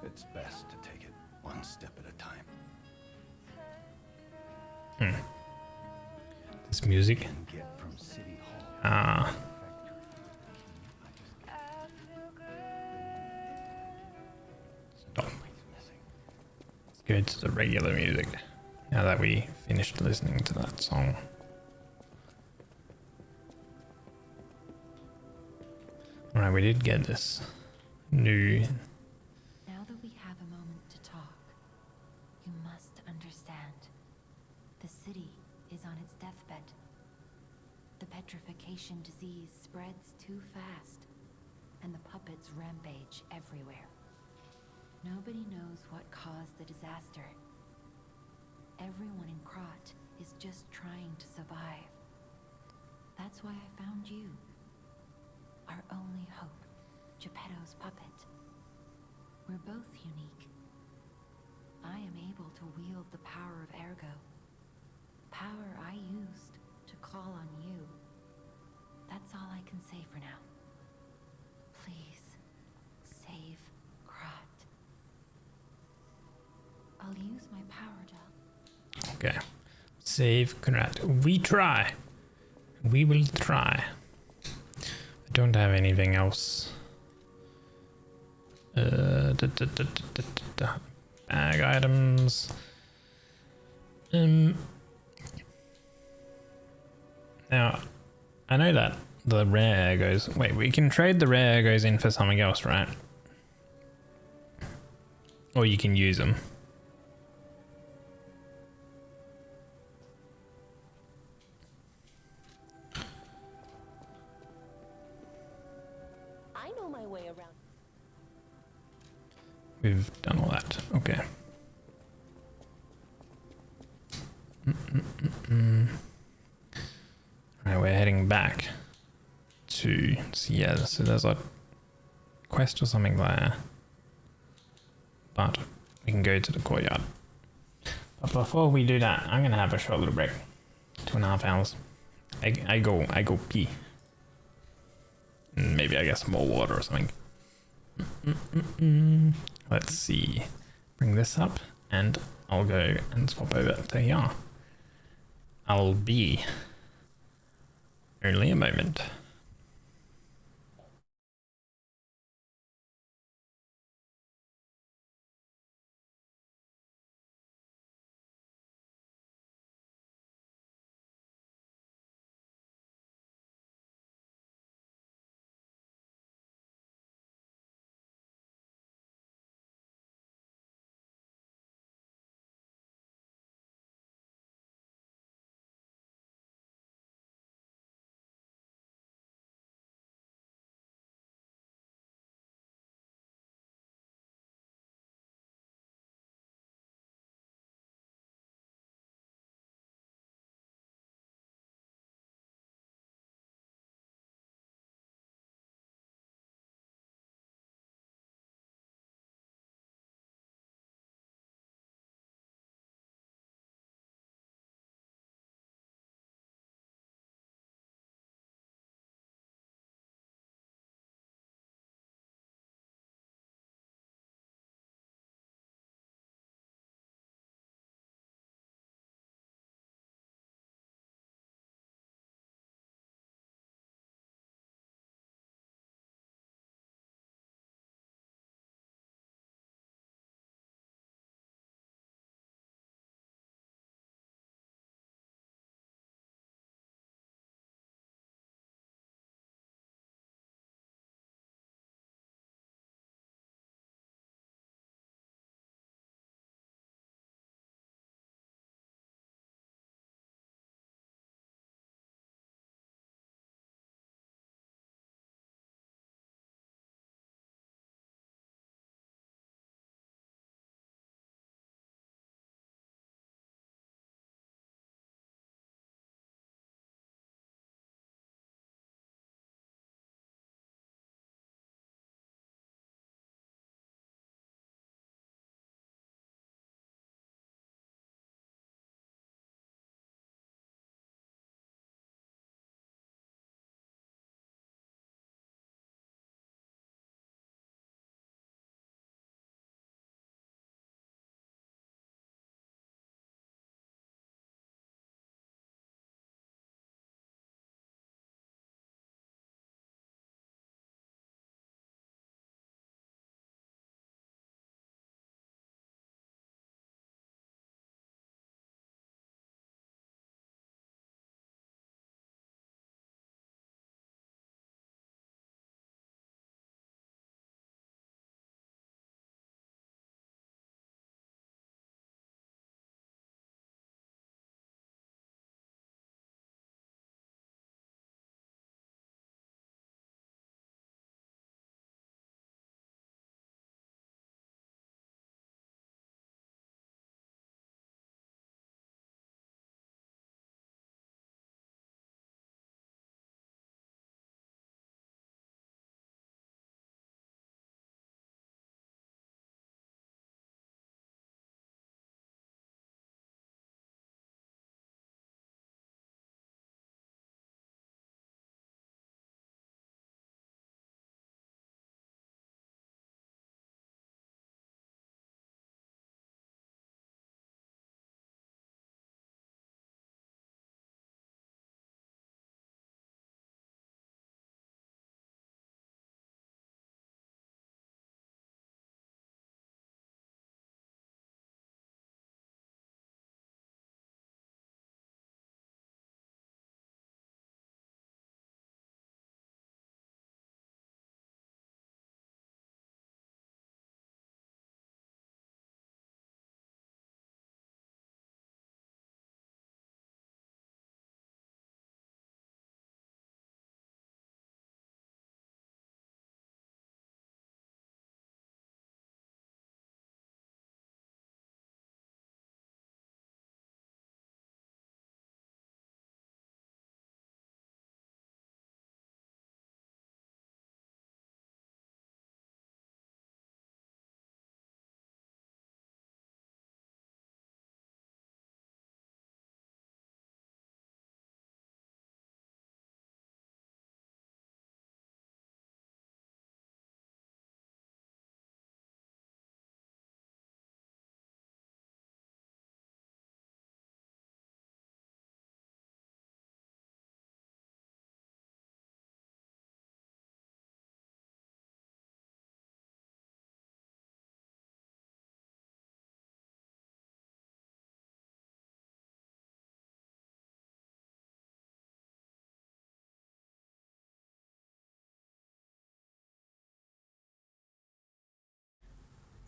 [SPEAKER 10] it's best to take it one step at a time.
[SPEAKER 1] This music.
[SPEAKER 10] You can get from City Hall.
[SPEAKER 1] Ah. Stop. Let's go to the regular music. Now that we finished listening to that song. Alright, we did get this new...
[SPEAKER 2] Now that we have a moment to talk, you must understand. The city is on its deathbed. The petrification disease spreads too fast, and the puppets rampage everywhere. Nobody knows what caused the disaster. Everyone in Krat is just trying to survive. That's why I found you. Our only hope, Geppetto's puppet. We're both unique. I am able to wield the power of ergo. Power I used to call on you. That
[SPEAKER 1] Okay. Save Conrad. We try. We will try. I don't have anything else. Bag items. Now, I know that the rare goes. Wait, we can trade the rare goes in for something else, right? Or you can use them.
[SPEAKER 7] I know my way around.
[SPEAKER 1] We've done all that. Okay. Alright, we're heading back to... So yeah, so there's a quest or something there. But we can go to the courtyard. But before we do that, I'm gonna have a short little break. 2.5 hours. I go pee. Maybe I get some more water or something. Let's see. Bring this up and I'll go and swap over to here. I'll be only a moment.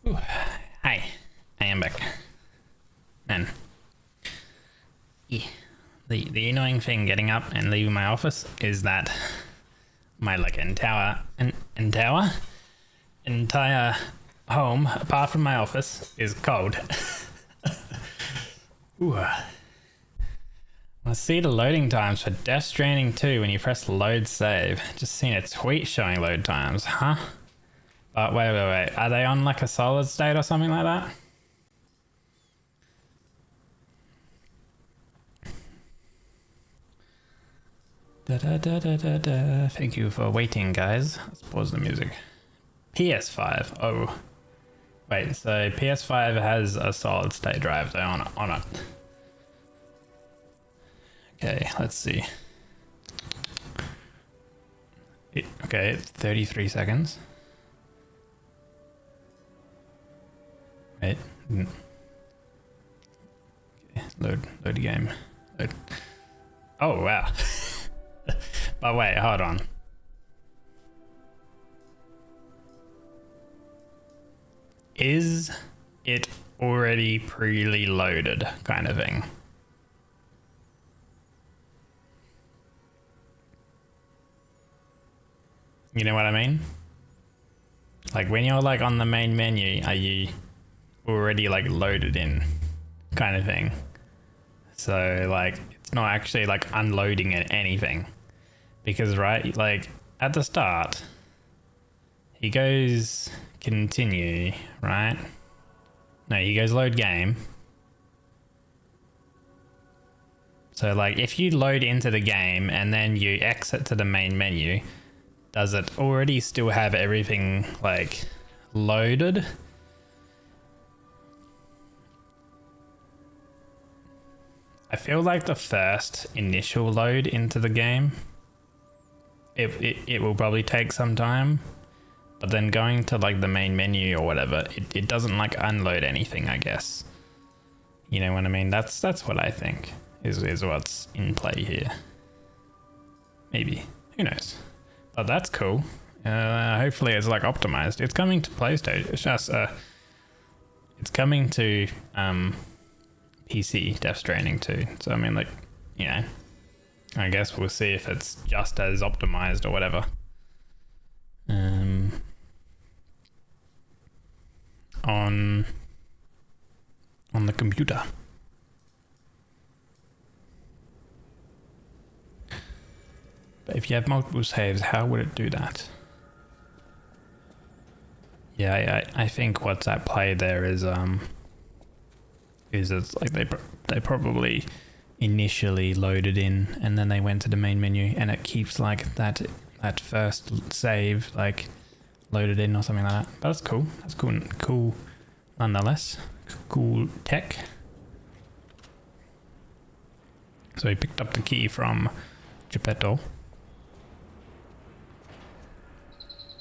[SPEAKER 1] Ooh, hi, I am back. Man. Yeah. The annoying thing getting up and leaving my office is that my like entire home, apart from my office, is cold. Ooh. I see the loading times for Death Stranding 2 when you press load save. Just seen a tweet showing load times, huh? But wait. Are they on like a solid state or something like that? Thank you for waiting, guys. Let's pause the music. PS5. Oh. Wait, so PS5 has a solid state drive though on it. Okay, let's see. Okay, it's 33 seconds. Wait. Okay, load the game. Load. Oh, wow. But wait, hold on. Is it already pre-loaded kind of thing? You know what I mean? Like when you're like on the main menu, are you already like loaded in kind of thing? So like it's not actually like unloading anything. Because right, like at the start, he goes continue, right? No, he goes load game. So like if you load into the game and then you exit to the main menu, does it already still have everything like loaded? I feel like the first initial load into the game, it will probably take some time, but then going to like the main menu or whatever, it doesn't like unload anything, I guess. You know what I mean? That's what I think is what's in play here. Maybe, who knows? But that's cool. Hopefully it's like optimized. It's coming to PlayStation. It's just it's coming to PC, Death Stranding 2. So I mean, like, you know, I guess we'll see if it's just as optimized or whatever. On the computer. But if you have multiple saves, how would it do that? Yeah, I think what's at play there is it's like they probably initially loaded in and then they went to the main menu and it keeps like that first save like loaded in or something like that. But that's cool. That's cool nonetheless. Cool tech. So he picked up the key from Geppetto.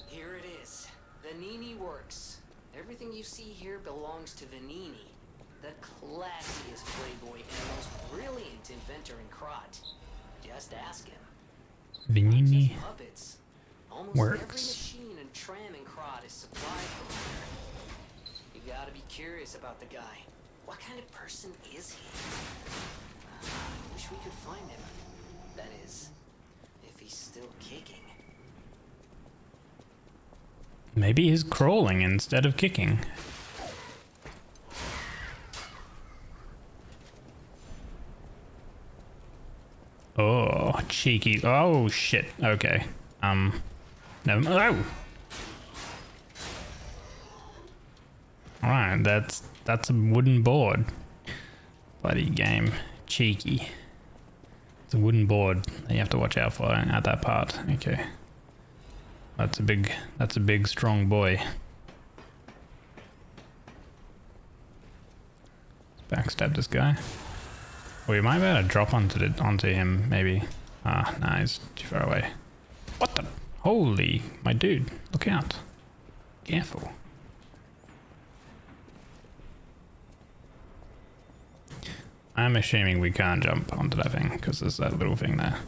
[SPEAKER 3] Here it is. The Nini works. Everything you see here belongs to the Nini. The classiest playboy and most brilliant inventor in Krot. Just ask him.
[SPEAKER 1] Vinini
[SPEAKER 3] Puppets. Almost
[SPEAKER 1] works.
[SPEAKER 3] every machine and tram in Krot is supplied from here. You gotta be curious about the guy. What kind of person is he? I wish we could find him. That is, if he's still kicking.
[SPEAKER 1] Maybe he's crawling instead of kicking. Oh, cheeky. Oh, shit. Okay. No. Oh! Alright, that's a wooden board. Bloody game. Cheeky. It's a wooden board that you have to watch out for at that part. Okay. That's a big strong boy. Backstab this guy. We might be able to drop onto him, maybe. Ah, nah, he's too far away. What the? Holy, my dude, look out. Careful. I'm assuming we can't jump onto that thing, because there's that little thing there.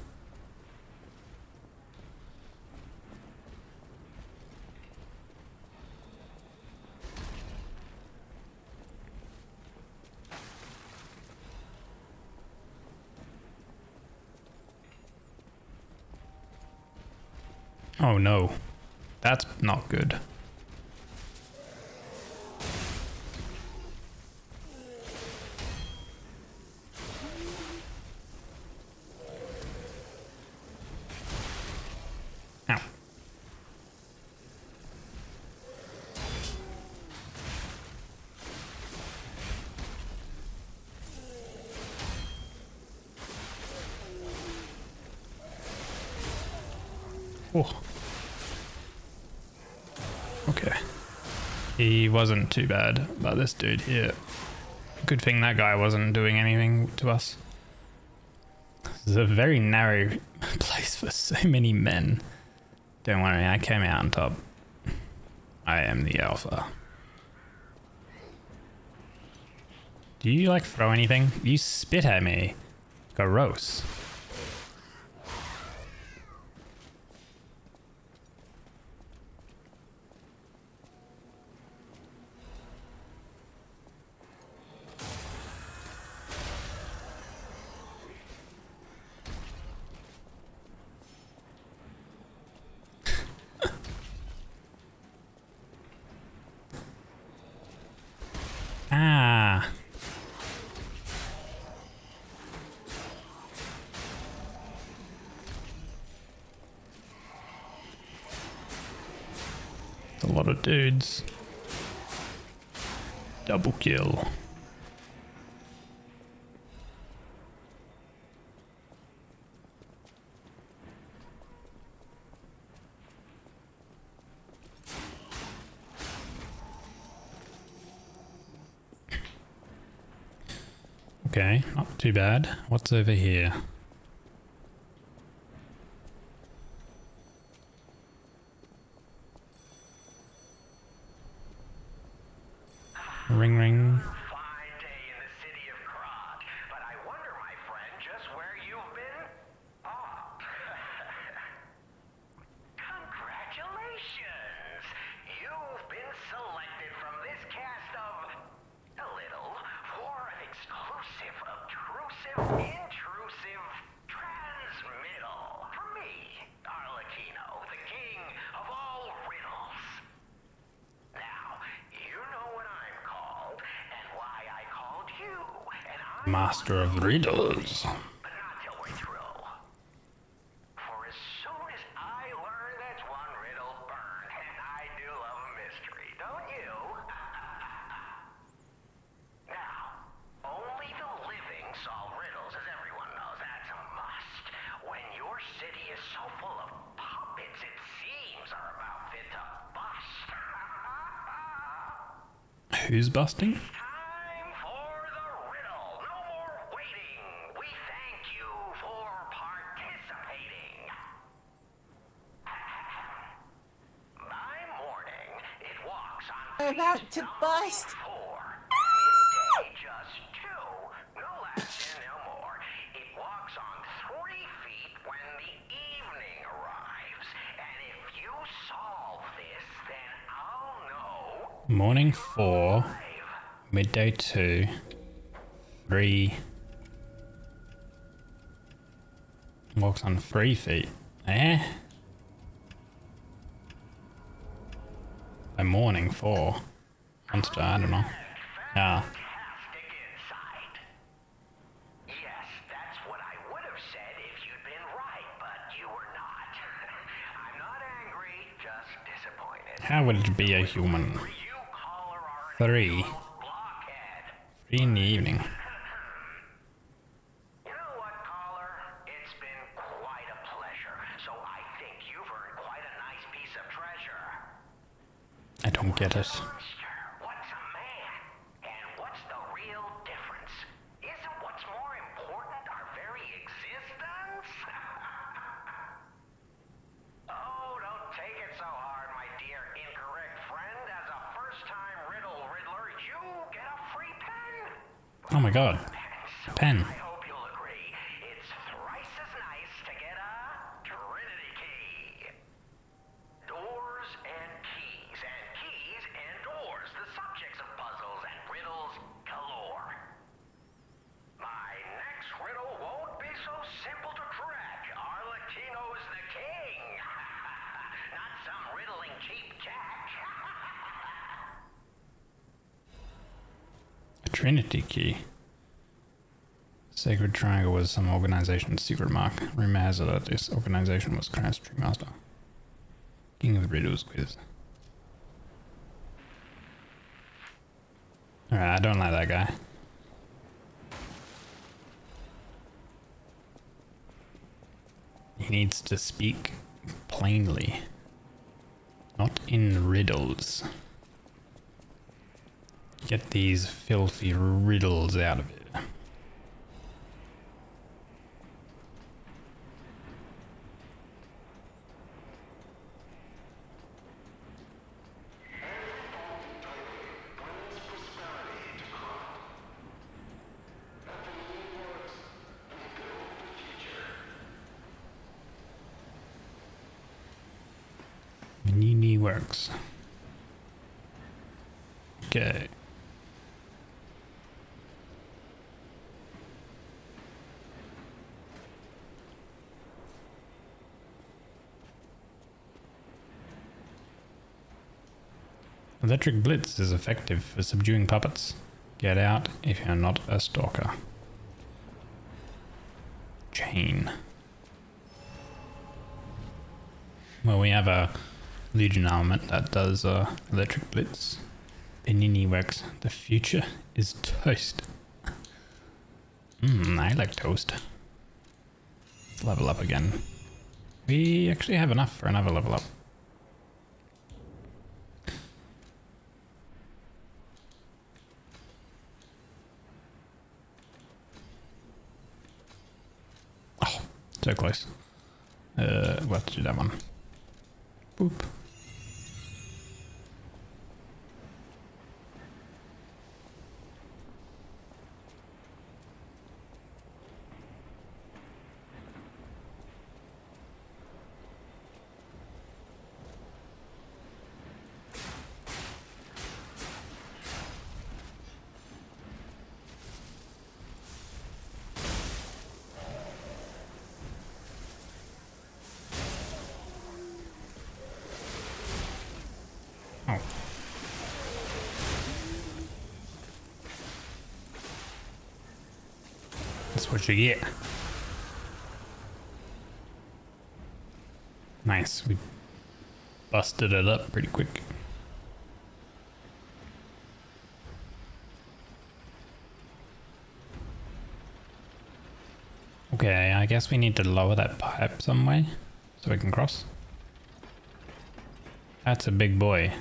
[SPEAKER 1] Oh no. That's not good. Ow. Oh. Okay. He wasn't too bad, but this dude here. Good thing that guy wasn't doing anything to us. This is a very narrow place for so many men. Don't worry, I came out on top. I am the alpha. Do you like throw anything? You spit at me. Gross. Ah. A lot of dudes. Double kill. Okay, not too bad. What's over here? Ring ring.
[SPEAKER 11] Fine day in the city of Krog, but I wonder, my friend, just where you've been? Oh. Congratulations! You've been selected from this cast of a little for an exclusive, obtrusive, intrusive transmittal. For me, Arlecchino, the king of all riddles. Now, you know what I'm called, and why I called you, and I...
[SPEAKER 1] Master of riddles.
[SPEAKER 11] But not till we're through. For as soon as I learn that's one riddle burned, and I do love a mystery, don't you? Now, only the living solve riddles, as everyone knows. That's a must. When your city is so full of puppets, it seems are about fit to bust.
[SPEAKER 1] Who's busting?
[SPEAKER 11] Time for the riddle. No more waiting. We thank you for participating. By morning, it walks on
[SPEAKER 4] I'm about to bust.
[SPEAKER 11] 4. Midday, just 2. No less and no more. It walks on 3 feet when the evening arrives. And if you solve this, then I'll know.
[SPEAKER 1] Morning 4, midday 2, 3. Walks on 3 feet. Eh? By morning 4. Monster, I don't know. Yeah.
[SPEAKER 11] Fantastic insight. Yes, that's what I would have said if you'd been right, but you were not. I'm not angry, just disappointed.
[SPEAKER 1] How would it be a human?
[SPEAKER 11] You caller are
[SPEAKER 1] 3.
[SPEAKER 11] blockhead.
[SPEAKER 1] 3 in the evening.
[SPEAKER 11] You know what, caller? It's been quite a pleasure. So I think you've earned quite a nice piece of treasure.
[SPEAKER 1] I don't get it.
[SPEAKER 11] Monster, what's a man? And what's the real difference? Isn't what's more important our very existence? Oh, don't take it so hard, my dear incorrect friend. As a first-time riddler, you get a free pen.
[SPEAKER 1] Oh my god.
[SPEAKER 11] So
[SPEAKER 1] Pen.
[SPEAKER 11] I hope you'll agree. It's thrice as nice to get a Trinity key. Doors and keys and doors, the subjects of puzzles and riddles galore. My next riddle won't be so simple to crack. Arlecchino's the king. cheap jack.
[SPEAKER 1] A Trinity key. Sacred Triangle was some organization's secret mark. Rumor has it that this organization was Christ's True Master. King of Riddles quiz. Alright, I don't like that guy. He needs to speak plainly. Not in riddles. Get these filthy riddles out of it. Panini works. Okay. Electric Blitz is effective for subduing puppets. Get out if you're not a stalker. Chain. Well, we have a Legion armament that does Electric Blitz. Panini works. The future is toast. I like toast. Let's level up again. We actually have enough for another level up. Oh, so close. We'll have to do that one. Boop. That's what you get. Nice, we busted it up pretty quick. Okay, I guess we need to lower that pipe some way so we can cross. That's a big boy.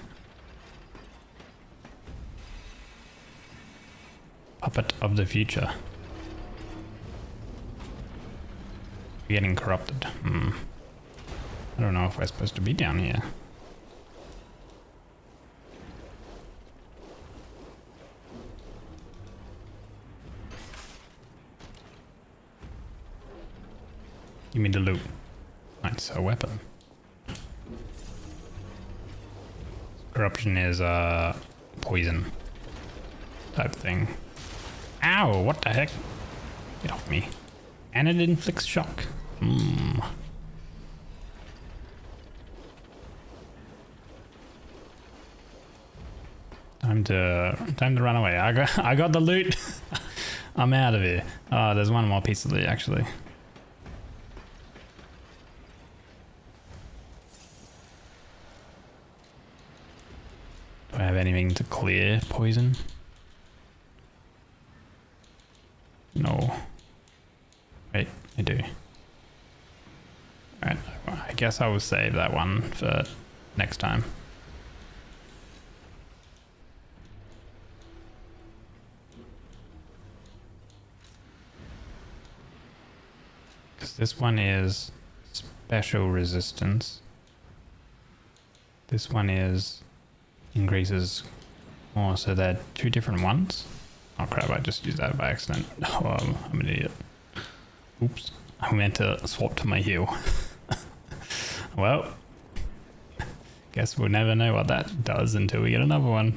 [SPEAKER 1] Puppet of the future. Getting corrupted. I don't know if we're supposed to be down here. Give me the loot. Nice, a weapon. Corruption is poison type thing. Ow, what the heck? Get off me. And it inflicts shock. Time to run away. I got the loot. I'm out of here. Oh, there's one more piece of loot actually. Do I have anything to clear poison? No. Wait, I do. Alright, I guess I will save that one for next time. Because this one is special resistance. This one is increases more, so they're two different ones. Oh crap, I just used that by accident. Oh, I'm an idiot. Oops, I meant to swap to my heal. Well, guess we'll never know what that does until we get another one.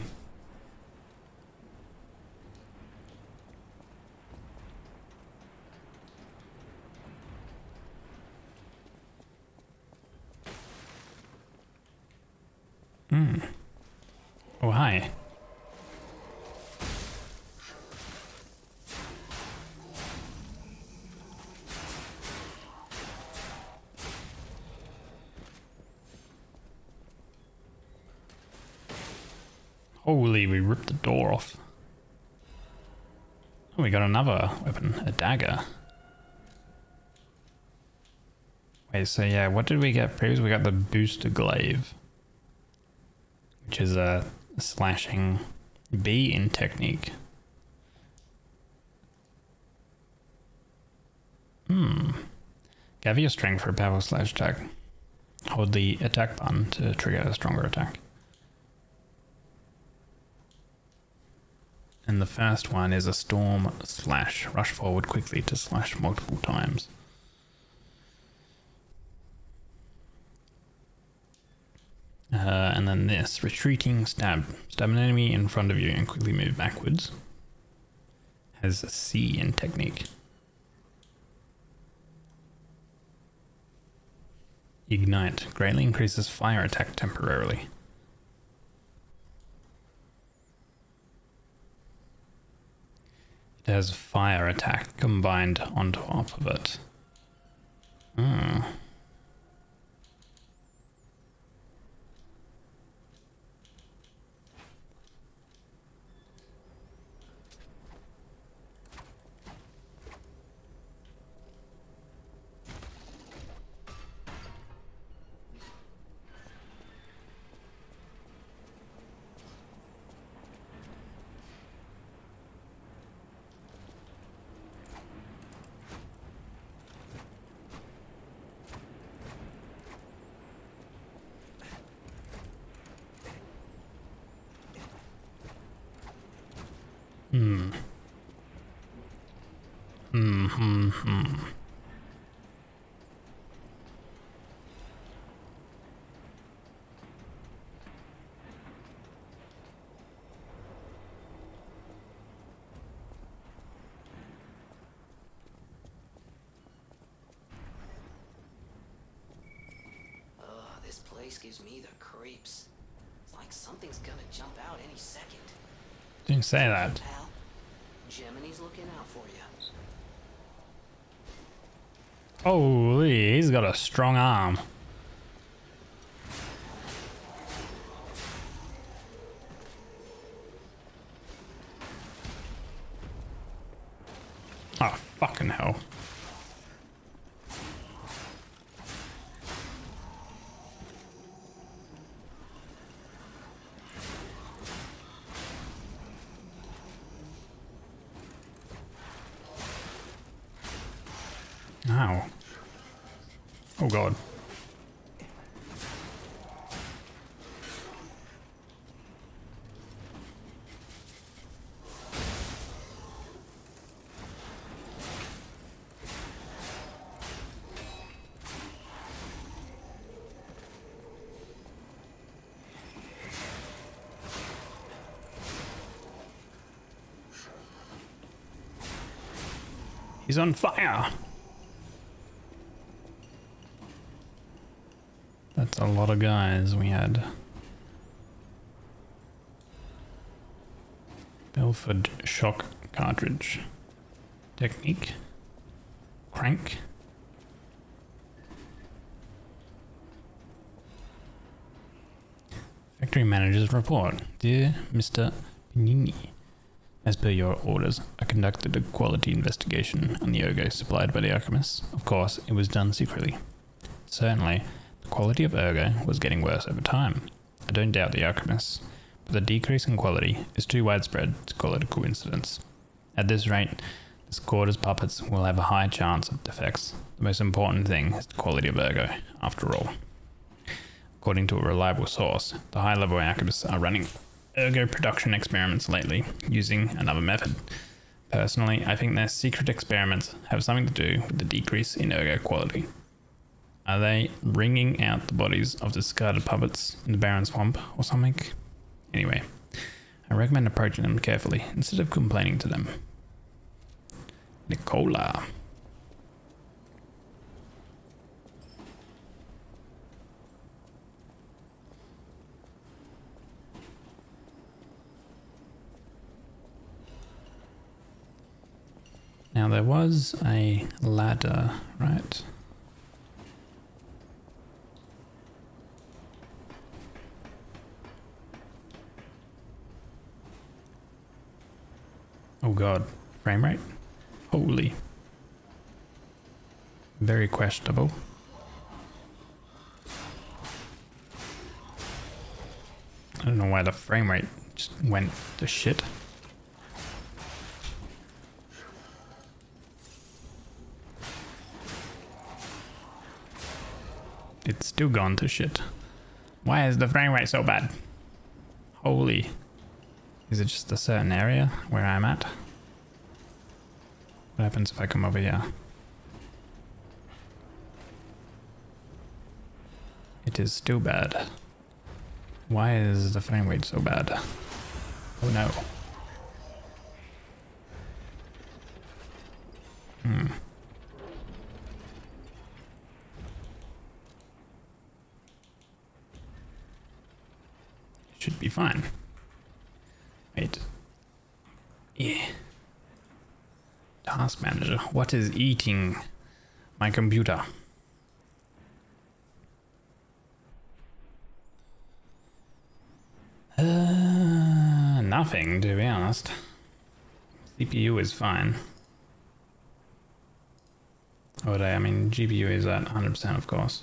[SPEAKER 1] Oh, hi. Holy, we ripped the door off. Oh, we got another weapon, a dagger. Wait, so yeah, what did we get previously? We got the booster glaive, which is a slashing B-in technique. Gather your strength for a powerful slash attack. Hold the attack button to trigger a stronger attack. And the first one is a storm slash. Rush forward quickly to slash multiple times. And then this, retreating stab. Stab an enemy in front of you and quickly move backwards. Has a C in technique. Ignite. Greatly increases fire attack temporarily. It has fire attack combined on top of it.
[SPEAKER 3] This place gives me the creeps. It's like something's gonna jump out any second.
[SPEAKER 1] Didn't say that.
[SPEAKER 3] Pal, Gemini's looking out for you.
[SPEAKER 1] Holy, he's got a strong arm. Oh, fucking hell. Ow. Oh god. He's on fire. That's a lot of guys we had. Belford shock cartridge. Technique. Crank. Factory manager's report. Dear Mr. Panini, as per your orders, I conducted a quality investigation on the ergo supplied by the alchemists. Of course, it was done secretly. Certainly, the quality of ergo was getting worse over time. I don't doubt the alchemists, but the decrease in quality is too widespread to call it a coincidence. At this rate, this quarter's puppets will have a high chance of defects. The most important thing is the quality of ergo, after all. According to a reliable source, the high-level alchemists are running ergo production experiments lately, using another method. Personally, I think their secret experiments have something to do with the decrease in ergo quality. Are they wringing out the bodies of discarded puppets in the barren swamp or something? Anyway, I recommend approaching them carefully instead of complaining to them. Nicola. Now there was a ladder, right? Oh god, frame rate? Holy. Very questionable. I don't know why the frame rate just went to shit. It's still gone to shit. Why is the frame rate so bad? Holy. Is it just a certain area where I'm at? What happens if I come over here? It is still bad. Why is the frame rate so bad? Oh no. Should be fine. Wait. Yeah. Task manager. What is eating my computer? Nothing, to be honest. CPU is fine. Oh, I mean, GPU is at 100%, of course.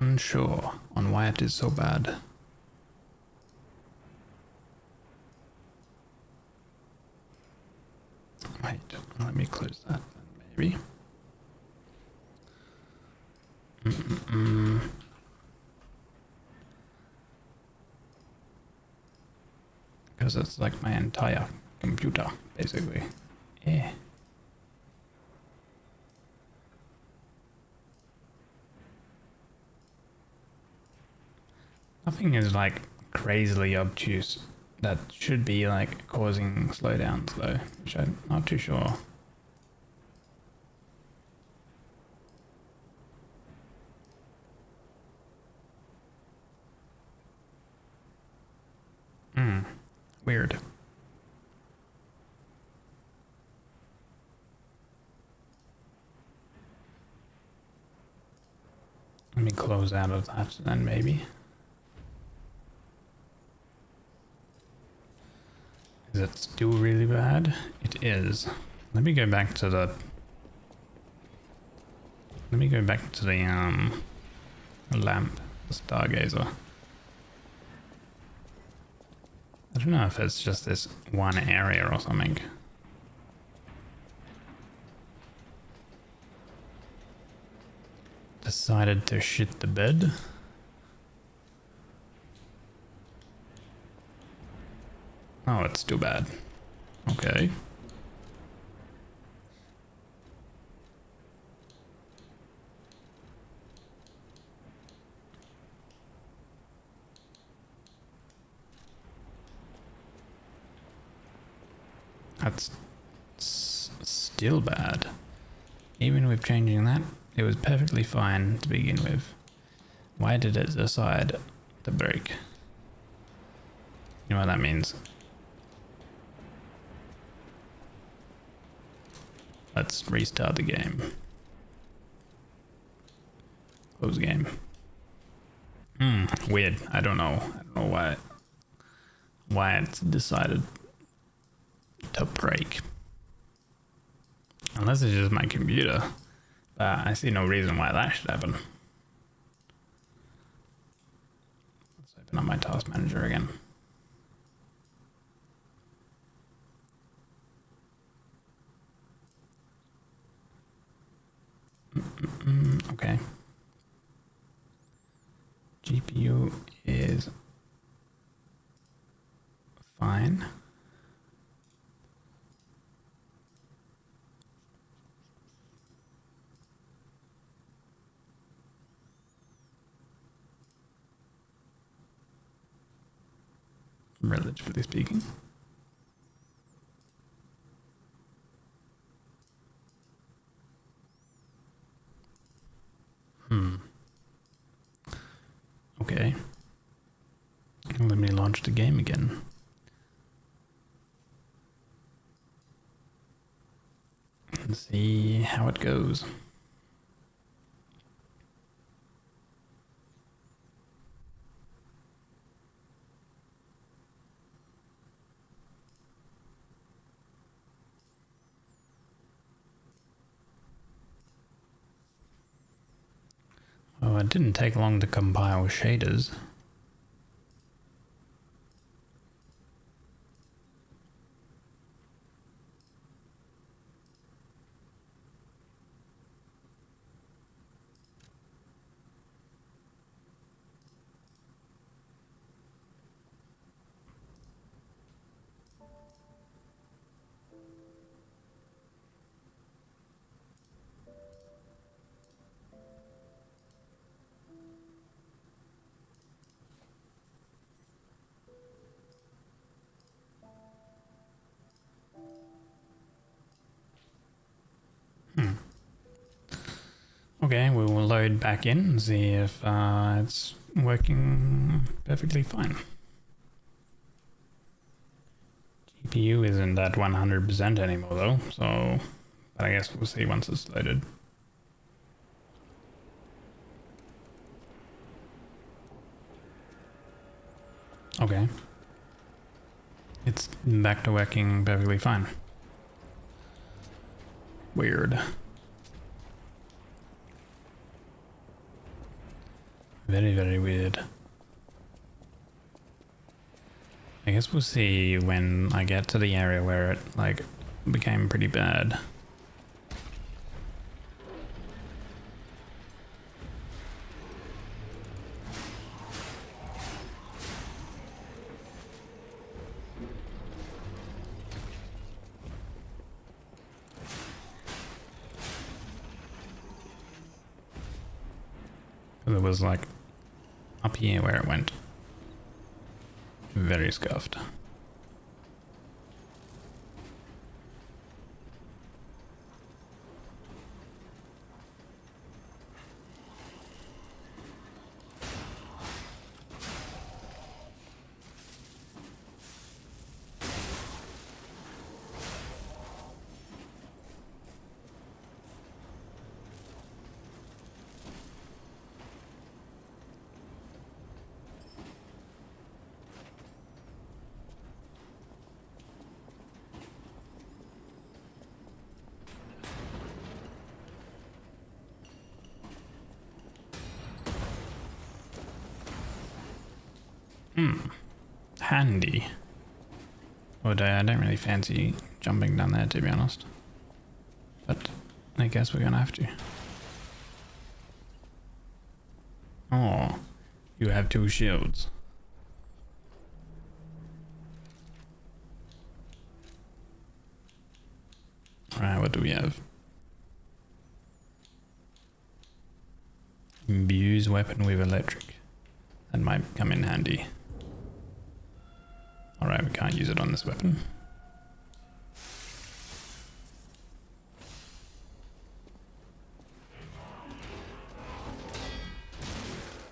[SPEAKER 1] Unsure on why it is so bad. Wait, let me close that then, maybe. Because it's like my entire computer, basically. Yeah. Nothing is like crazily obtuse that should be like causing slowdowns though, which I'm not too sure. Weird. Let me close out of that then maybe. Is it still really bad? It is. Let me go back to the lamp, the stargazer. I don't know if it's just this one area or something. Decided to shit the bed. Oh, it's too bad. Okay. That's still bad. Even with changing that, it was perfectly fine to begin with. Why did it decide to break? You know what that means? Let's restart the game. Close game. Weird. I don't know why it's decided to break. Unless it's just my computer. But I see no reason why that should happen. Let's open up my task manager again. Okay. GPU is fine. Relatively speaking. Okay. Let me launch the game again. And see how it goes. Oh, it didn't take long to compile shaders. Okay, we will load back in and see if it's working perfectly fine. GPU isn't at 100% anymore though, so but I guess we'll see once it's loaded. Okay. It's back to working perfectly fine. Weird. Very, very weird. I guess we'll see when I get to the area where it, like, became pretty bad. It was, like, up here where it went. Very scuffed. Handy. But I don't really fancy jumping down there, to be honest. But I guess we're gonna have to. Oh, you have 2 shields. Alright, what do we have? Imbuse weapon with electric. That might come in handy. Alright, we can't use it on this weapon.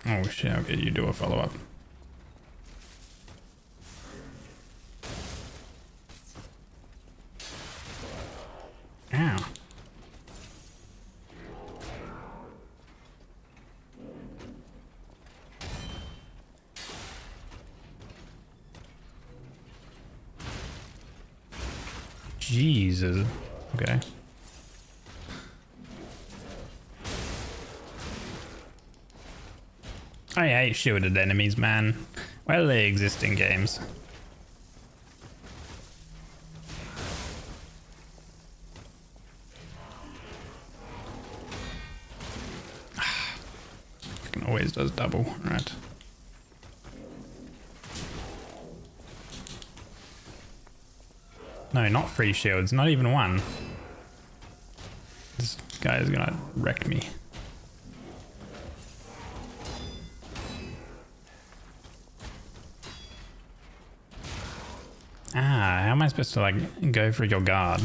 [SPEAKER 1] Oh shit, okay, you do a follow-up. Ow. Jesus. Okay. I hate shielded enemies, man. Why do they exist in games? Fucking always does double, right? No, not 3 shields, not even 1. This guy is gonna wreck me. Ah, how am I supposed to, like, go for your guard?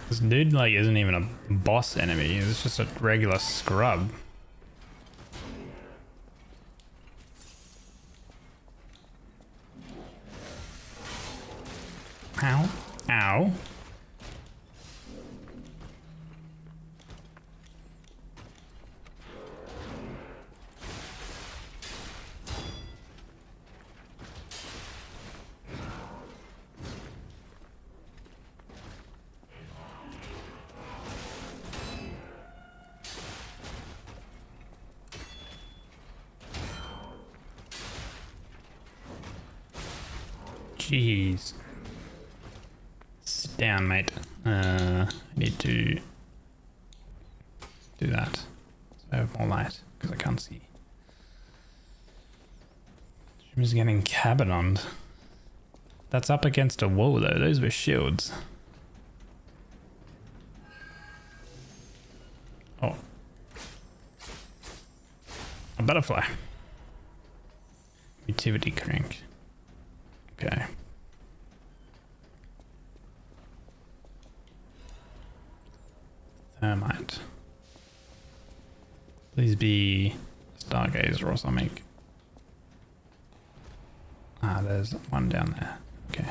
[SPEAKER 1] This dude like isn't even a boss enemy, it's just a regular scrub. Ow. Ow. Jeez. Sit down, mate. I need to do that. So I have more light, because I can't see. Jimmy's getting cabined. That's up against a wall though, those were shields. Oh. A butterfly. Utility crank. Okay. Thermite. Please be Stargazer or something. Ah, there's one down there. Okay.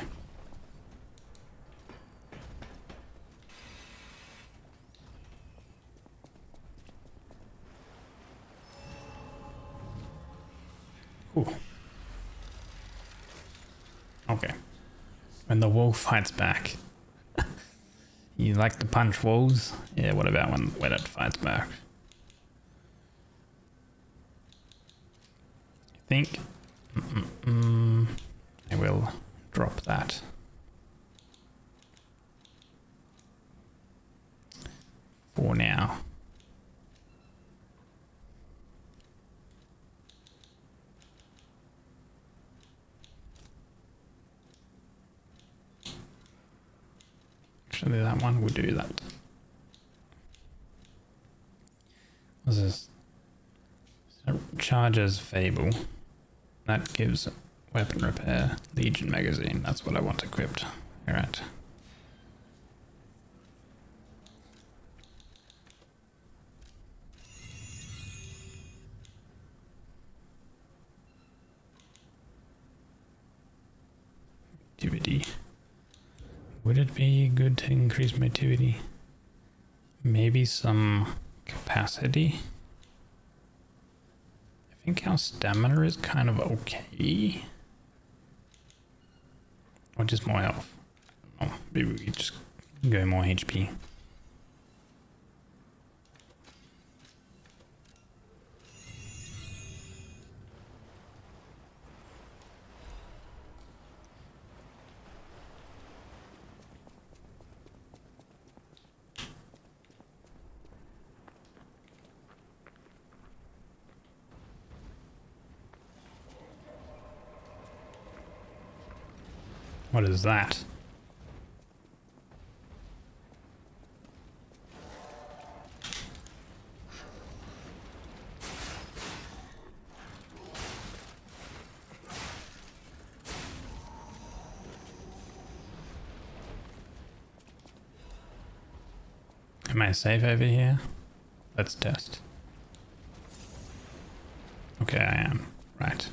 [SPEAKER 1] Ooh. Okay. When the wall fights back. You like to punch walls? Yeah, what about when it fights back? I think I will drop that. For now. Actually, that one will do that. What's this? So charges Fable. That gives weapon repair, Legion magazine. That's what I want equipped. Alright. Activity. Would it be good to increase my activity? Maybe some capacity? I think our stamina is kind of okay. Or just more health. Oh, maybe we just go more HP. What is that? Am I safe over here? Let's test. Okay, I am. Right.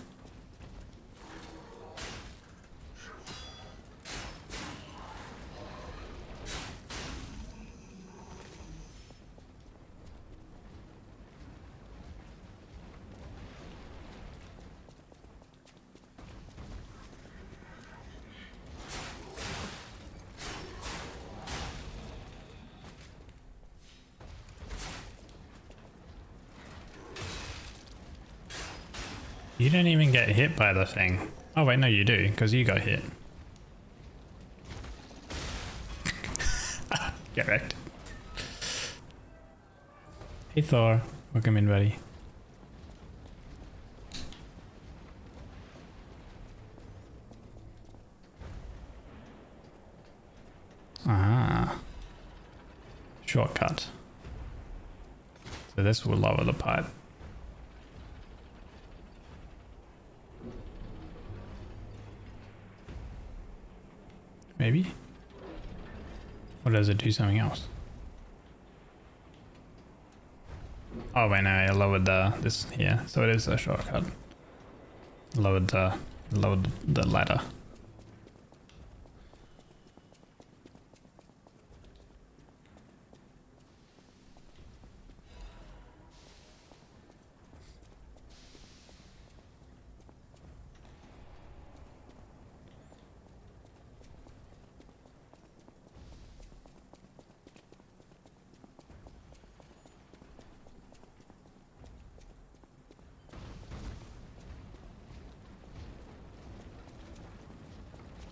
[SPEAKER 1] You don't even get hit by the thing. Oh wait, no you do, because you got hit. Get wrecked. Hey Thor, welcome in buddy. Ah. Shortcut. So this will lower the pipe. Maybe? Or does it do something else? Oh wait, no, I lowered this here, so it is a shortcut. Lowered the ladder.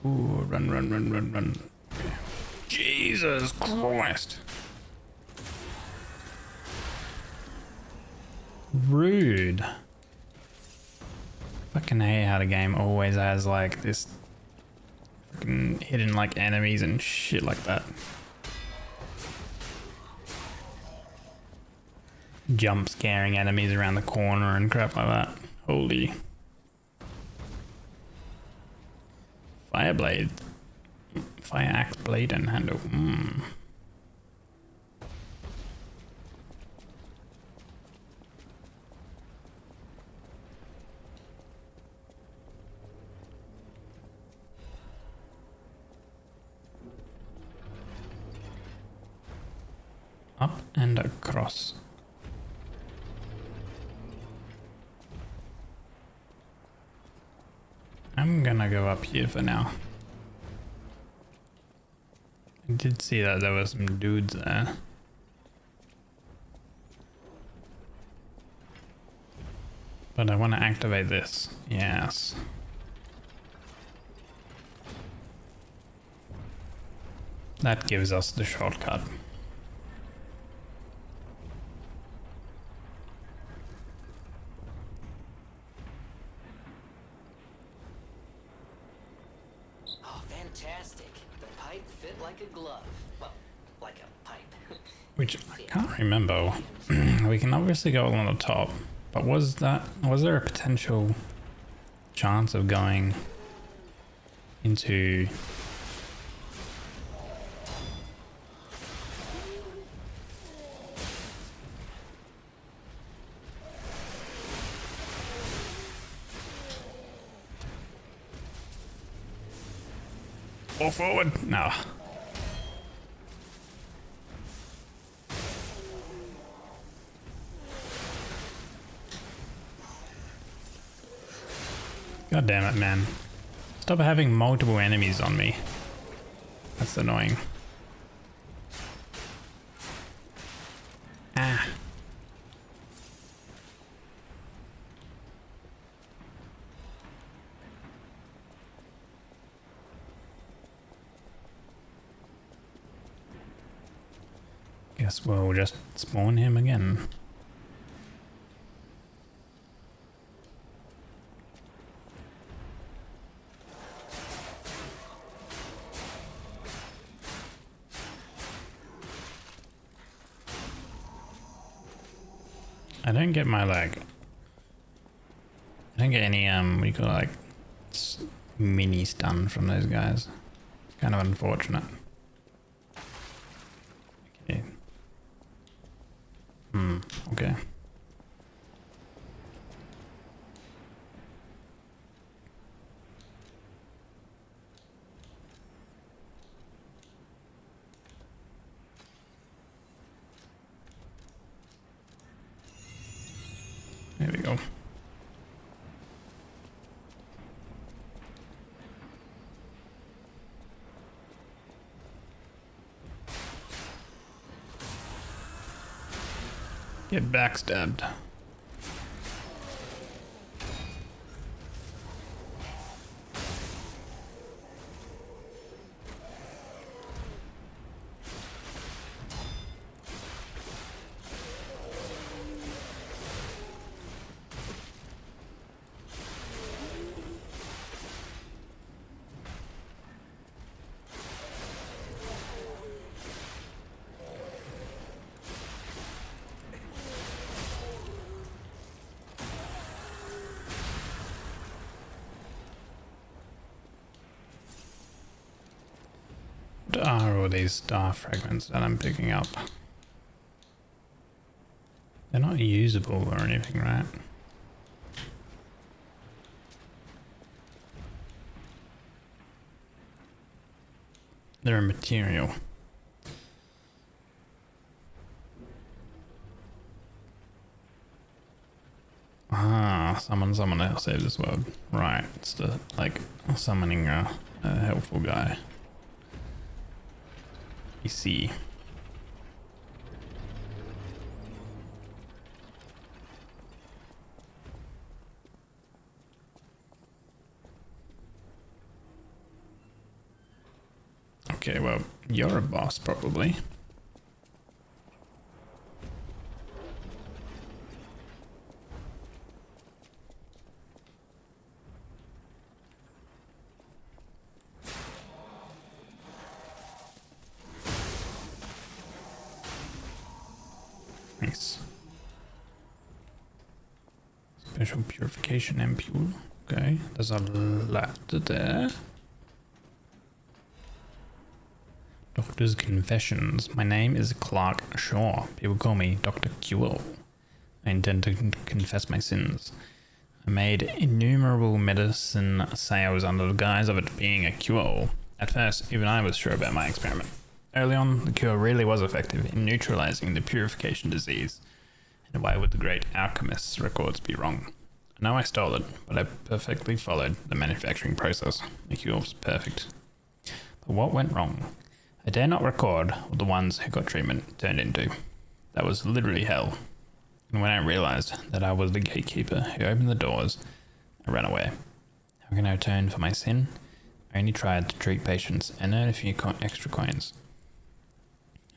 [SPEAKER 1] Ooh, run. Jesus Christ. Rude. Fucking hate how the game always has like this fucking hidden like enemies and shit like that. Jump scaring enemies around the corner and crap like that. Holy. Fire blade. Fire axe blade and handle. Up and across. I'm gonna go up here for now. I did see that there were some dudes there. But I want to activate this. Yes. That gives us the shortcut.
[SPEAKER 3] Fantastic. The pipe fit like a glove. Well, like a pipe.
[SPEAKER 1] Which I can't remember. We can obviously go along the top, but was there a potential chance of going into or forward? No. God damn it, man. Stop having multiple enemies on me. That's annoying. Ah. Guess we'll just spawn him again. I don't get my like. I don't get any what do you call it, like mini stun from those guys. It's kind of unfortunate. Okay. Okay. There we go. Get backstabbed. all these star fragments that I'm picking up. They're not usable or anything, right? They're a material. Ah, someone else saved this world. Right, it's the, like, summoning a helpful guy. You see. Okay, well, you're a boss, probably. Nice. Special purification ampule. Okay, there's a lot there. Doctor's Confessions. My name is Clark Shaw. People call me Dr. Qo. I intend to confess my sins. I made innumerable medicine sales under the guise of it being a cure. At first, even I was sure about my experiment. Early on, the cure really was effective in neutralizing the purification disease. And why would the great alchemist's records be wrong? I know I stole it, but I perfectly followed the manufacturing process. The cure was perfect. But what went wrong? I dare not record what the ones who got treatment turned into. That was literally hell. And when I realized that I was the gatekeeper who opened the doors, I ran away. How can I atone for my sin? I only tried to treat patients and earn a few extra coins.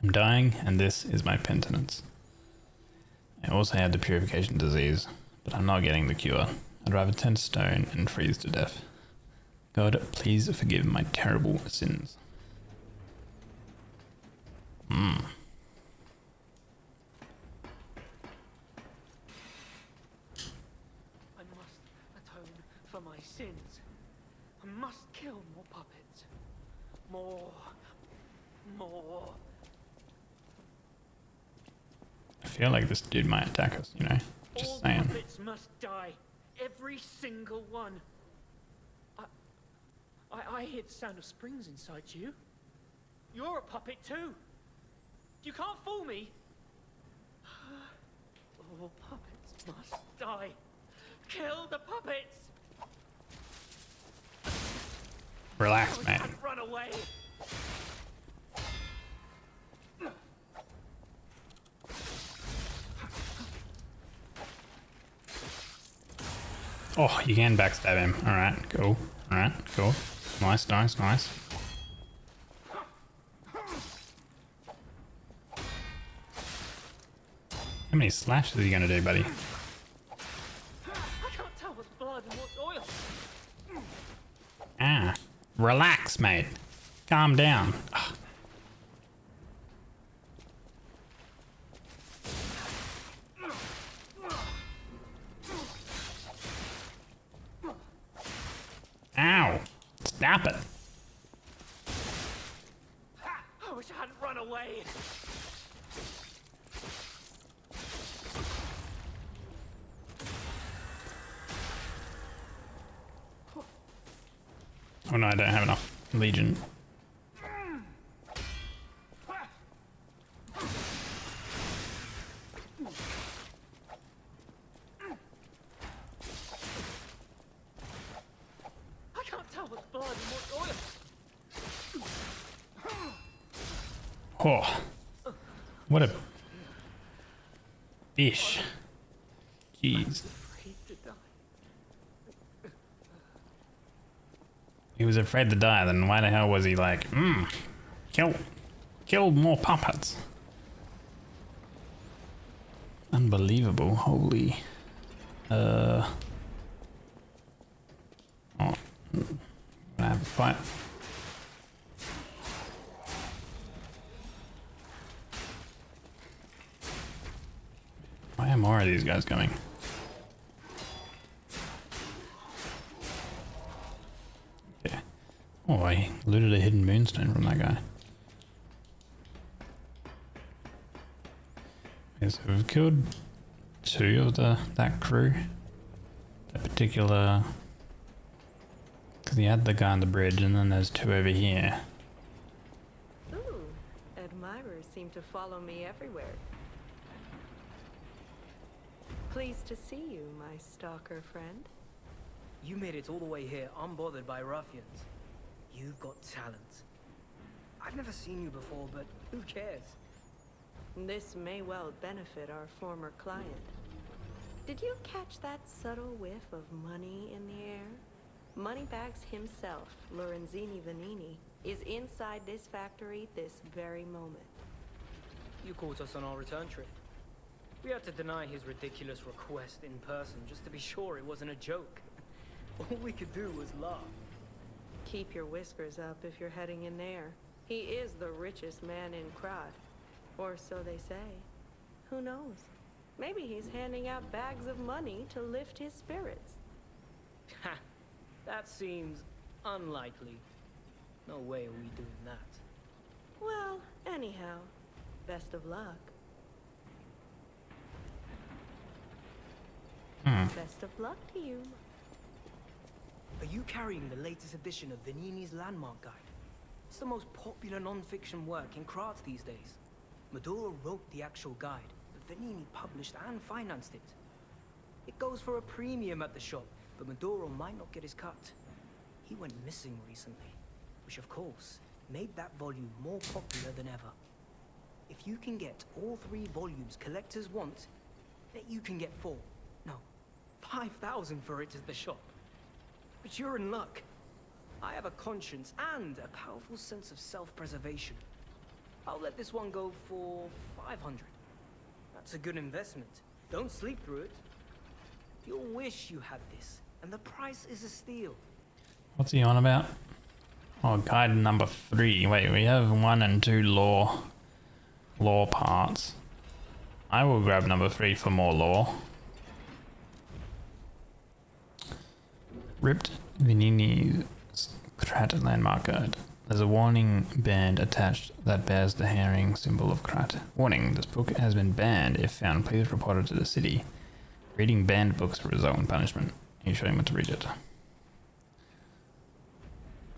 [SPEAKER 1] I'm dying, and this is my penitence. I also had the purification disease, but I'm not getting the cure. I'd rather turn to stone and freeze to death. God, please forgive my terrible sins. I
[SPEAKER 9] must atone for my sins. I must kill more puppets. More.
[SPEAKER 1] I feel like this dude might attack us, you know? Just
[SPEAKER 9] All
[SPEAKER 1] saying.
[SPEAKER 9] puppets must die. Every single one. I hear the sound of springs inside you. You're a puppet too. You can't fool me. All puppets must die. Kill the puppets.
[SPEAKER 1] Relax, man.
[SPEAKER 9] Run away.
[SPEAKER 1] Oh, you can backstab him. Alright, cool. Alright, cool. Nice. How many slashes are you gonna do, buddy?
[SPEAKER 9] I can't tell what's blood and what's oil.
[SPEAKER 1] Ah, relax, mate. Calm down. Ugh. Ow! Stop it.
[SPEAKER 9] I wish I hadn't run away.
[SPEAKER 1] Oh no, I don't have enough Legion.
[SPEAKER 9] I can't tell what's blood and what's oil.
[SPEAKER 1] Oh, what a fish. Jeez.
[SPEAKER 9] Afraid to die.
[SPEAKER 1] He was afraid to die, then why the hell was he like, kill more puppets? Unbelievable, holy. Oh. Gonna have a fight. Why are more of these guys coming? Okay. Oh, I looted a hidden moonstone from that guy. Okay, so we've killed 2 of that crew. That particular... Because he had the guy on the bridge, and then there's 2 over here.
[SPEAKER 12] Ooh, admirers seem to follow me everywhere. Pleased to see you, my stalker friend.
[SPEAKER 13] You made it all the way here unbothered by ruffians. You've got talent. I've never seen you before, but who cares?
[SPEAKER 12] This may well benefit our former client. Did you catch that subtle whiff of money in the air? Moneybags himself, Lorenzini Vanini, is inside this factory this very moment.
[SPEAKER 13] You caught us on our return trip. We had to deny his ridiculous request in person just to be sure it wasn't a joke. All we could do was laugh.
[SPEAKER 12] Keep your whiskers up if you're heading in there. He is the richest man in Krat. Or so they say. Who knows? Maybe he's handing out bags of money to lift his spirits.
[SPEAKER 13] Ha! That seems unlikely. No way are we doing that.
[SPEAKER 12] Well, anyhow, best of luck. Best of luck to you.
[SPEAKER 13] Are you carrying the latest edition of Vanini's Landmark Guide? It's the most popular non-fiction work in Krat these days. Maduro wrote the actual guide, but Vanini published and financed it. It goes for a premium at the shop, but Maduro might not get his cut. He went missing recently, which of course made that volume more popular than ever. If you can get all 3 volumes collectors want, then you can get 4. No, 5,000 for it at the shop. But you're in luck. I have a conscience and a powerful sense of self-preservation. I'll let this one go for 500. That's a good investment. Don't sleep through it. You'll wish you had this, and the price is a steal.
[SPEAKER 1] What's he on about? Oh, guide number 3. Wait, we have 1 and 2 lore parts. I will grab number 3 for more lore. Ripped Vanini's Krat landmark guide. There's a warning band attached that bears the herring symbol of Krat. Warning, this book has been banned. If found, please report it to the city. Reading banned books for his own punishment. You show him what to read it.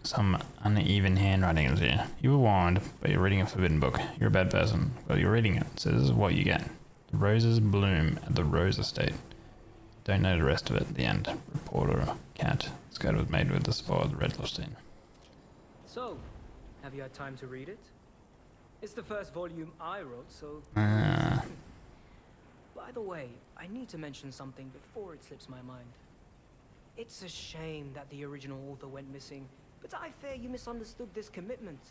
[SPEAKER 1] Some uneven handwriting is here. You were warned, but you're reading a forbidden book. You're a bad person. Well, you're reading it, so this is what you get. The roses bloom at the Rose Estate. Don't know the rest of it at the end. Reporter cat. This guide was made with the spore of the red Lostine.
[SPEAKER 13] So, have you had time to read it? It's the first volume I wrote, so...
[SPEAKER 1] Ah.
[SPEAKER 13] By the way, I need to mention something before it slips my mind. It's a shame that the original author went missing, but I fear you misunderstood this commitment.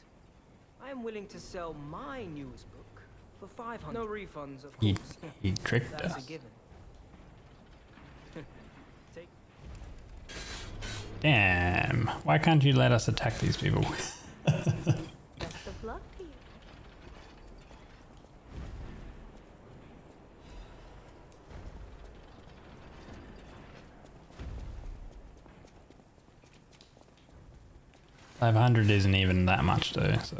[SPEAKER 13] I am willing to sell my newest book for 500. No refunds, of course.
[SPEAKER 1] He tricked
[SPEAKER 13] That's
[SPEAKER 1] us.
[SPEAKER 13] a given. Take...
[SPEAKER 1] Damn. Why can't you let us attack these people?
[SPEAKER 12] Best of luck to you.
[SPEAKER 1] $500 isn't even that much though, so...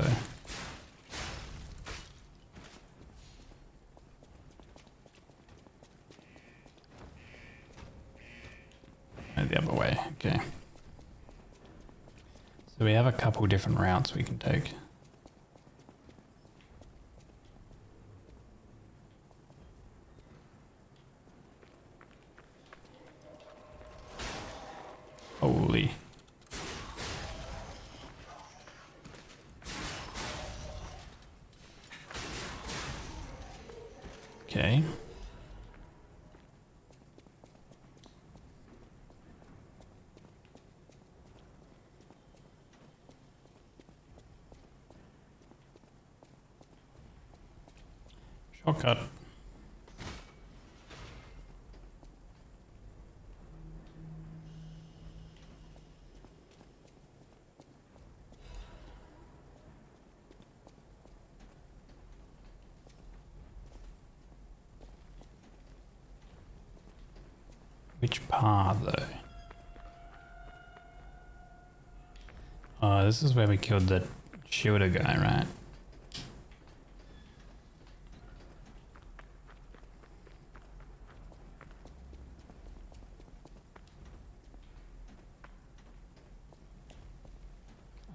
[SPEAKER 1] The other way, okay. So we have a couple different routes we can take. Holy. Okay. Shortcut. Which path though? Oh, this is where we killed the shooter guy, right?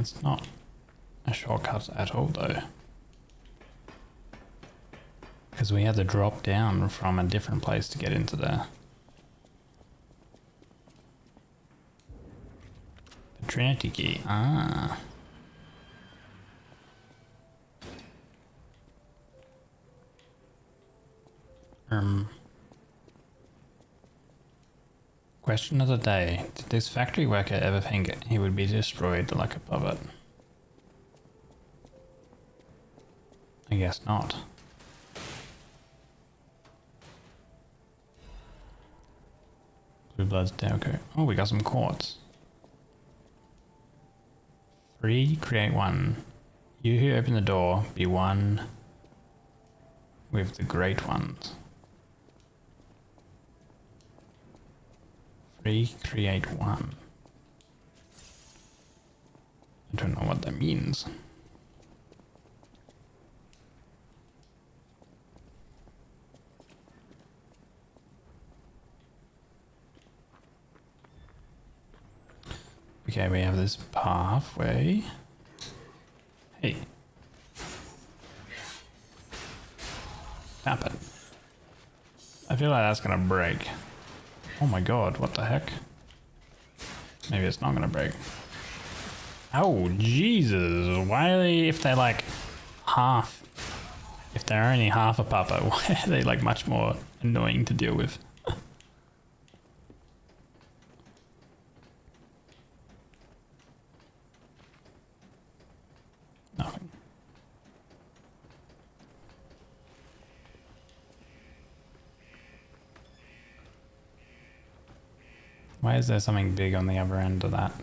[SPEAKER 1] It's not a shortcut at all though. Because we had to drop down from a different place to get into there. The Trinity key. Ah. Question of the day. Did this factory worker ever think he would be destroyed like a puppet? I guess not. Blue Blood's Delco. Oh, we got some quartz. 3, create 1. You who open the door, be one with the great ones. 3, create 1. I don't know what that means. Okay, we have this pathway. Hey. Tap it. I feel like that's gonna break. Oh my god, what the heck? Maybe it's not gonna break. Oh, Jesus. Why are they, if they're like half, if they're only half a puppet, why are they like much more annoying to deal with? Nothing. Why is there something big on the other end of that?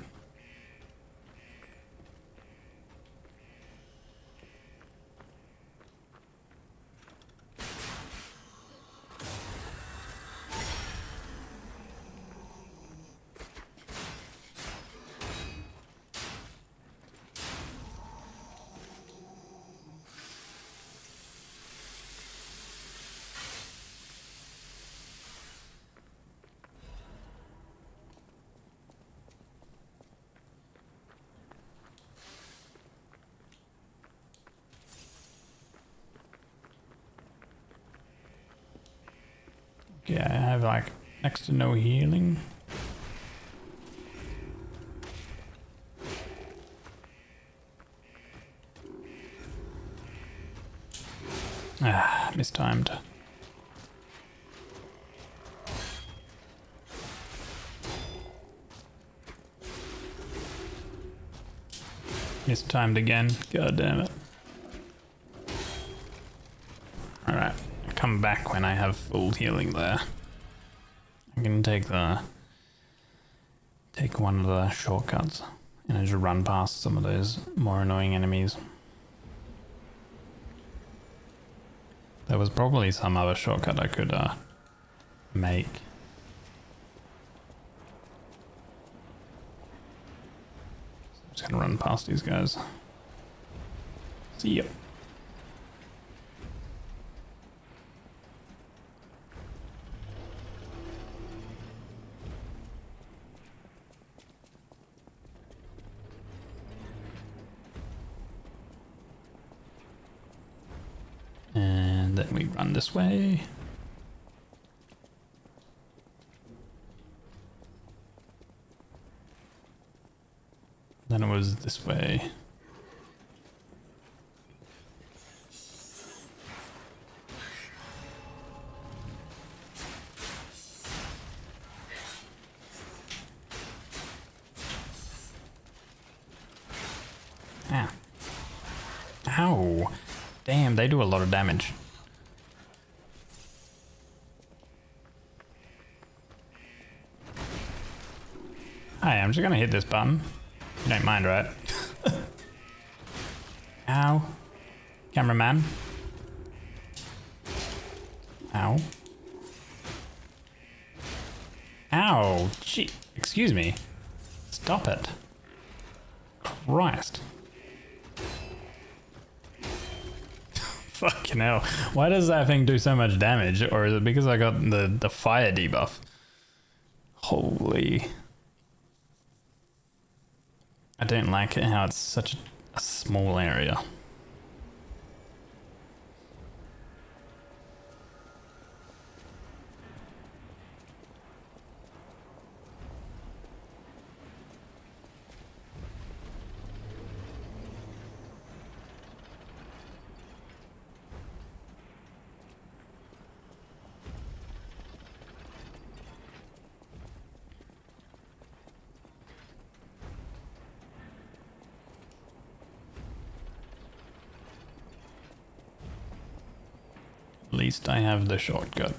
[SPEAKER 1] Yeah, I have like next to no healing. Ah, mistimed. Mistimed again. God damn it. Alright. Come back when I have full healing there. I can take one of the shortcuts and I just run past some of those more annoying enemies. There was probably some other shortcut I could make. I'm just gonna run past these guys. See ya. And then we run this way. Then it was this way. Ah. Ow. Damn, they do a lot of damage. Hi, I'm just gonna hit this button. You don't mind, right? Ow. Cameraman. Ow. Ow. Gee. Excuse me. Stop it. Christ. Fucking hell. Why does that thing do so much damage? Or is it because I got the fire debuff? Holy. I don't like it how it's such a small area. At least I have the shortcut.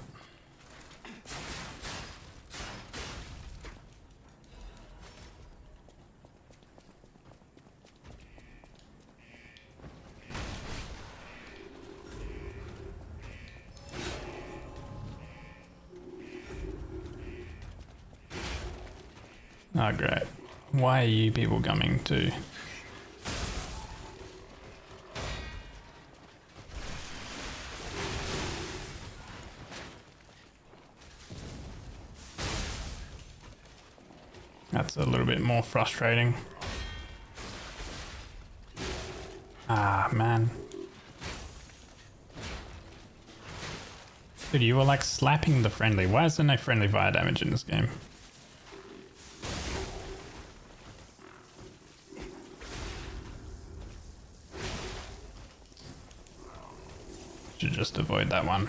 [SPEAKER 1] Oh great. Why are you people coming too? That's a little bit more frustrating. Ah, man. Dude, you were like slapping the friendly. Why is there no friendly fire damage in this game? Should just avoid that one.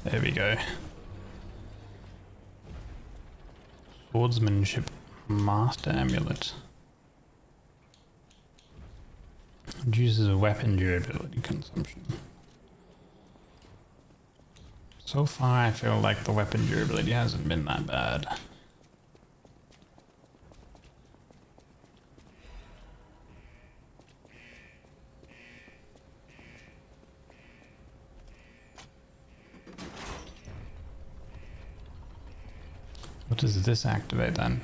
[SPEAKER 1] There we go. Swordsmanship Master Amulet. Reduces weapon durability consumption. So far I feel like the weapon durability hasn't been that bad. What does this activate then?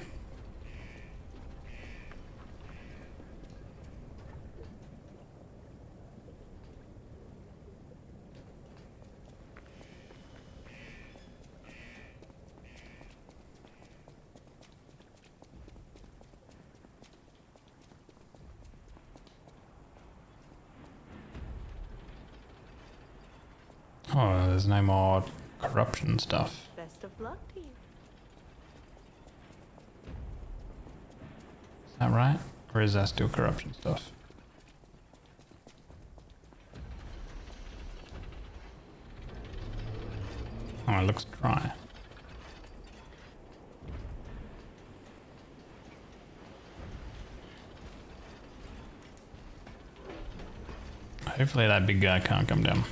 [SPEAKER 1] Oh, there's no more corruption stuff.
[SPEAKER 12] Best of luck to you.
[SPEAKER 1] Is that right? Or is that still corruption stuff? Oh, it looks dry. Hopefully that big guy can't come down.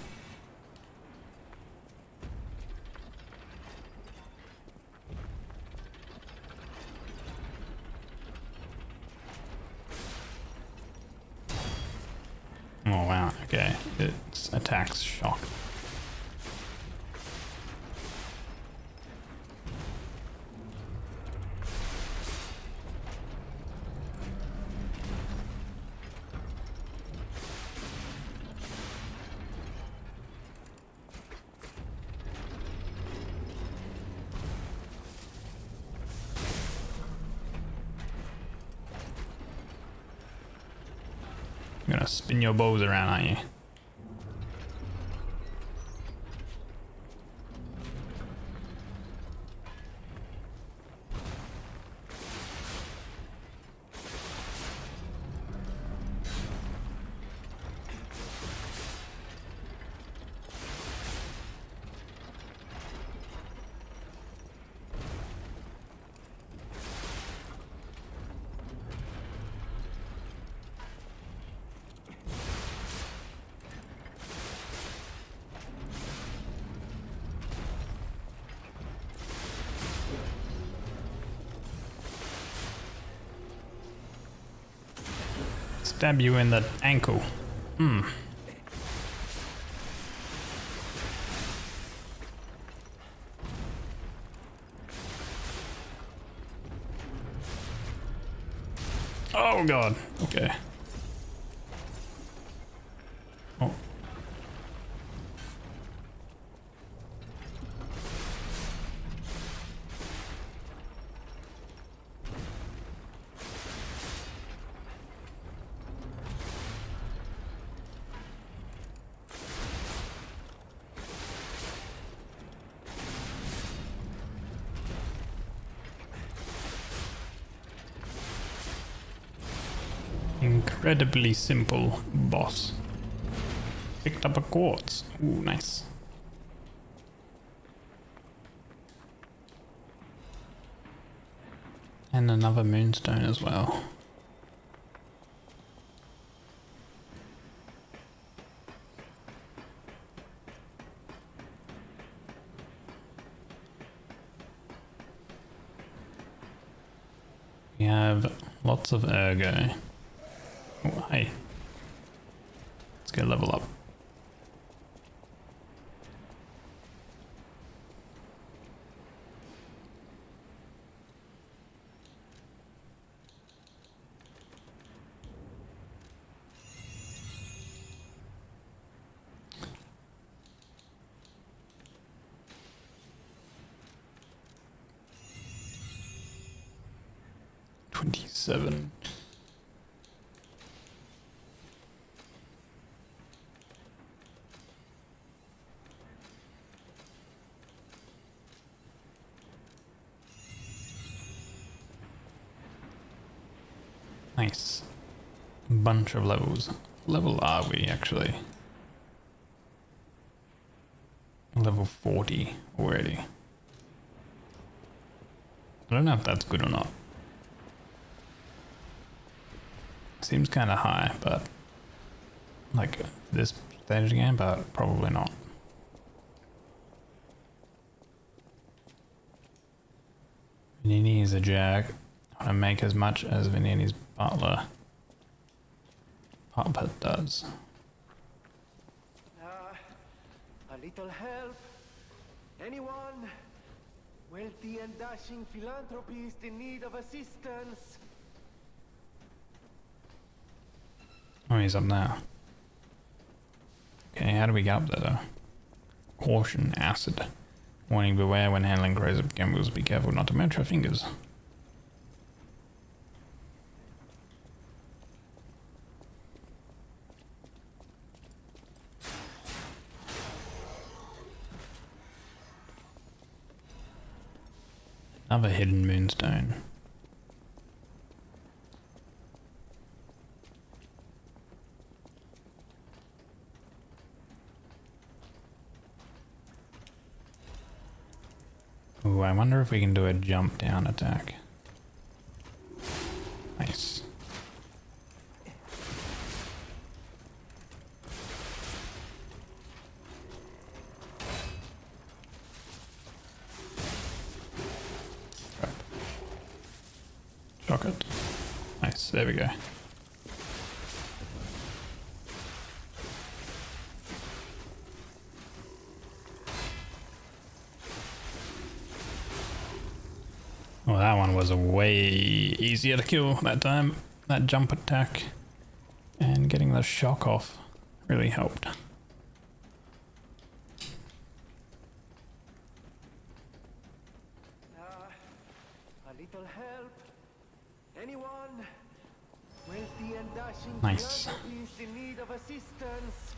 [SPEAKER 1] Oh wow, okay. Its attacks shock. You're gonna spin your bows around, aren't you? Stab you in the ankle. Hmm. Oh god. Okay. Oh. Incredibly simple boss. Picked up a quartz. Ooh, nice. And another moonstone as well. We have lots of ergo. Oh, hey. Let's go level up. Seven. Nice. Bunch of levels. Level are we actually? Level 40 already. I don't know if that's good or not. Seems kind of high, but like this stage game, but probably not. Vanini is a jerk. I want to make as much as Vanini's butler puppet does.
[SPEAKER 14] A little help? Anyone? Wealthy and dashing philanthropist in need of assistance?
[SPEAKER 1] Oh, he's up now. Okay, how do we get up there though? Caution, acid. Warning, beware when handling corrosive chemicals. Be careful not to match your fingers. Another hidden moonstone. Ooh, I wonder if we can do a jump down attack. Nice. Shock it. Nice, there we go. Well, that one was way easier to kill that time. That jump attack and getting the shock off really helped.
[SPEAKER 14] A little help? Anyone? Wealthy and dashing
[SPEAKER 1] Nice.
[SPEAKER 14] philanthropist in need of assistance?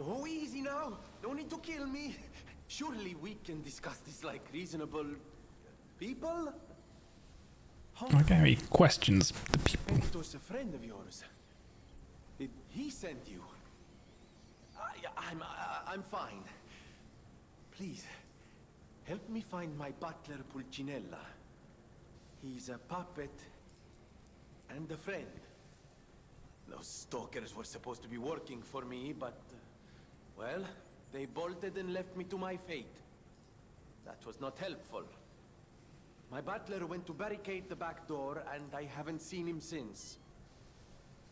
[SPEAKER 14] Oh, easy now. No need to kill me. Surely we can discuss this like reasonable people?
[SPEAKER 1] Okay, he questions the people.
[SPEAKER 14] Hector's a friend of yours. Did he send you? I'm fine. Please, help me find my butler Pulcinella. He's a puppet and a friend. Those stalkers were supposed to be working for me, but... well, they bolted and left me to my fate. That was not helpful. My butler went to barricade the back door, and I haven't seen him since.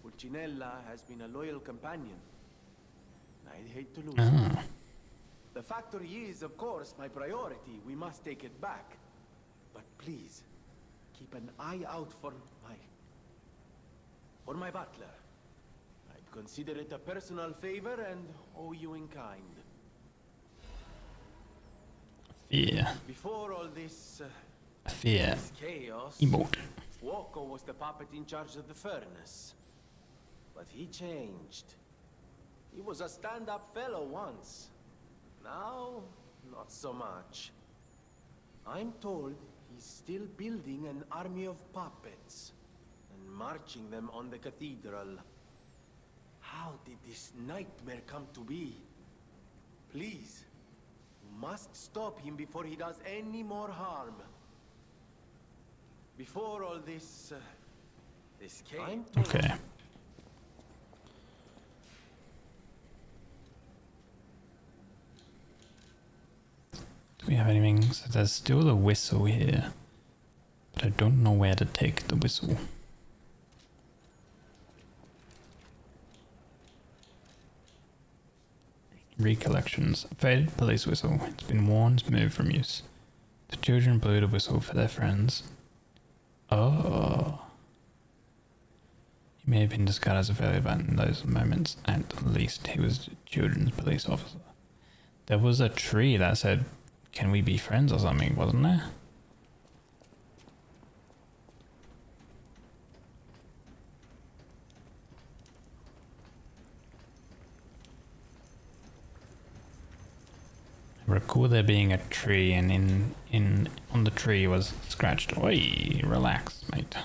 [SPEAKER 14] Pulcinella has been a loyal companion. I'd hate to lose him. The factory is, of course, my priority. We must take it back. But please, keep an eye out for my butler. I'd consider it a personal favor and owe you in kind.
[SPEAKER 1] Fear.
[SPEAKER 14] Before all this,
[SPEAKER 1] Fear.
[SPEAKER 14] this chaos,
[SPEAKER 1] Emote.
[SPEAKER 14] Fuoco was the puppet in charge of the furnace. But he changed. He was a stand-up fellow once. Now, not so much. I'm told he's still building an army of puppets and marching them on the cathedral. How did this nightmare come to be? Please, you must stop him before he does any more harm. Before all this, this came.
[SPEAKER 1] Okay. Do we have anything? So there's still the whistle here, but I don't know where to take the whistle. Recollections. Faded police whistle. It's been worn, moved from use. The children blew the whistle for their friends. Oh. He may have been discarded as a failure, but in those moments, at least, he was a children's police officer. There was a tree that said, "Can we be friends?" or something, wasn't there? I recall there being a tree, and on the tree was scratched. Oi, relax, mate.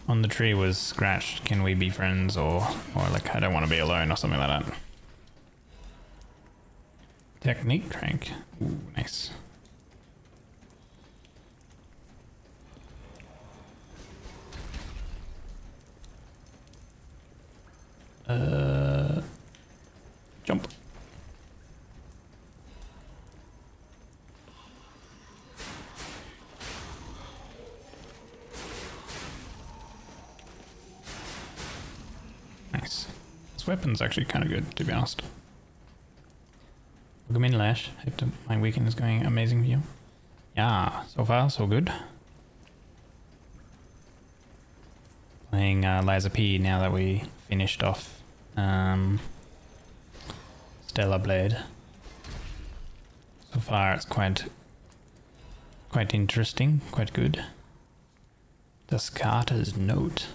[SPEAKER 1] On the tree was scratched, "Can we be friends?" or like, "I don't want to be alone," or something like that. Technique crank. Ooh, nice. Jump. Nice. This weapon's actually kind of good, to be honest. Welcome in, Lash. Hope my weekend is going amazing for you. Yeah, so far so good. Playing Laser P now that we finished off Stellar Blade. So far it's quite interesting, quite good. Descartes' note.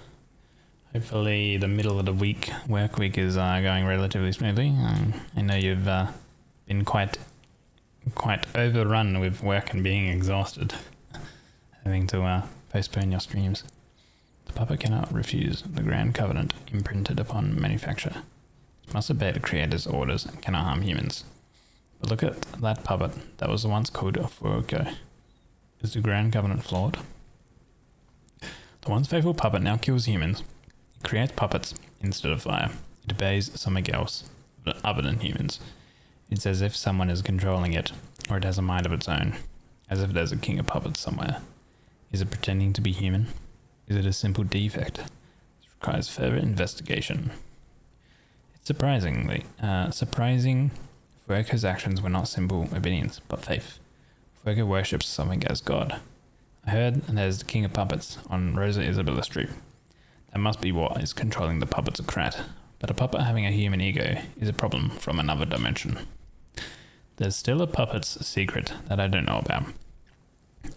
[SPEAKER 1] Hopefully the middle of the week, work week, is going relatively smoothly. I know you've been quite overrun with work and being exhausted, having to postpone your streams. The puppet cannot refuse the Grand Covenant imprinted upon manufacture. It must obey the Creator's orders and cannot harm humans. But look at that puppet that was once called a Fuoco. Is the Grand Covenant flawed? The once faithful puppet now kills humans. It creates puppets instead of fire. It obeys something else, other than humans. It's as if someone is controlling it, or it has a mind of its own, as if there's a king of puppets somewhere. Is it pretending to be human? Is it a simple defect? This requires further investigation. It's surprising Fueco's actions were not simple obedience, but faith. Fueco worships something as God. I heard there's the king of puppets on Rosa Isabella Street. That must be what is controlling the puppets of Krat. But a puppet having a human ego is a problem from another dimension. There's still a puppet's secret that I don't know about.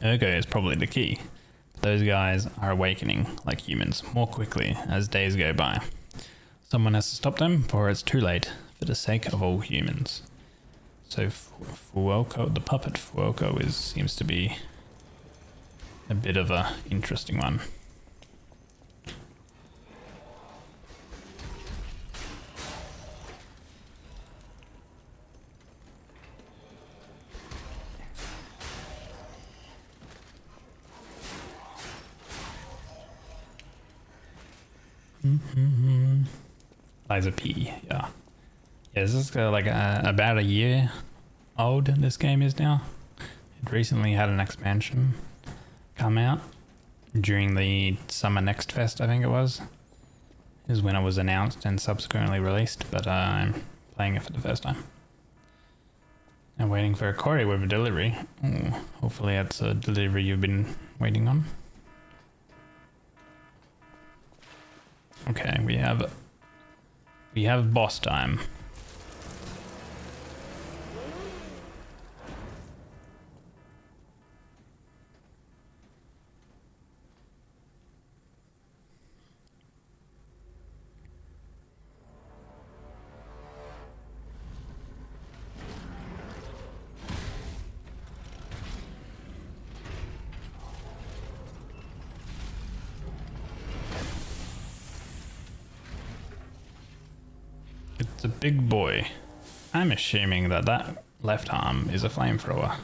[SPEAKER 1] Ergo is probably the key. But those guys are awakening, like humans, more quickly as days go by. Someone has to stop them before it's too late, for the sake of all humans. So Fuoco, the puppet Fuoco, seems to be a bit of a interesting one. Liza P, yeah. Yeah, this is like about a year old, this game is now. It recently had an expansion come out during the Summer Next Fest, I think it was. Is when it was announced and subsequently released, but I'm playing it for the first time. I'm waiting for a quarry with a delivery. Ooh, hopefully that's a delivery you've been waiting on. Okay, we have boss time. It's a big boy. I'm assuming that that left arm is a flamethrower.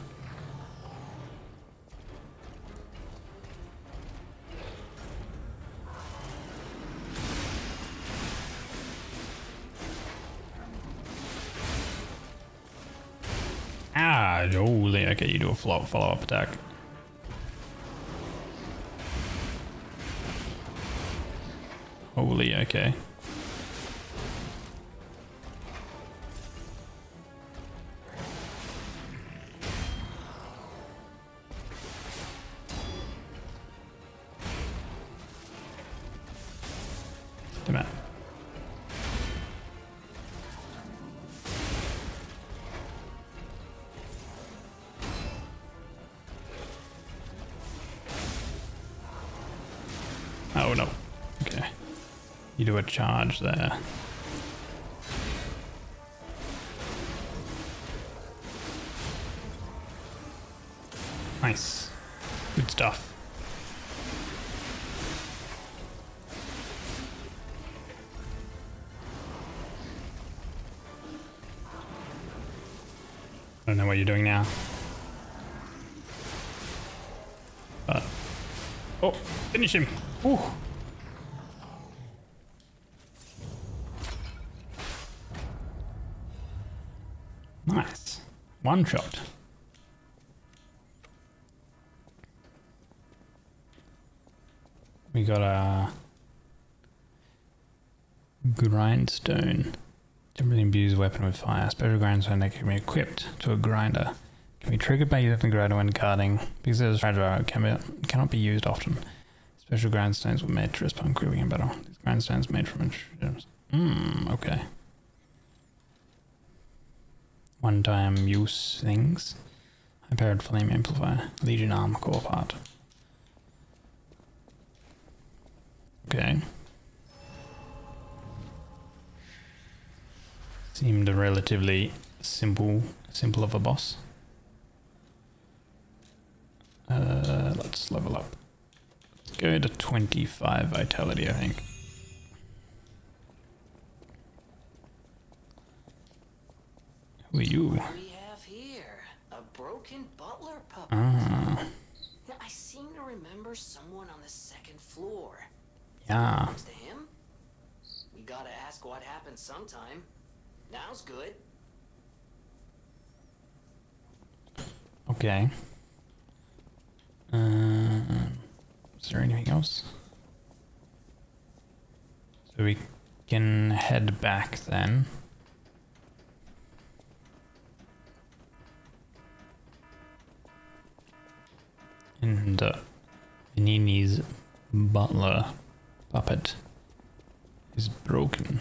[SPEAKER 1] Ah, holy, okay, you do a follow-up attack. Holy, okay. Damn it. Oh no. Okay. You do a charge there. Nice. Good stuff. I don't know what you're doing now. But oh, finish him. Ooh. Nice. One shot. We got a grindstone. Temporarily imbues a weapon with fire. Special grindstone that can be equipped to a grinder. Can be triggered by using the grinder when guarding. Because it is fragile, it cannot be used often. Special grindstones were made to respond quickly in battle. These grindstones made from instruments. Okay. One-time use things. High-powered flame amplifier. Legion armor core part. Okay. Seemed a relatively simple of a boss. Let's level up. Let's go to 25 vitality, I think. Who are you?
[SPEAKER 3] What do we have here? A broken butler puppet.
[SPEAKER 1] Ah.
[SPEAKER 3] I seem to remember someone on the second floor.
[SPEAKER 1] Yeah.
[SPEAKER 3] Next to him? We gotta ask what happened sometime. Now's good.
[SPEAKER 1] Okay. Is there anything else? So we can head back then. And Nini's butler puppet is broken.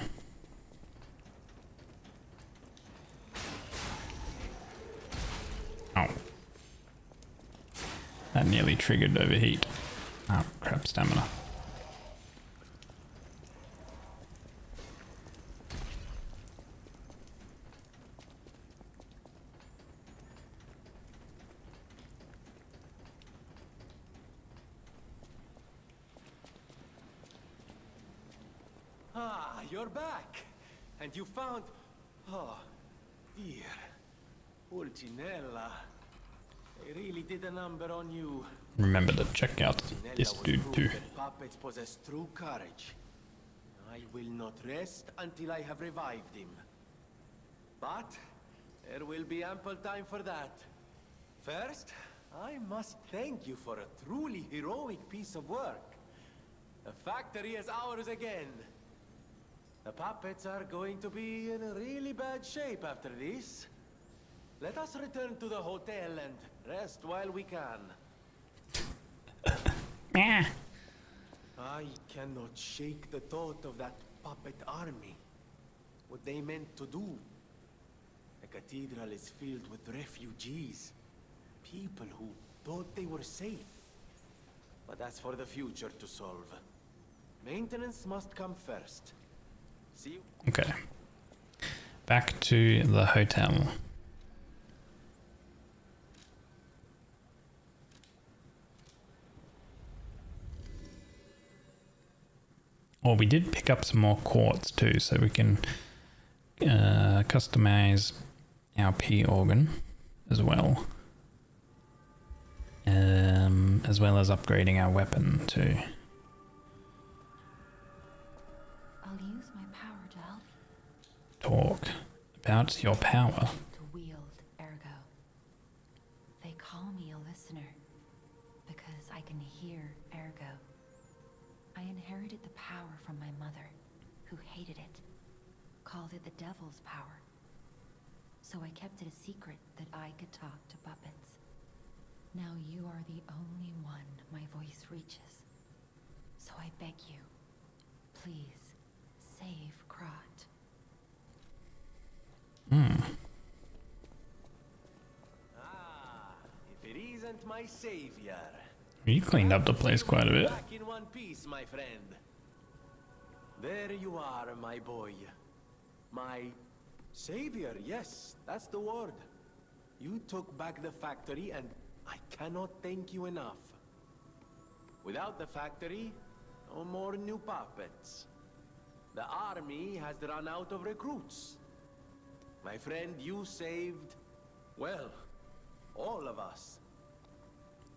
[SPEAKER 1] Oh. That nearly triggered overheat. Oh, crap, stamina.
[SPEAKER 14] Ah, you're back! And you found... Oh, dear. Pulcinella. They really did a number on you.
[SPEAKER 1] Remember to check out this dude too.
[SPEAKER 14] Puppets possess true courage. I will not rest until I have revived him. But there will be ample time for that. First, I must thank you for a truly heroic piece of work. The factory is ours again. The puppets are going to be in really bad shape after this. Let us return to the hotel and rest while we can.
[SPEAKER 1] Yeah.
[SPEAKER 14] I cannot shake the thought of that puppet army. What they meant to do. The cathedral is filled with refugees. People who thought they were safe. But that's for the future to solve. Maintenance must come first. See you.
[SPEAKER 1] Okay. Back to the hotel. Well, we did pick up some more quartz too, so we can customize our P organ as well. As well as upgrading our weapon too.
[SPEAKER 2] I'll use my power to help you.
[SPEAKER 1] Talk about your power.
[SPEAKER 2] To wield ergo. They call me a listener because I can hear ergo. I inherited the power from my mother, who hated it, called it the devil's power. So I kept it a secret that I could talk to puppets. Now you are the only one my voice reaches. So I beg you, please, save Krat.
[SPEAKER 14] Ah, if it isn't my savior.
[SPEAKER 1] You cleaned up the place quite a bit.
[SPEAKER 14] Back in one piece, my friend. There you are, my boy. My savior, yes, that's the word. You took back the factory and I cannot thank you enough. Without the factory, no more new puppets. The army has run out of recruits. My friend, you saved, well, all of us.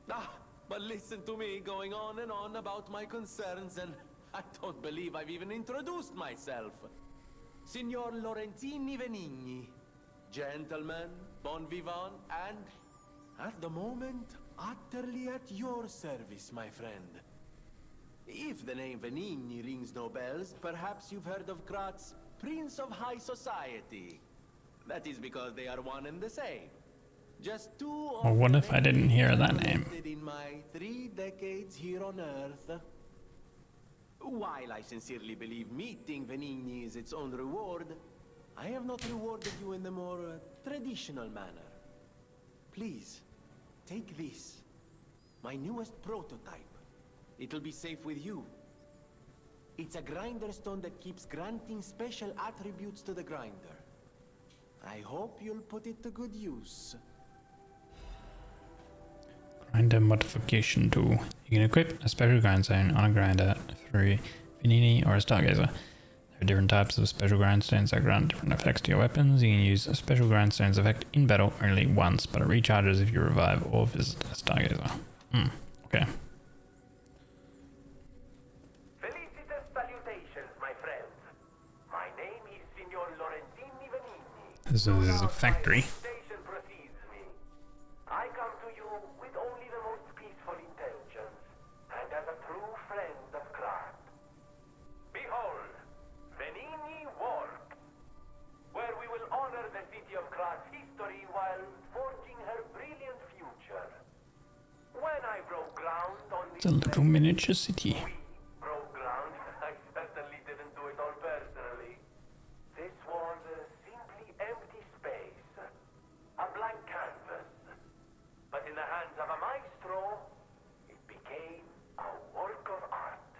[SPEAKER 14] Ah, but listen to me going on and on about my concerns, and I don't believe I've even introduced myself. Signor Lorenzini Venigni, gentleman, bon vivant, and at the moment, utterly at your service, my friend. If the name Venigni rings no bells, perhaps you've heard of Krat's Prince of High Society. That is because they are one and the same. Just two of
[SPEAKER 1] Or what if I didn't hear that name?
[SPEAKER 14] in my 3 decades here on Earth. While I sincerely believe meeting Venigni is its own reward, I have not rewarded you in the more traditional manner. Please, take this. My newest prototype. It'll be safe with you. It's a grinder stone that keeps granting special attributes to the grinder. I hope you'll put it to good use.
[SPEAKER 1] Grinder modification tool. You can equip a special grindstone on a grinder through Venini or a Stargazer. There are different types of special grindstones that grant different effects to your weapons. You can use a special grindstone's effect in battle only once, but it recharges if you revive or visit a Stargazer. Okay.
[SPEAKER 11] Felicitous salutations, my friends. My name is Signor Lorenzini Venigni.
[SPEAKER 1] This is a factory.
[SPEAKER 11] Station precedes me. I come to you with only the most peaceful intentions, and as a true friend of Krat. Behold, Venigni Works, where we will honor the city of Krat's history while forging her brilliant future. When I broke ground on
[SPEAKER 1] It's a little miniature city.
[SPEAKER 11] broke ground, I certainly didn't do it all personally. This was simply empty space, a blank canvas. But in the hands of a maestro, it became a work of art.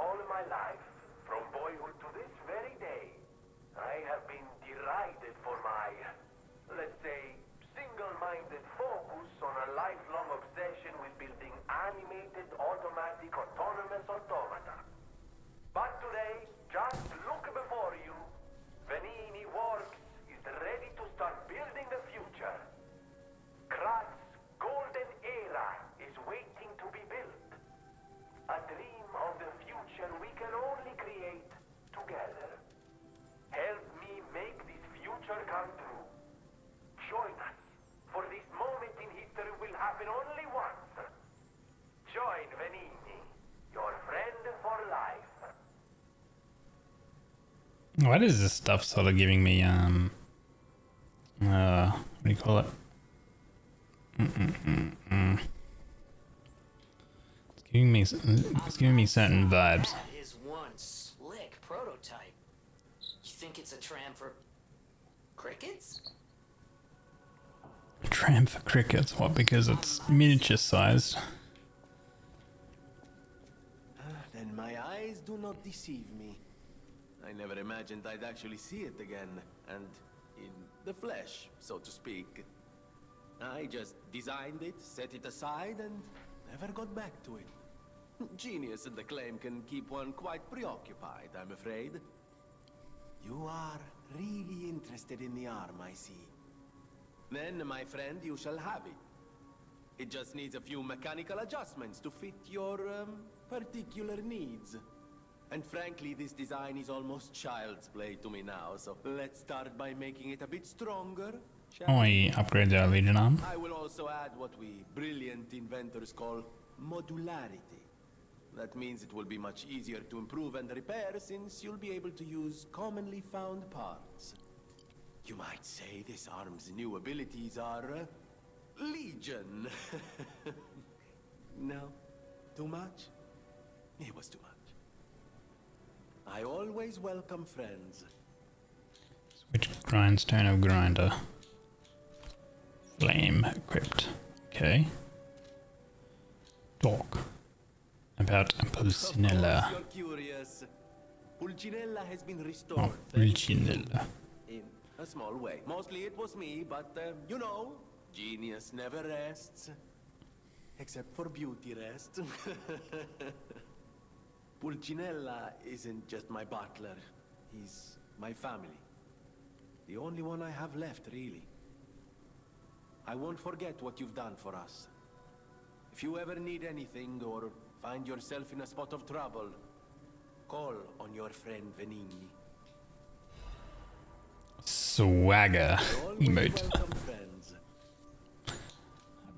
[SPEAKER 11] All my life, from boyhood to this very day, I have been derided for my, let's say, single-minded focus on a lifelong obsession with building animated, automatic, autonomous automata. But today, just look before you. Venini Works is ready to start building the future. Krat's golden era is waiting to be built. A dream of the future we can only create together. Help me make this future come true. Join us, for this moment in history will happen only once. Join Venigni, your friend for life.
[SPEAKER 1] Why is this stuff sort of giving me what do do you call it? It's giving me certain vibes.
[SPEAKER 3] That is one slick prototype. You think it's a tram for crickets?
[SPEAKER 1] A tram for crickets? What? Because it's miniature sized.
[SPEAKER 14] Then my eyes do not deceive me. I never imagined I'd actually see it again, and in the flesh, so to speak. I just designed it, set it aside, and never got back to it. Genius and the claim can keep one quite preoccupied, I'm afraid. You are really interested in the arm, I see. Then, my friend, you shall have it. It just needs a few mechanical adjustments to fit your, particular needs. And frankly, this design is almost child's play to me now, so let's start by making it a bit stronger, shall we?
[SPEAKER 1] Upgrade our Legion arm.
[SPEAKER 14] I will also add what we brilliant inventors call modularity. That means it will be much easier to improve and repair since you'll be able to use commonly found parts. You might say this arm's new abilities are Legion. No? Too much? It was too much. I always welcome friends.
[SPEAKER 1] Switch grindstone of grinder. Flame equipped. Okay. Talk about Pulcinella.
[SPEAKER 14] You're curious. Pulcinella has been restored.
[SPEAKER 1] Oh, Pulcinella.
[SPEAKER 14] In a small way. Mostly it was me, but you know, genius never rests. Except for beauty rest. Pulcinella isn't just my butler. He's my family. The only one I have left, really. I won't forget what you've done for us. If you ever need anything or find yourself in a spot of trouble, call on your friend Venigni.
[SPEAKER 1] Swagger emote.
[SPEAKER 14] Welcome, friends.
[SPEAKER 1] Have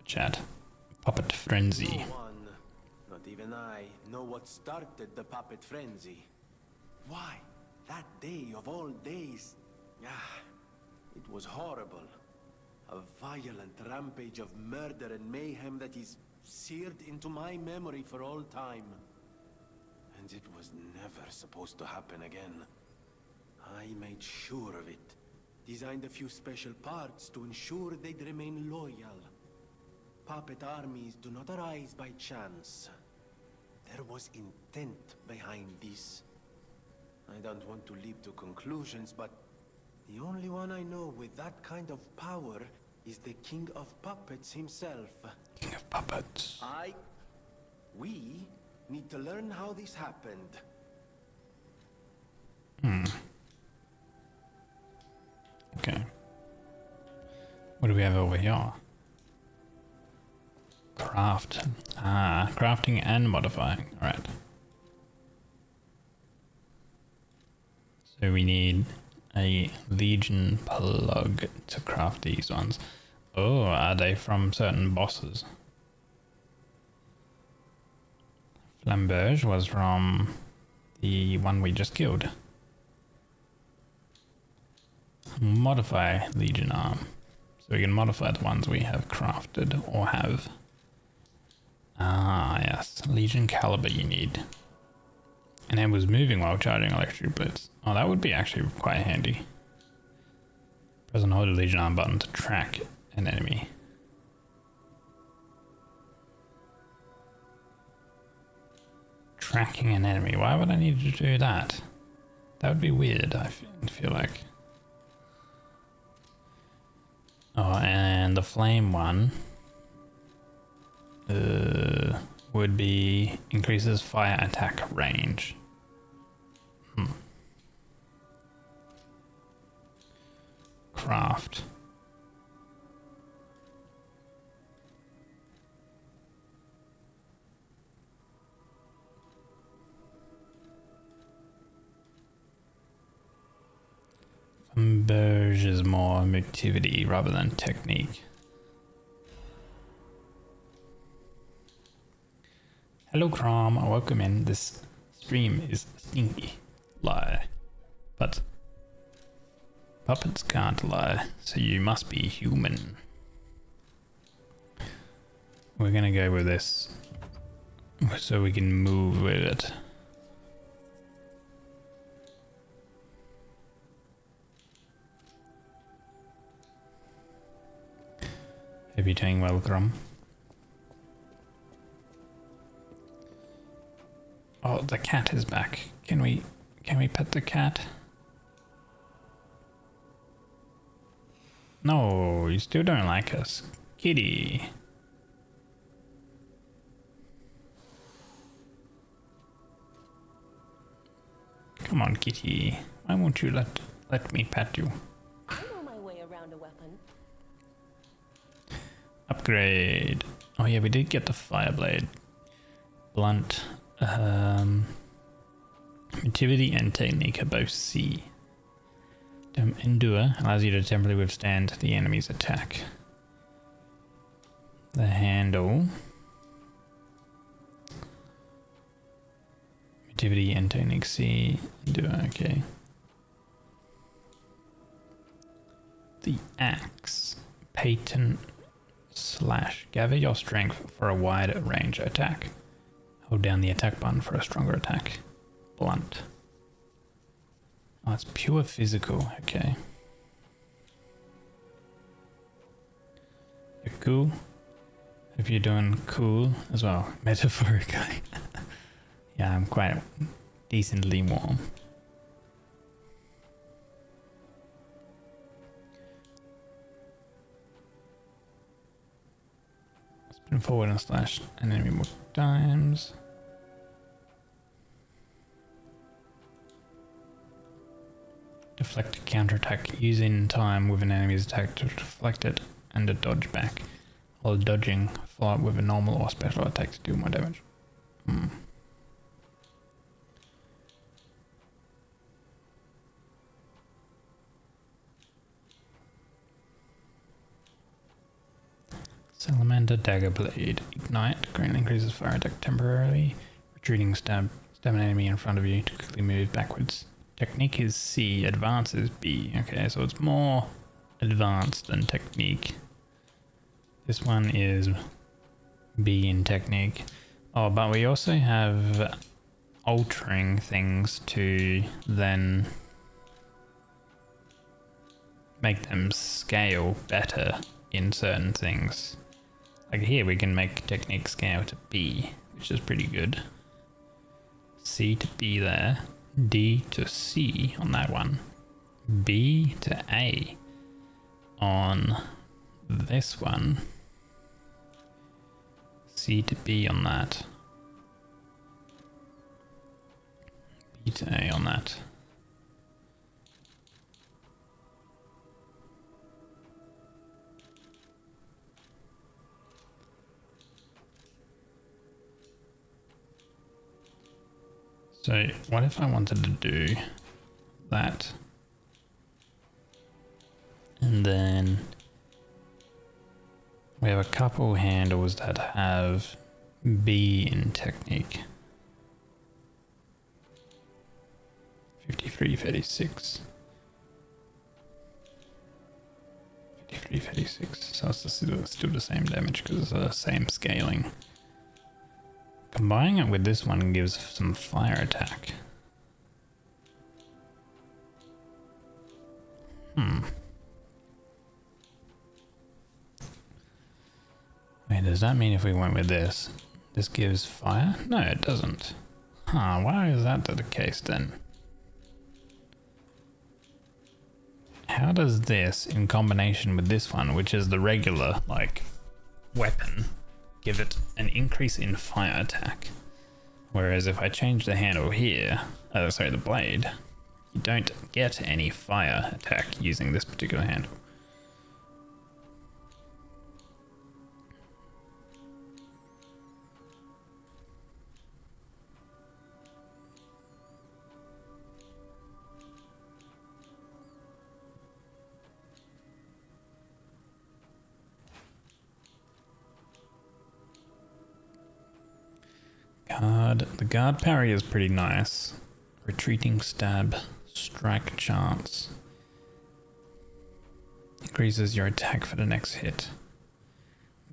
[SPEAKER 1] a chat. Puppet frenzy.
[SPEAKER 14] No one, not even I, know what started the puppet frenzy. Why? That day of all days. It was horrible. A violent rampage of murder and mayhem that is seared into my memory for all time. And it was never supposed to happen again. I made sure of it. Designed a few special parts to ensure they'd remain loyal. Puppet armies do not arise by chance. There was intent behind this. I don't want to leap to conclusions, but the only one I know with that kind of power is the King of Puppets himself.
[SPEAKER 1] King of Puppets.
[SPEAKER 14] We need to learn how this happened.
[SPEAKER 1] Okay. What do we have over here? Craft. Crafting and modifying. Alright. So we need a Legion plug to craft these ones. Oh, are they from certain bosses? Flamberge was from the one we just killed. Modify Legion arm. So we can modify the ones we have crafted or have. Ah, yes. Legion caliber you need. And it was moving while charging electric blitz. Oh, that would be actually quite handy. Press and hold the Legion arm button to track an enemy. Tracking an enemy. Why would I need to do that? That would be weird, I feel like. Oh, and the flame one would be increases fire attack range. Craft. Flamberge is more motivity rather than technique. Hello Crom, welcome in. This stream is stinky. Lie. But Puppets can't lie, so you must be human. We're gonna go with this so we can move with it. Hope you're doing well, Grum. Oh, the cat is back. Can we pet the cat? No, you still don't like us. Kitty. Come on, kitty. Why won't you let me pet you?
[SPEAKER 7] I know my way around a weapon.
[SPEAKER 1] Upgrade. Oh yeah, we did get the Fireblade. Blunt. Activity and technique are both C. Endure allows you to temporarily withstand the enemy's attack. The handle. Activity and technique C. Endure, okay. The axe. Patent slash. Gather your strength for a wide range attack. Hold down the attack button for a stronger attack. Blunt. Oh, it's pure physical, okay. You're cool. Hope you're doing cool as well, metaphorically. Yeah, I'm quite decently warm. Spin forward and slash an enemy more times. Deflect a counterattack using time with an enemy's attack to deflect it and to dodge back. While dodging, follow up with a normal or special attack to do more damage. Salamander Dagger Blade. Ignite. Greatly increases fire attack temporarily. Retreating stab an enemy in front of you to quickly move backwards. Technique is C. Advance is B. Okay, so it's more advanced than technique. This one is B in technique. Oh, but we also have altering things to then make them scale better in certain things. Like here we can make technique scale to B, which is pretty good. C to B there. D to C on that one. B to A on this one. C to B on that. B to A on that. So what if I wanted to do that? And then we have a couple handles that have B in technique. 53, 36. 53, 36. So it's still the same damage because it's the same scaling. Combining it with this one gives some fire attack. Wait, does that mean if we went with this, this gives fire? No, it doesn't. Huh, why is that the case then? How does this, in combination with this one, which is the regular, like, weapon, give it an increase in fire attack? Whereas if I change the handle here, sorry, the blade, you don't get any fire attack using this particular handle. The guard parry is pretty nice. Retreating stab, strike chance. Decreases your attack for the next hit.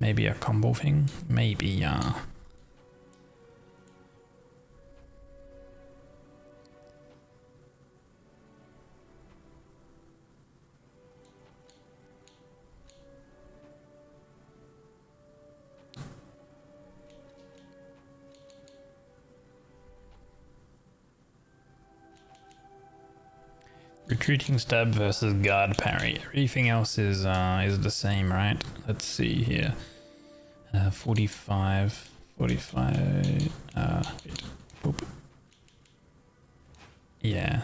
[SPEAKER 1] Maybe a combo thing? Maybe, yeah. Retreating stab versus guard parry. Everything else is the same, right? Let's see here. 45. Wait. Boop. Yeah.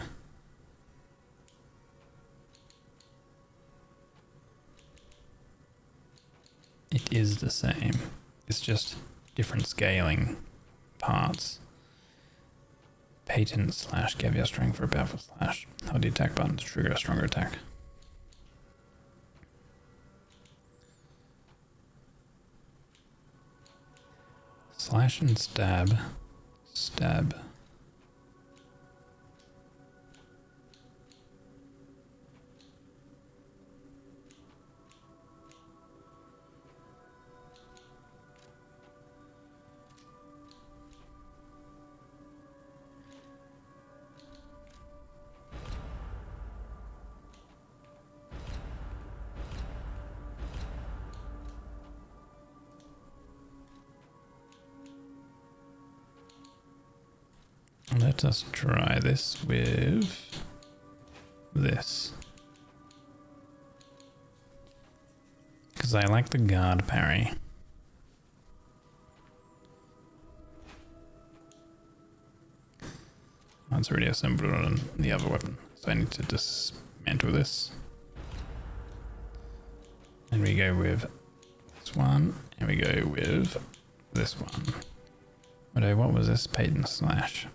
[SPEAKER 1] It is the same. It's just different scaling parts. Patent slash caveat strength for a powerful slash. Hold the attack button to trigger a stronger attack. Slash and stab. Stab. Let us try this with this. Because I like the guard parry. Oh, it's already assembled on the other weapon, so I need to dismantle this. And we go with this one, and we go with this one. What was this? Patent slash.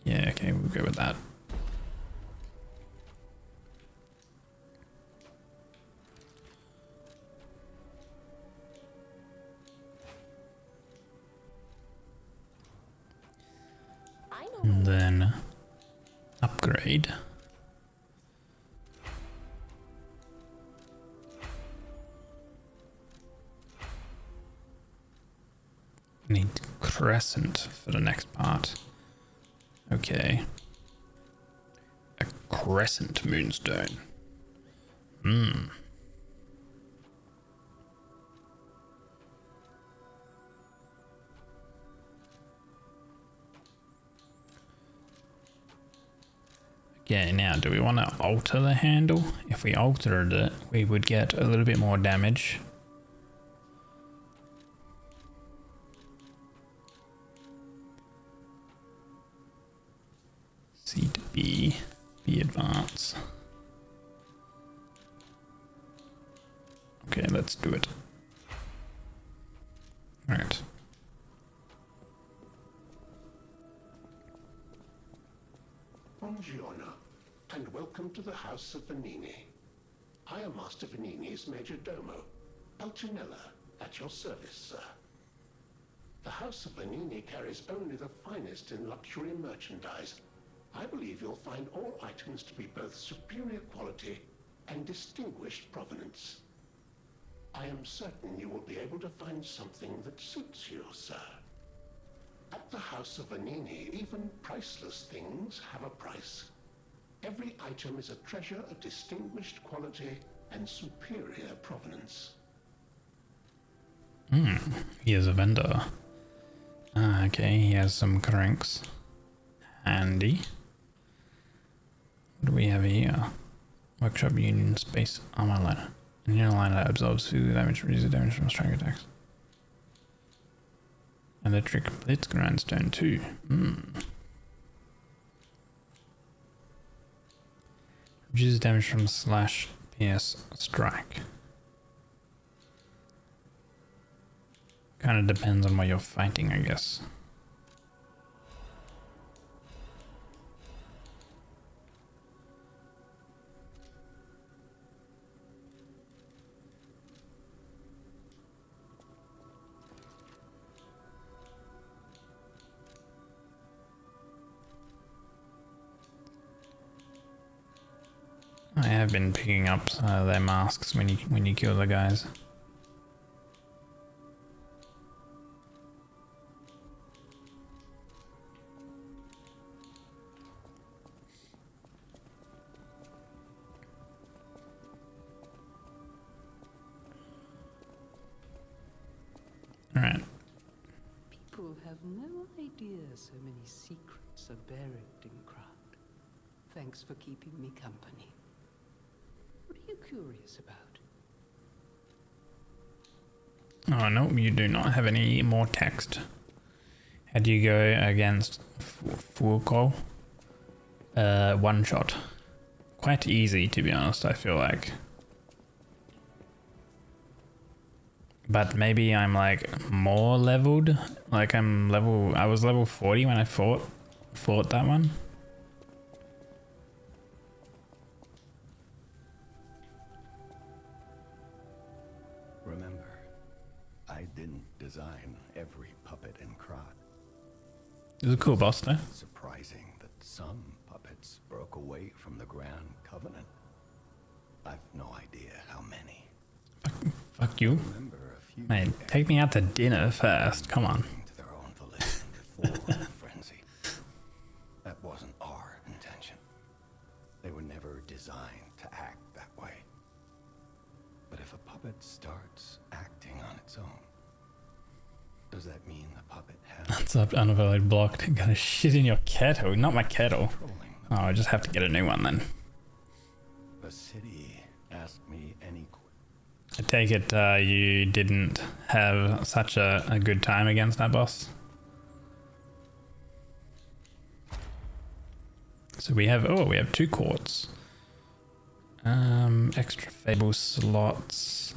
[SPEAKER 1] Yeah, okay, we'll go with that. And then upgrade. Need crescent for the next part. Okay. A crescent moonstone. Okay, now do we want to alter the handle? If we altered it, we would get a little bit more damage. C to B, B advance. Okay, let's do it. Alright.
[SPEAKER 15] Buongiorno, and welcome to the House of Venini. I am Master Venini's Major Domo, Pulcinella, at your service, sir. The House of Venini carries only the finest in luxury merchandise. I believe you'll find all items to be both superior quality and distinguished provenance. I am certain you will be able to find something that suits you, sir. At the House of Venini, even priceless things have a price. Every item is a treasure of distinguished quality and superior provenance.
[SPEAKER 1] He is a vendor. Okay, he has some cranks. Handy. What do we have here? Workshop Union Space Armor Liner. An inner line that absorbs physical damage, reduces damage from strike attacks. Electric Blitz Grindstone too. Reduces damage from slash, pierce, strike. Kind of depends on what you're fighting, I guess. I have been picking up their masks when you kill the guys. All right.
[SPEAKER 8] People have no idea so many secrets are buried in Krat. Thanks for keeping me company. What are you curious about?
[SPEAKER 1] Oh no, you do not have any more text. How do you go against Foucault? One shot. Quite easy, to be honest, I feel like. But maybe I'm like more leveled. Like I was level 40 when I fought that one.
[SPEAKER 10] Remember, I didn't design every puppet in Krat.
[SPEAKER 1] It was a cool boss though.
[SPEAKER 10] Surprising that some puppets broke away from the Grand Covenant. I've no idea how many.
[SPEAKER 1] Fuck you. Mate, take me out to dinner first. Come on.
[SPEAKER 10] To their own volition before the frenzy. That wasn't our intention. They were never designed to act that way. But if a puppet starts acting on its own, does that mean the puppet has...
[SPEAKER 1] That's up, unavailable blocked. Gonna shit in your kettle. Not my kettle. Oh, I just have to get a new one then.
[SPEAKER 10] The city asked me any...
[SPEAKER 1] I take it you didn't have such a good time against that boss. So we have, oh, we have 2 quartz. Extra fable slots.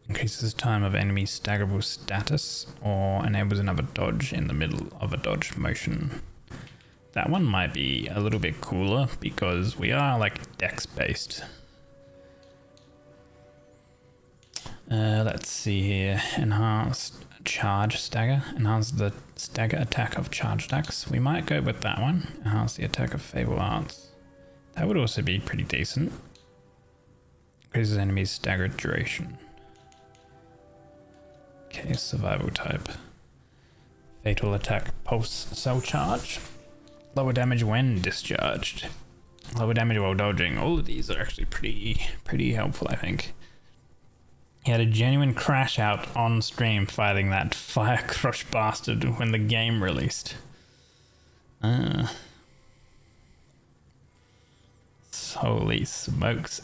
[SPEAKER 1] Increases time of enemy staggerable status or enables another dodge in the middle of a dodge motion. That one might be a little bit cooler because we are like dex based. Let's see here. Enhanced charge stagger. Enhance the stagger attack of charge attacks. We might go with that one. Enhance the attack of fable arts. That would also be pretty decent. Increases enemies staggered duration. Okay, survival type. Fatal attack pulse cell charge. Lower damage when discharged. Lower damage while dodging. All of these are actually pretty helpful, I think. He had a genuine crash out on stream fighting that fire crush bastard when the game released. Holy smokes.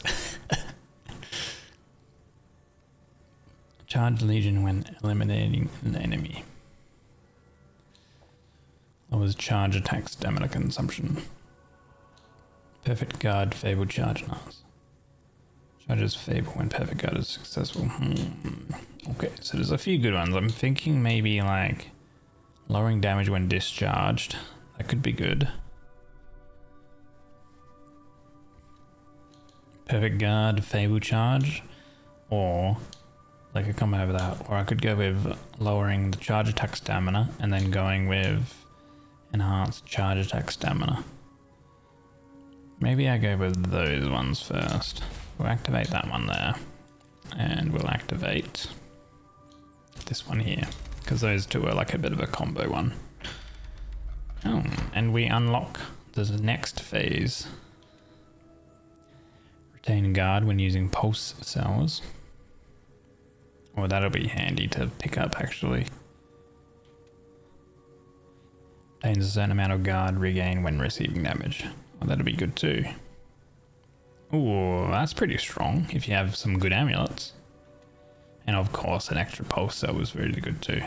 [SPEAKER 1] Charge Legion when eliminating an enemy. Lowers charge attack stamina consumption. Perfect guard fable charge nars. Charges fable when perfect guard is successful. Okay, so there's a few good ones. I'm thinking maybe like lowering damage when discharged. That could be good. Perfect guard fable charge, or like a combo of that. Or I could go with lowering the charge attack stamina and then going with enhanced charge attack stamina. Maybe I go with those ones first. We'll activate that one there. And we'll activate this one here. Because those two are like a bit of a combo one. Oh, and we unlock the next phase. Retain guard when using pulse cells. Oh, that'll be handy to pick up actually. Retains a certain amount of guard regain when receiving damage. Oh, that'll be good too. Ooh, that's pretty strong if you have some good amulets. And of course, an extra pulse cell was really good too.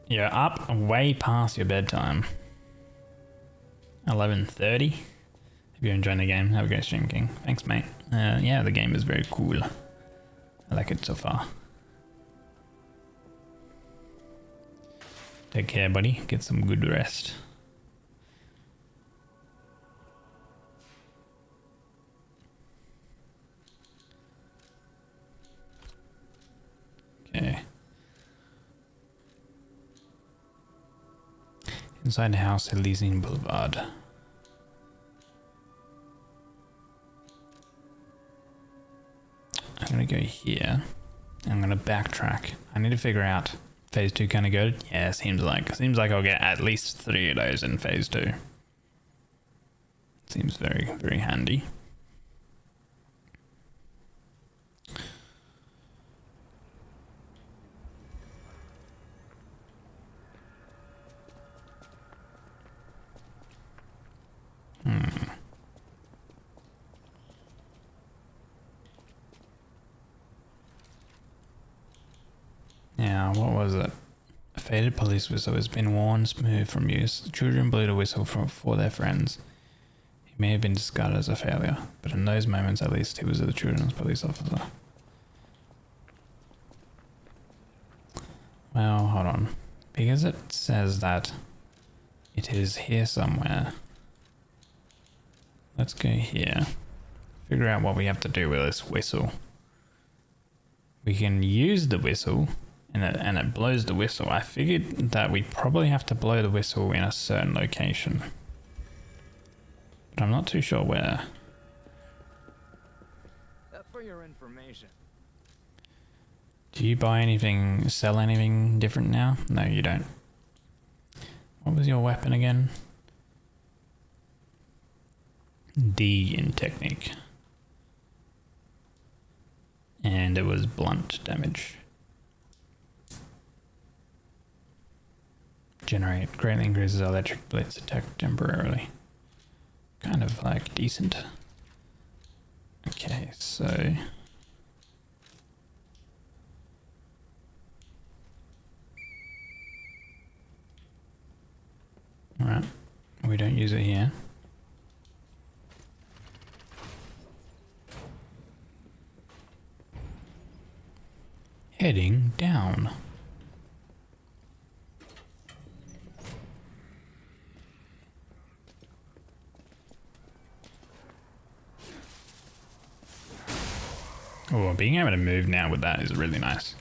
[SPEAKER 1] You're up way past your bedtime. 11:30. If you're enjoying the game, have a great stream, King. Thanks, mate. Yeah, the game is very cool. I like it so far. Take care, buddy. Get some good rest. Okay. Inside the house, Elysian Boulevard. I'm gonna go here. I'm gonna backtrack. I need to figure out phase 2 kind of good. Yeah, seems like I'll get at least 3 of those in phase 2. Seems very, very handy. Now, what was it? A faded police whistle has been worn smooth from use. The children blew the whistle for their friends. He may have been discarded as a failure, but in those moments at least he was the children's police officer. Well, hold on. Because it says that it is here somewhere. Let's go here. Figure out what we have to do with this whistle. We can use the whistle and it blows the whistle. I figured that we probably have to blow the whistle in a certain location. But I'm not too sure where.
[SPEAKER 5] For your information.
[SPEAKER 1] Do you buy anything, sell anything different now? No, you don't. What was your weapon again? D in technique. And it was blunt damage. Generate greatly increases electric blitz attack temporarily. Kind of like decent. Okay, so alright, we don't use it here. Heading down. Oh, being able to move now with that is really nice.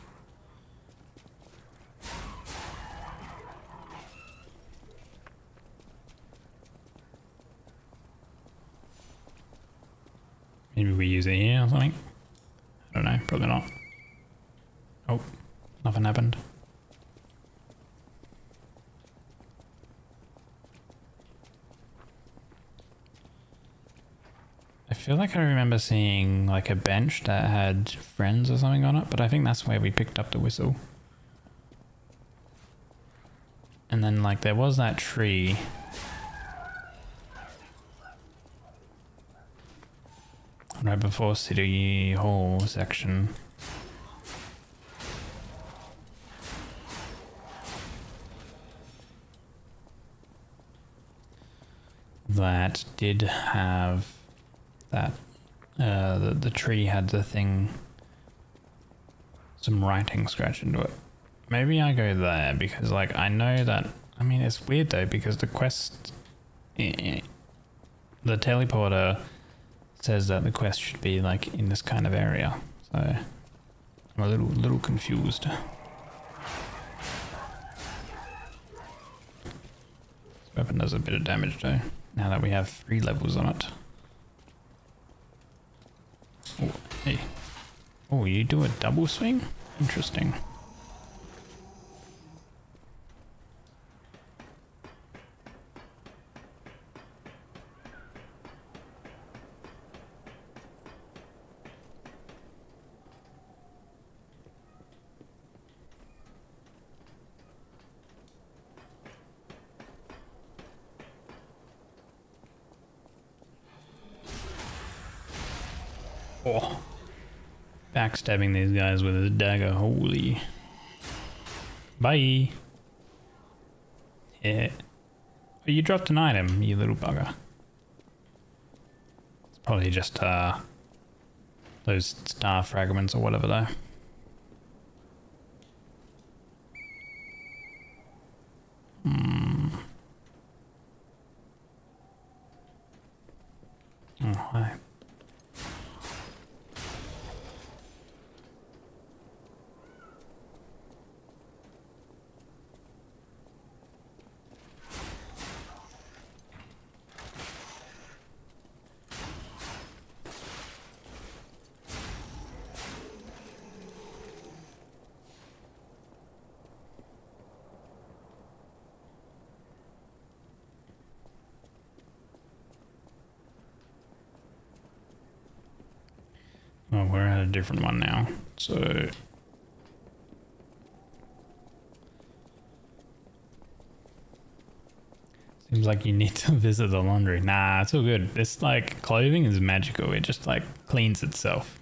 [SPEAKER 1] Maybe we use it here or something. I don't know, probably not. Oh, nothing happened. I feel like I remember seeing like a bench that had friends or something on it, but I think that's where we picked up the whistle. And then like there was that tree. Right before City Hall section. That did have that the tree had the thing, some writing scratched into it. Maybe I go there because like I know that, I mean it's weird though because the quest, the teleporter says that the quest should be like in this kind of area, so I'm a little confused. This weapon does a bit of damage though, now that we have 3 levels on it. Oh, hey. Oh, you do a double swing? Interesting. Oh, backstabbing these guys with his dagger, holy. Bye. Yeah. Oh, you dropped an item, you little bugger. It's probably just those star fragments or whatever though. Oh, hi. Oh, we're at a different one now. So seems like you need to visit the laundry. Nah, it's all good. This like clothing is magical. It just like cleans itself.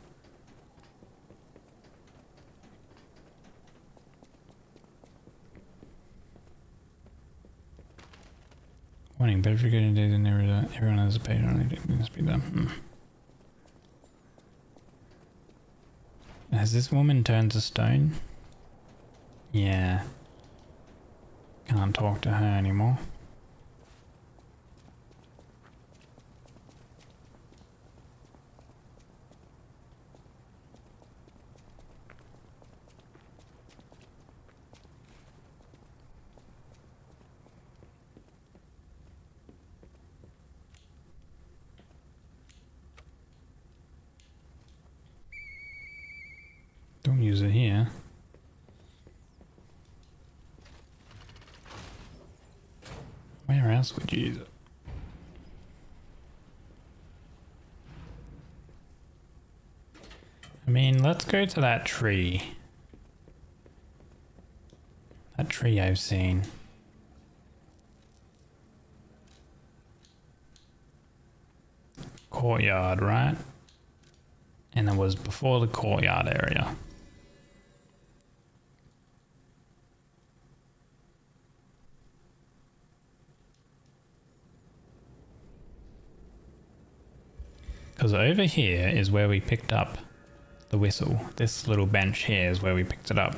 [SPEAKER 1] Warning, better forget it days and never everyone has a page on it. It must be done. Has this woman turned to stone? Yeah. Can't talk to her anymore. Don't use it here. Where else would you use it? I mean, let's go to that tree. That tree I've seen. Courtyard, right? And it was before the courtyard area. Because over here is where we picked up the whistle. This little bench here is where we picked it up.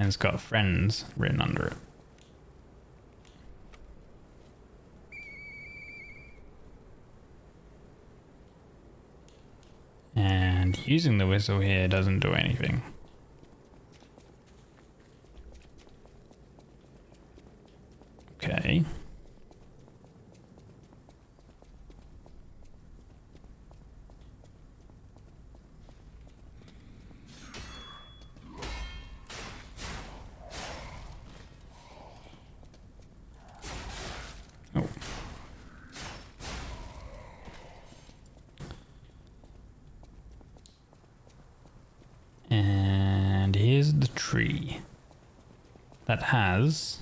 [SPEAKER 1] And it's got friends written under it. And using the whistle here doesn't do anything. Okay. Oh. And here's the tree that has,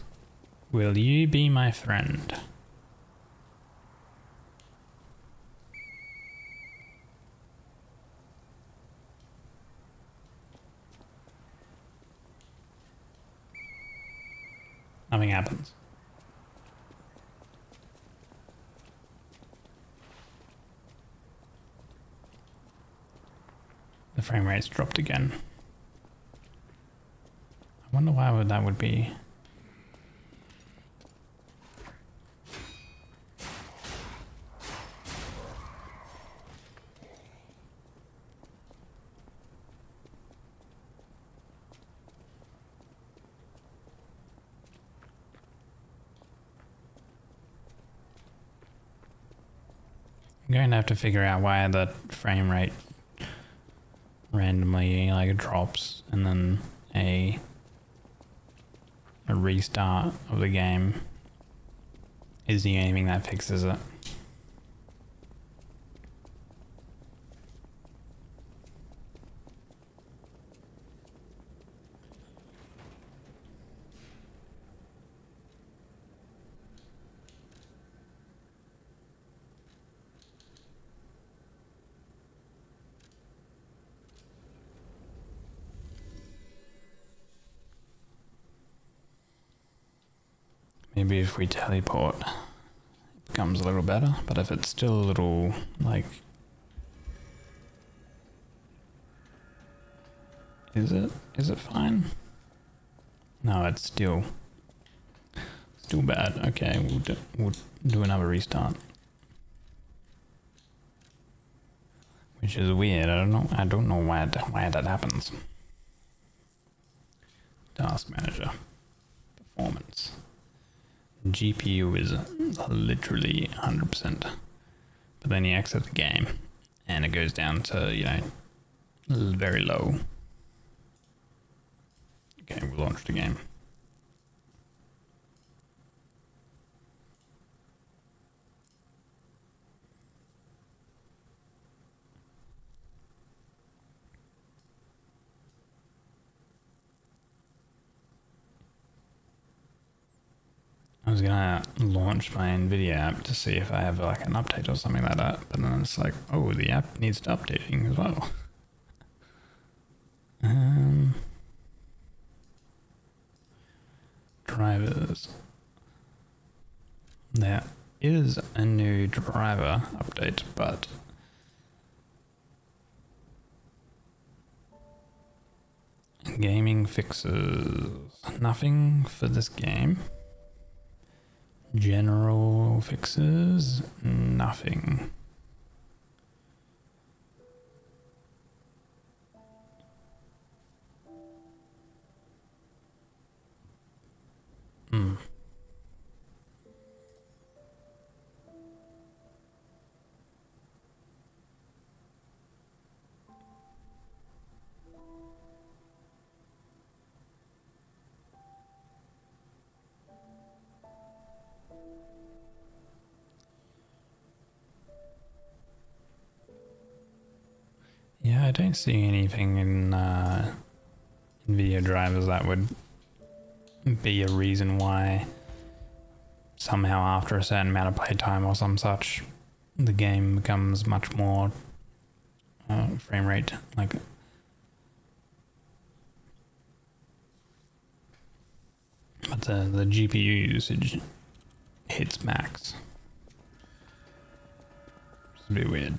[SPEAKER 1] "Will you be my friend?" Nothing happens. The frame rate's dropped again. I wonder why that would be. I'm going to have to figure out why the frame rate randomly like drops, and then a restart of the game is the only thing that fixes it. Maybe if we teleport, it becomes a little better, but if it's still a little, like... Is it fine? No, it's still bad. Okay, we'll do another restart. Which is weird, I don't know why that happens. Task manager. Performance. GPU is literally 100%. But then you exit the game and it goes down to, you know, very low. Okay, we'll launch the game. I was gonna launch my NVIDIA app to see if I have like an update or something like that, but then it's like, oh, the app needs updating as well. Drivers. There is a new driver update, but gaming fixes. Nothing for this game. General fixes. Nothing. Yeah, I don't see anything in video drivers that would be a reason why somehow after a certain amount of playtime or some such, the game becomes much more frame rate like. But the GPU usage hits max. It's a bit weird.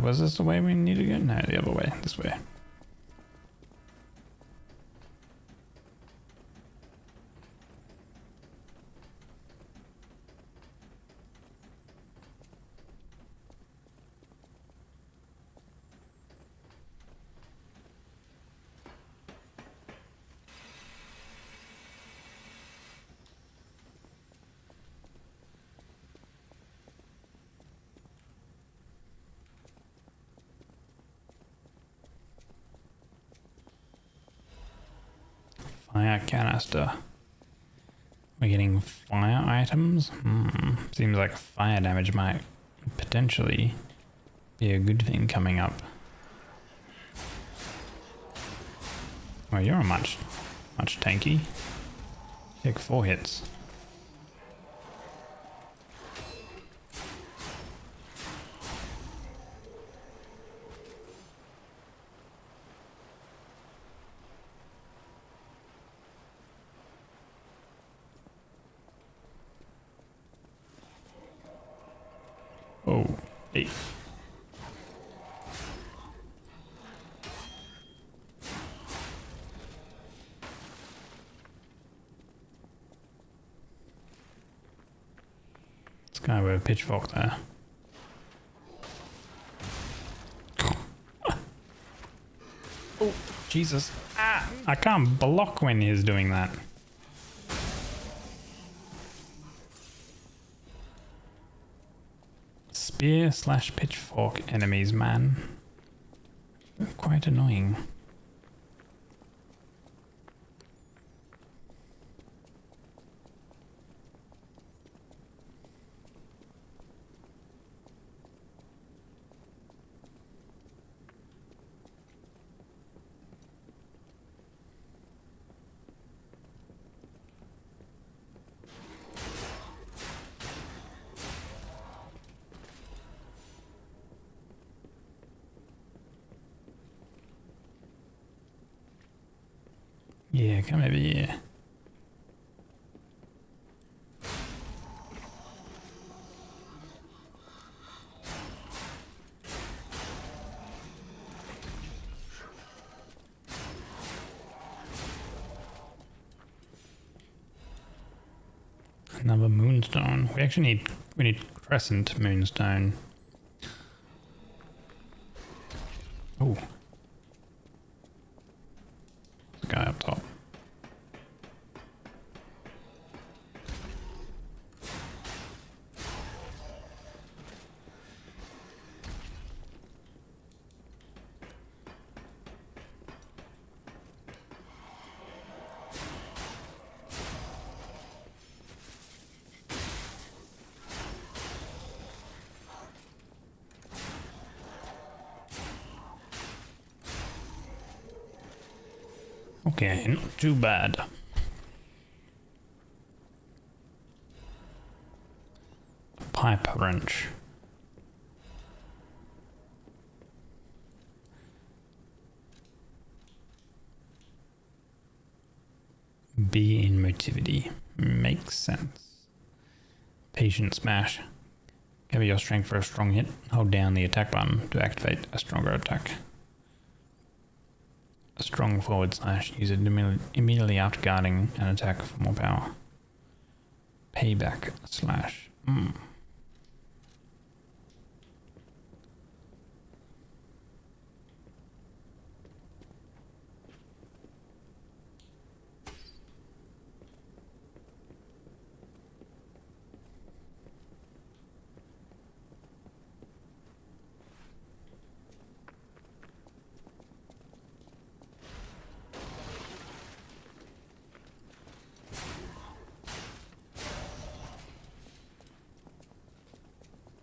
[SPEAKER 1] Was this the way we need to go? No, the other way. This way. Fire canister. We're getting fire items? Seems like fire damage might potentially be a good thing coming up. Well, you're much tanky. Take 4 hits. Oh, hey. This guy with a pitchfork there. Oh, Jesus. Ah, I can't block when he's doing that. Spear / pitchfork enemies, man. They're quite annoying. Yeah, come over here. Another moonstone. We need crescent moonstone. Oh. The guy up top. Okay, not too bad. Pipe wrench. B in motivity. Makes sense. Patient smash. Give your strength for a strong hit. Hold down the attack button to activate a stronger attack. A strong forward slash. Use it immediately after guarding an attack for more power. Payback slash.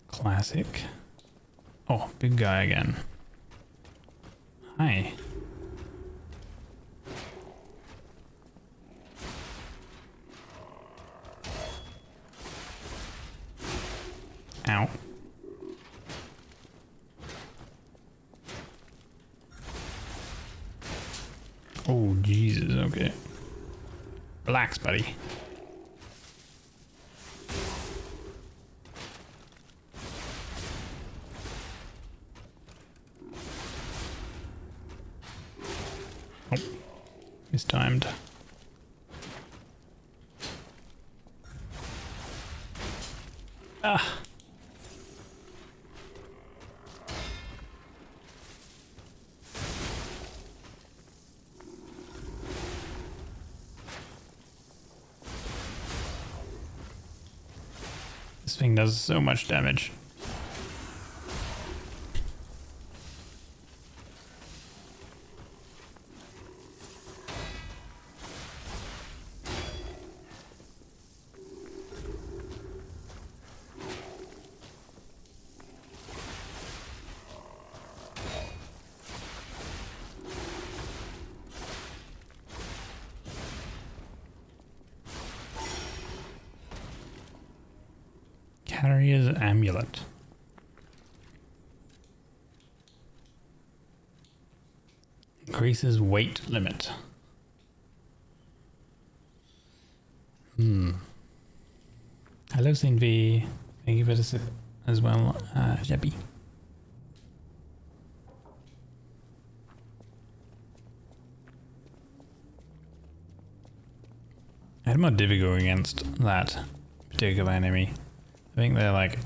[SPEAKER 1] Classic. Oh, big guy again. Hi. Ow. Oh, Jesus, okay. Relax, buddy. Oh, mistimed. Ah. This thing does so much damage. Carrier's amulet. Increases weight limit. Hello, Cindy. Thank you for the sip as well, Jeppy. I had more difficulty against that particular enemy. I think they're like...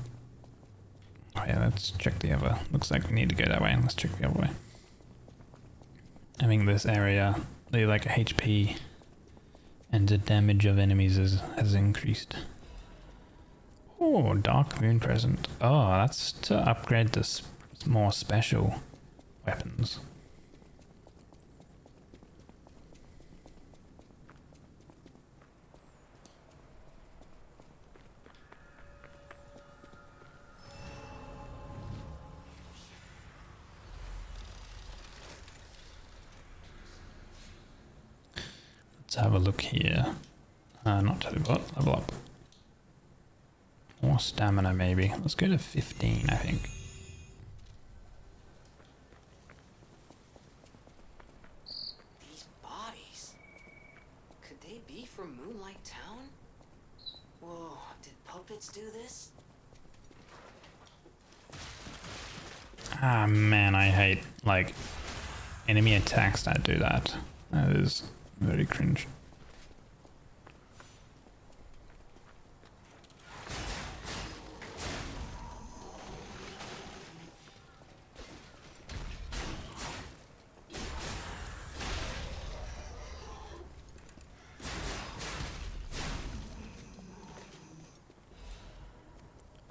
[SPEAKER 1] Oh yeah, let's check the other. Looks like we need to go that way. Let's check the other way. I think this area, the like HP and the damage of enemies has increased. Oh, Dark Moon Crescent. Oh, that's to upgrade this more special weapons. Let's have a look here. Not level up. More stamina maybe. Let's go to 15, I think.
[SPEAKER 3] These bodies. Could they be from Moonlight Town? Whoa, did puppets do this?
[SPEAKER 1] Ah man, I hate like enemy attacks that do that. That is very cringe.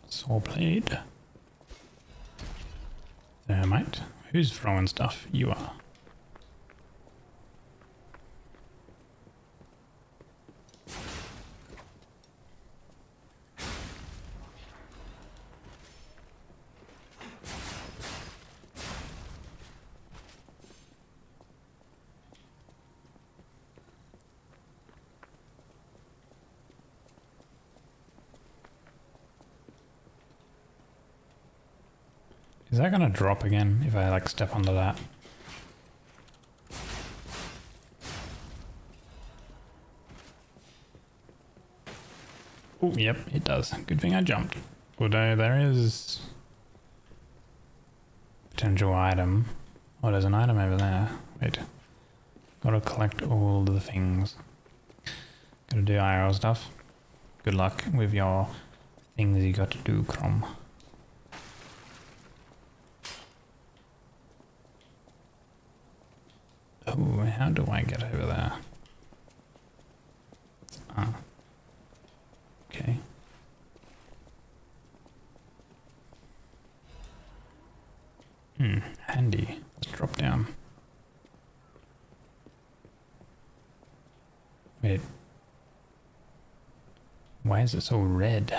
[SPEAKER 1] Saw blade. Thermite. Who's throwing stuff? You are. Is that gonna drop again if I like step onto that? Oh, yep, it does. Good thing I jumped. Although there is potential item. Oh, there's an item over there. Wait. Gotta collect all the things. Gotta do IRL stuff. Good luck with your things you got to do, Crom. Oh, how do I get over there? Ah. Okay. Handy. Let's drop down. Wait. Why is it so red?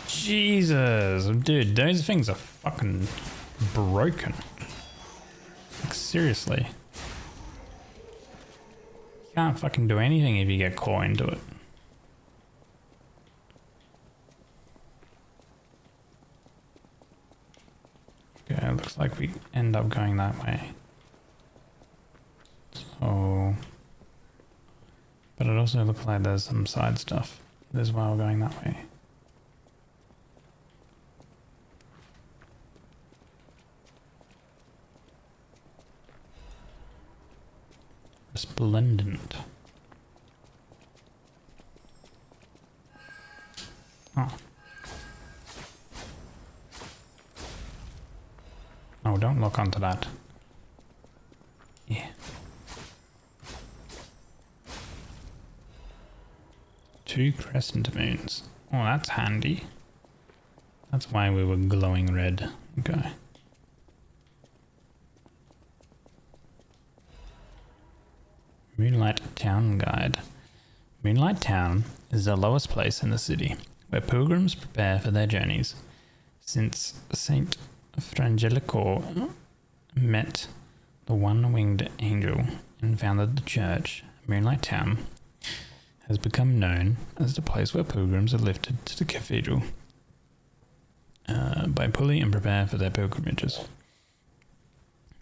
[SPEAKER 1] Jesus, dude, those things are fucking broken. Like, seriously. You can't fucking do anything if you get caught into it. Okay, it looks like we end up going that way. So... But it also looks like there's some side stuff as well going that way. Resplendent. Oh. Oh, don't look onto that. Yeah. 2 crescent moons. Oh, that's handy. That's why we were glowing red. Okay. Moonlight Town Guide. Moonlight Town is the lowest place in the city, where pilgrims prepare for their journeys. Since Saint Frangelico met the one-winged angel and founded the church, Moonlight Town has become known as the place where pilgrims are lifted to the cathedral by pulley and prepare for their pilgrimages.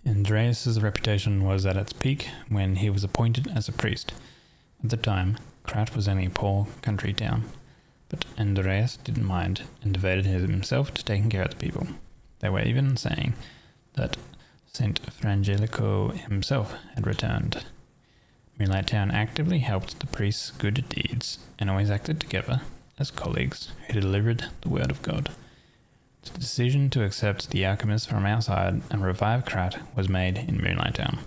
[SPEAKER 1] Andreas's reputation was at its peak when he was appointed as a priest. At the time, Krat was only a poor country town, but Andreas didn't mind and devoted himself to taking care of the people. They were even saying that Saint Frangelico himself had returned. Moonlight Town actively helped the priests' good deeds and always acted together as colleagues who delivered the word of God. The decision to accept the alchemist from outside and revive Krat was made in Moonlight Town.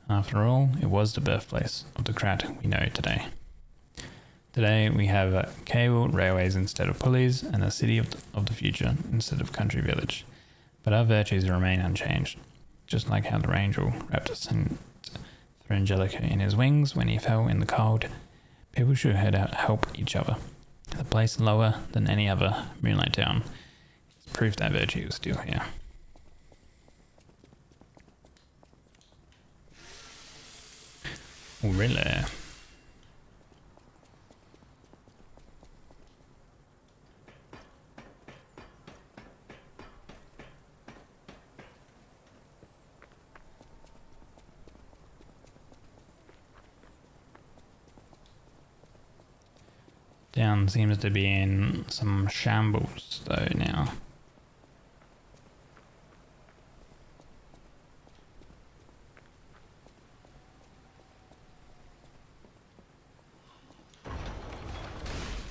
[SPEAKER 1] After all, it was the birthplace of the Krat we know today. Today we have cable railways instead of pulleys and a city of the future instead of country village. But our virtues remain unchanged, just like how the angel wrapped St. Frangelico in his wings when he fell in the cold. People should help each other. The place lower than any other, Moonlight Town, is proof that virtue is still here. Oh, really? Town seems to be in some shambles though now.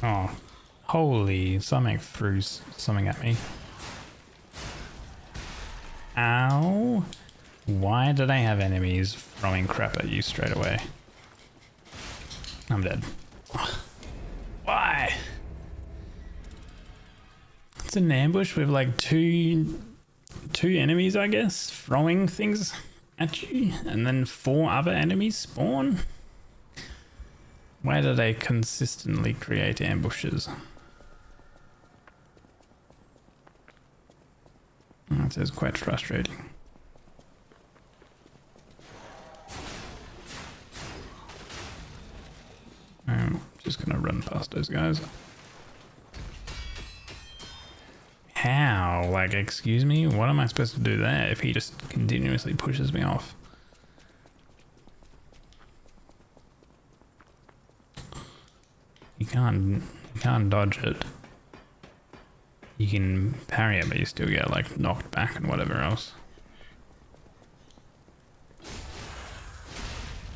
[SPEAKER 1] Oh, holy, something threw something at me. Ow. Why did I have enemies throwing crap at you straight away? I'm dead. Why? It's an ambush with like two enemies, I guess, throwing things at you, and then 4 other enemies spawn? Why do they consistently create ambushes? That is quite frustrating. I'm just gonna run past those guys. How? Like, excuse me? What am I supposed to do there if he just continuously pushes me off? You can't dodge it. You can parry it, but you still get like knocked back and whatever else.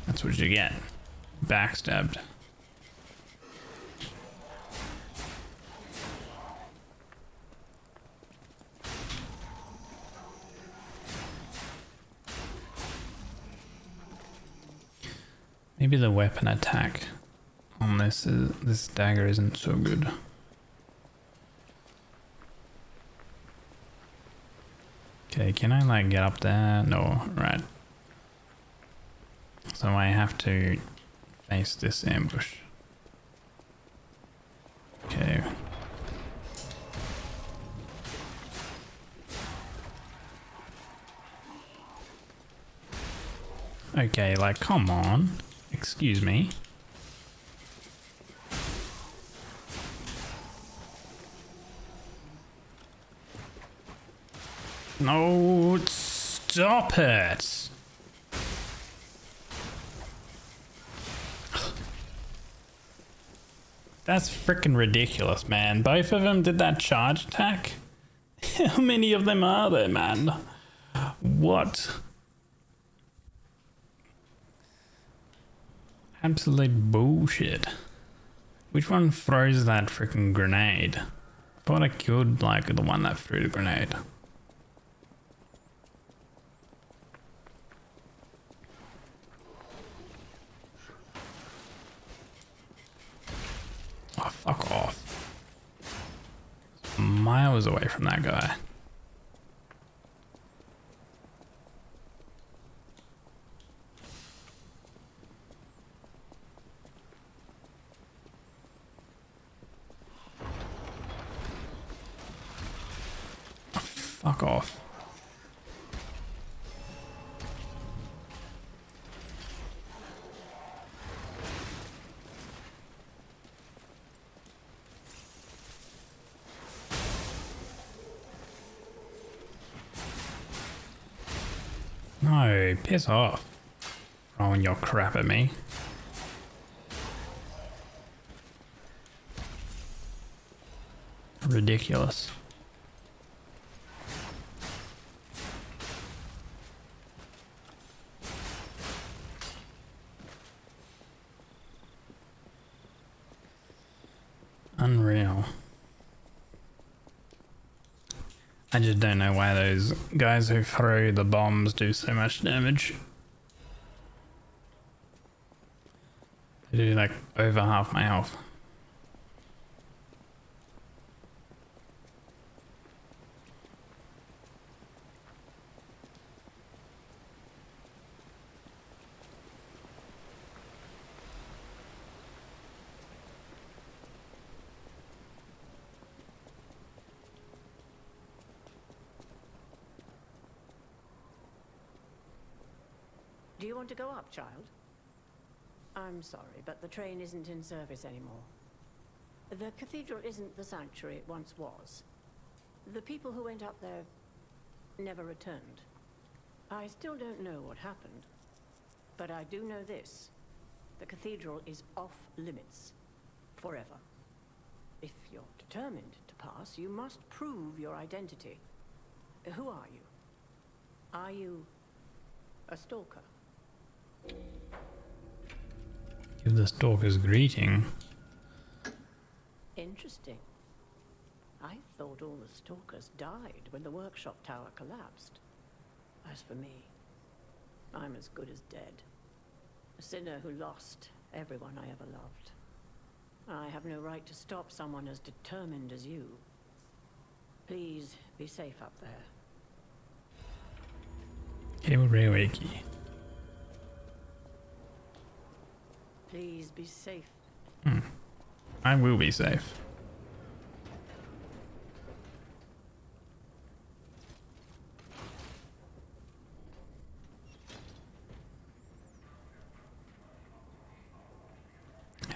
[SPEAKER 1] That's what you get. Backstabbed. Maybe the weapon attack on this dagger isn't so good. Okay, can I like get up there? No, right. So I have to face this ambush. Okay. Okay, like, come on. Excuse me. No, stop it. That's freaking ridiculous, man. Both of them did that charge attack? How many of them are there, man? What? Absolute bullshit. Which one throws that freaking grenade? I thought I killed like the one that threw the grenade. Oh, fuck off. Miles away from that guy. Fuck off. No, piss off. Throwing your crap at me. Ridiculous. Unreal. I just don't know why those guys who throw the bombs do so much damage. They do like over half my health.
[SPEAKER 16] Do you want to go up, child? I'm sorry, but the train isn't in service anymore. The cathedral isn't the sanctuary it once was. The people who went up there never returned. I still don't know what happened, but I do know this. The cathedral is off limits. Forever. If you're determined to pass, you must prove your identity. Who are you? Are you a stalker?
[SPEAKER 1] Give the stalker's greeting.
[SPEAKER 16] Interesting. I thought all the stalkers died when the workshop tower collapsed. As for me, I'm as good as dead. A sinner who lost everyone I ever loved. I have no right to stop someone as determined as you. Please be safe up there.
[SPEAKER 1] Cable railway key.
[SPEAKER 16] Please be safe.
[SPEAKER 1] I will be safe.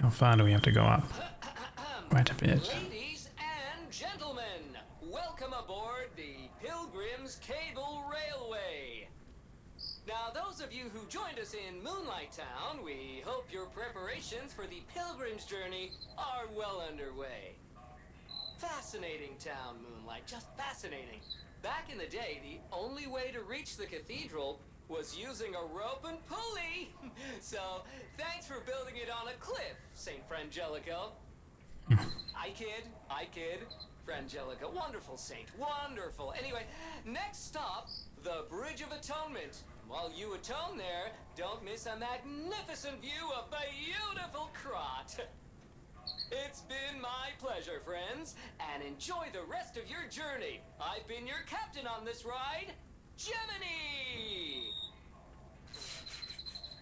[SPEAKER 1] How far do we have to go up? Quite a bit.
[SPEAKER 3] Ladies and gentlemen, welcome aboard the Pilgrim's Cable Railway. Now, those of you who joined us in Moonlight Town, we hope your preparations for the Pilgrim's journey are well underway. Fascinating town, Moonlight, just fascinating. Back in the day, the only way to reach the cathedral was using a rope and pulley. So, thanks for building it on a cliff, St. Frangelico. I kid. Frangelico, wonderful saint, wonderful. Anyway, next stop, the Bridge of Atonement. While you atone there, don't miss a magnificent view of beautiful Krot. It's been my pleasure, friends, and enjoy the rest of your journey. I've been your captain on this ride, Gemini!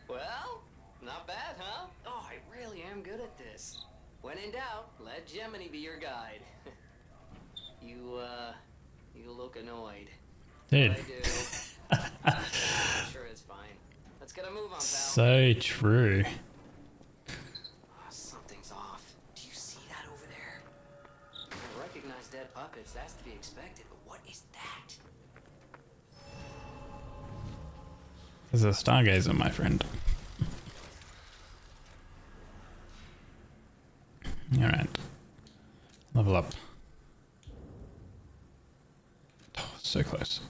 [SPEAKER 3] Well, not bad, huh? Oh, I really am good at this. When in doubt, let Gemini be your guide. You look annoyed.
[SPEAKER 1] Dude.
[SPEAKER 3] I do. I'm sure it's fine. Let's get a move on, pal.
[SPEAKER 1] So true.
[SPEAKER 3] Something's off. Do you see that over there? I recognize dead puppets. That's to be expected. But what is that?
[SPEAKER 1] There's a stargazer, my friend. Alright. Level up. Oh, so close.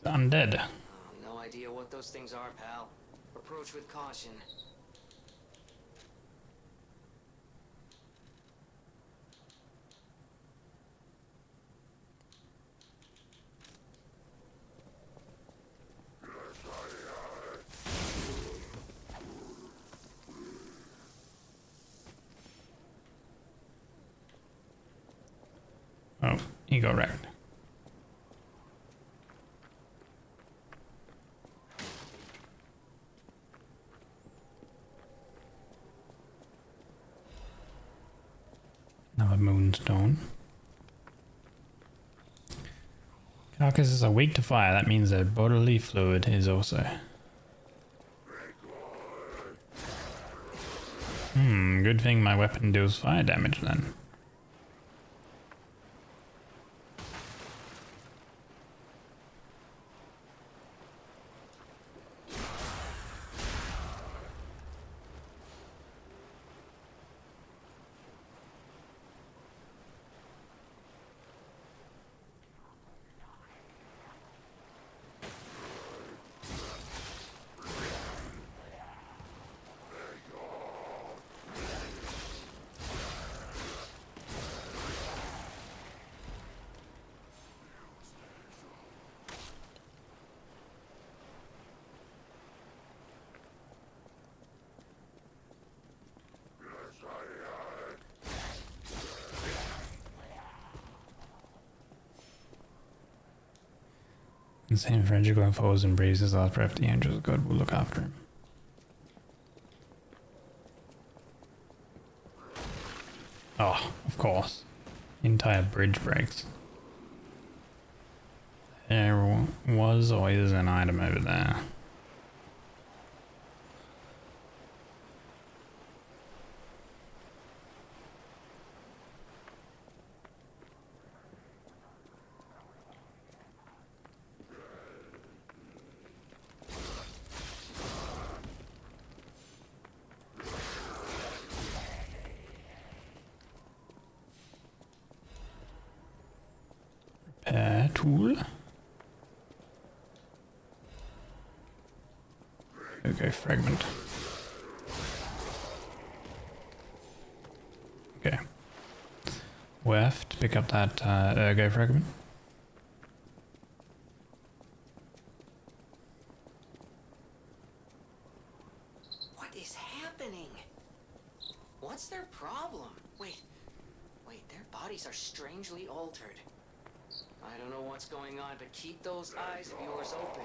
[SPEAKER 1] Undead.
[SPEAKER 3] No idea what those things are, pal. Approach with caution.
[SPEAKER 1] Oh, he got wrecked. Another moonstone. Carcasses are weak to fire. That means their bodily fluid is also. Good thing my weapon deals fire damage then. Insane French going forwards and breathes his last breath. The angels of God will look after him. Oh, of course. The entire bridge breaks. There was or is an item over there. Tool. Okay, fragment. Okay. We have to pick up that ergo fragment.
[SPEAKER 3] What is happening? What's their problem? Wait, their bodies are strangely altered. I don't know what's going on, but keep those eyes of yours open.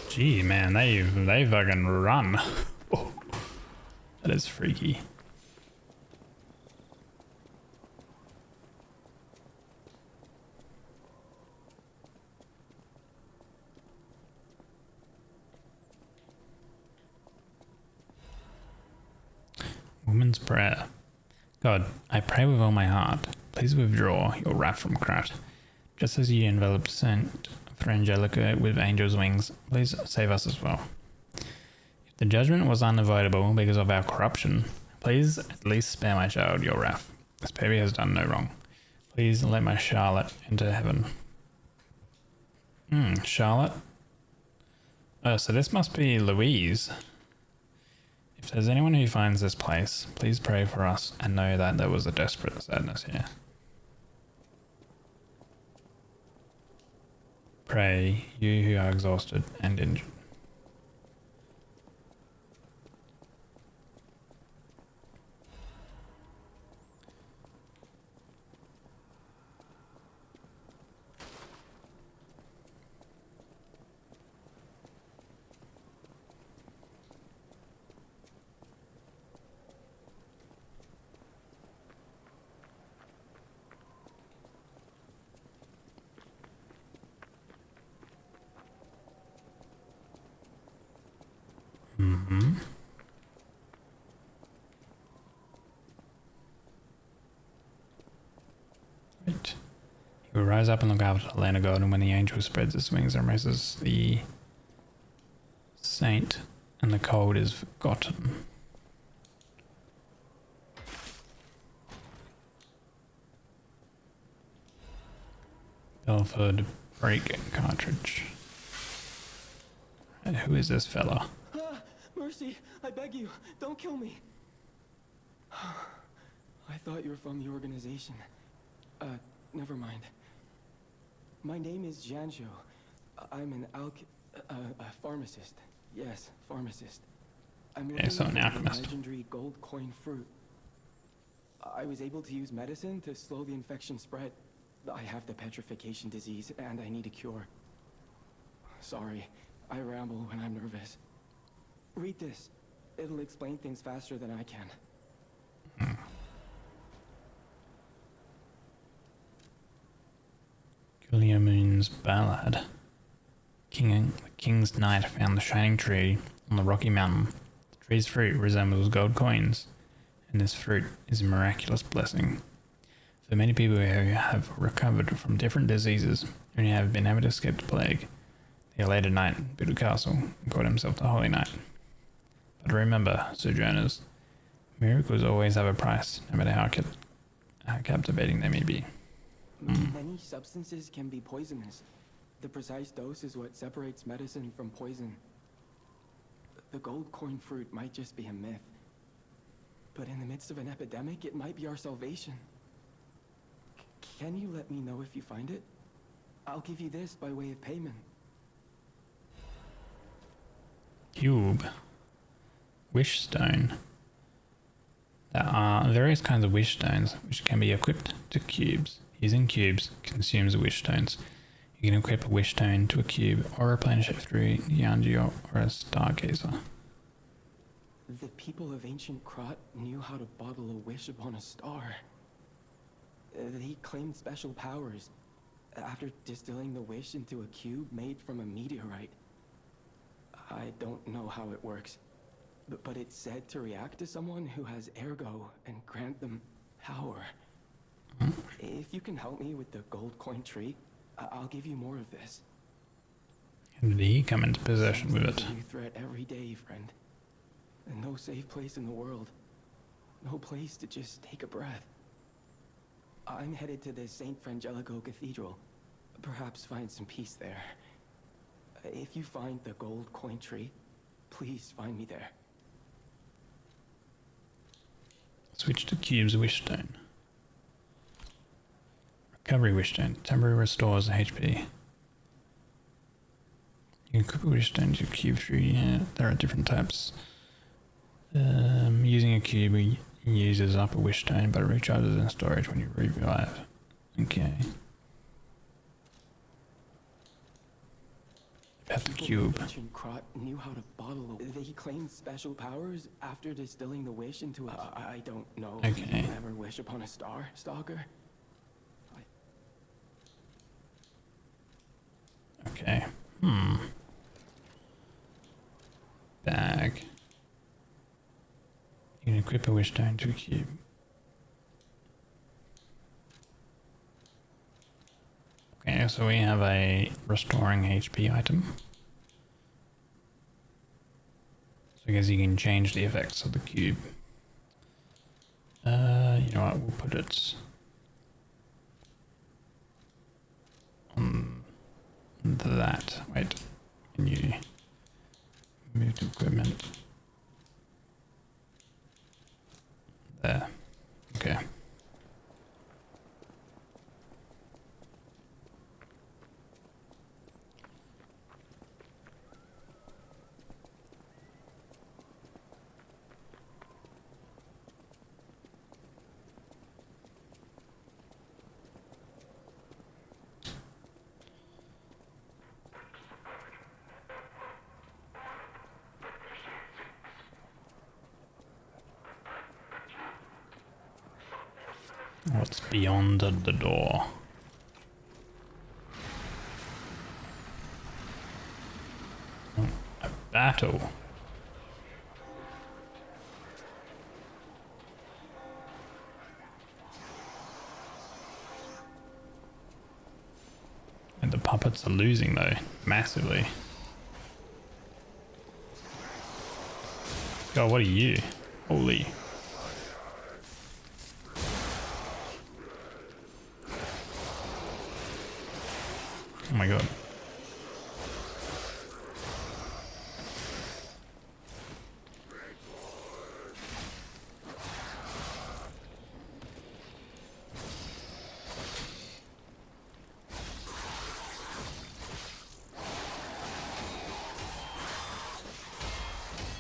[SPEAKER 1] Gee, man, they fucking run. Oh, that is freaky. Woman's prayer. God, I pray with all my heart. Please withdraw your wrath from Krat. Just as you enveloped Saint Frangelica with angel's wings, please save us as well. If the judgment was unavoidable because of our corruption, please at least spare my child your wrath. This baby has done no wrong. Please let my Charlotte into heaven. Charlotte? Oh, so this must be Louise. If there's anyone who finds this place, please pray for us and know that there was a desperate sadness here. Pray, you who are exhausted and injured. Right. He will rise up and look out at the land of God, and when the angel spreads his wings and raises the saint, and the cold is forgotten. Belford break cartridge. Who is this fella?
[SPEAKER 13] Mercy, I beg you, don't kill me. I thought you were from the organization. Never mind. My name is Janjo. I'm an pharmacist. Yes, pharmacist. I'm looking for the legendary gold coin fruit. I was able to use medicine to slow the infection spread. I have the petrification disease, and I need a cure. Sorry, I ramble when I'm nervous. Read this. It'll explain things faster than I can.
[SPEAKER 1] Guilliamun's Ballad. The King's Knight found the shining tree on the rocky mountain. The tree's fruit resembles gold coins, and this fruit is a miraculous blessing. For many people who have recovered from different diseases and who have been able to escape the plague, the elated knight built a castle and called himself the Holy Knight. But remember, sojourners, miracles always have a price, no matter how captivating they may be.
[SPEAKER 13] Many substances can be poisonous. The precise dose is what separates medicine from poison. The gold coin fruit might just be a myth. But in the midst of an epidemic, it might be our salvation. Can you let me know if you find it? I'll give you this by way of payment.
[SPEAKER 1] Cube. Wish stone. There are various kinds of wish stones which can be equipped to cubes. Using cubes consumes wish stones. You can equip a wish stone to a cube or replenish it through Yanjio or a stargazer.
[SPEAKER 13] The people of ancient Krat knew how to bottle a wish upon a star. They claimed special powers after distilling the wish into a cube made from a meteorite. I don't know how it works, but it's said to react to someone who has ergo and grant them power. If you can help me with the gold coin tree, I'll give you more of this.
[SPEAKER 1] And did he come into possession with it?
[SPEAKER 13] A new threat every day, friend. And no safe place in the world. No place to just take a breath. I'm headed to the St. Frangelico Cathedral. Perhaps find some peace there. If you find the gold coin tree, please find me there.
[SPEAKER 1] Switch to Cube's Wish Stone. Recovery Wish Stone. Temporary restores HP. You can equip a Wish Stone to your cube through, there are different types. Using a cube uses up a wish stone, but it recharges in storage when you revive. Okay. About the cube.
[SPEAKER 17] Ancient Krot knew how to bottle a... They claimed special powers after distilling the wish into a... I don't know.
[SPEAKER 1] Okay.
[SPEAKER 17] Did you ever wish upon a star, Stalker?
[SPEAKER 1] Okay. Bag. You can equip a wish stone to a cube. Okay, so we have a restoring HP item. So I guess you can change the effects of the cube. You know what, we'll put it on that. Wait, can you move to equipment? There. Okay. What's beyond the door? A battle. And the puppets are losing though, massively. God, what are you? Holy. Oh my god.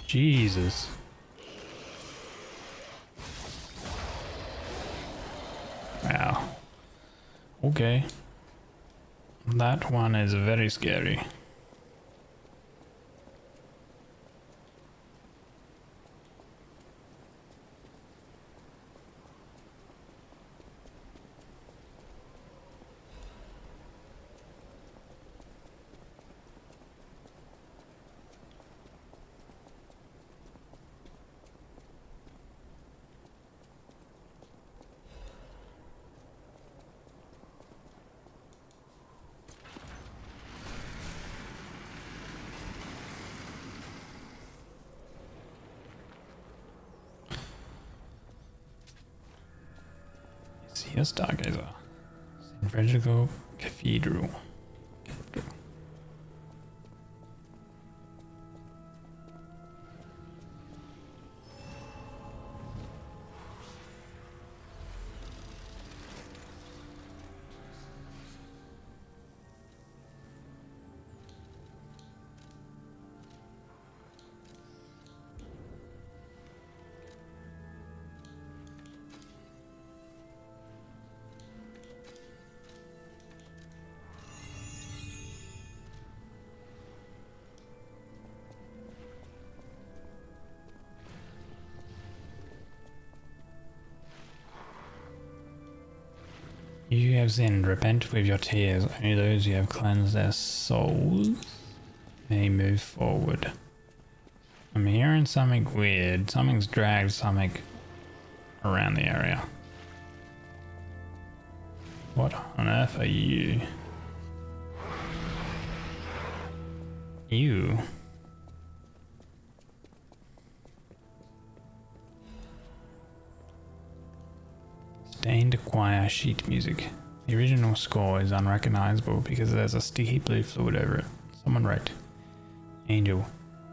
[SPEAKER 1] Jesus. Wow. Okay. That one is very scary. See a stargazer. St. Frederico Cathedral. You have sinned, repent with your tears. Only those who have cleansed their souls may move forward. I'm hearing something weird. Something's dragged something around the area. What on earth are you? You? Stained choir sheet music. The original score is unrecognizable because there's a sticky blue fluid over it. Someone wrote, Angel,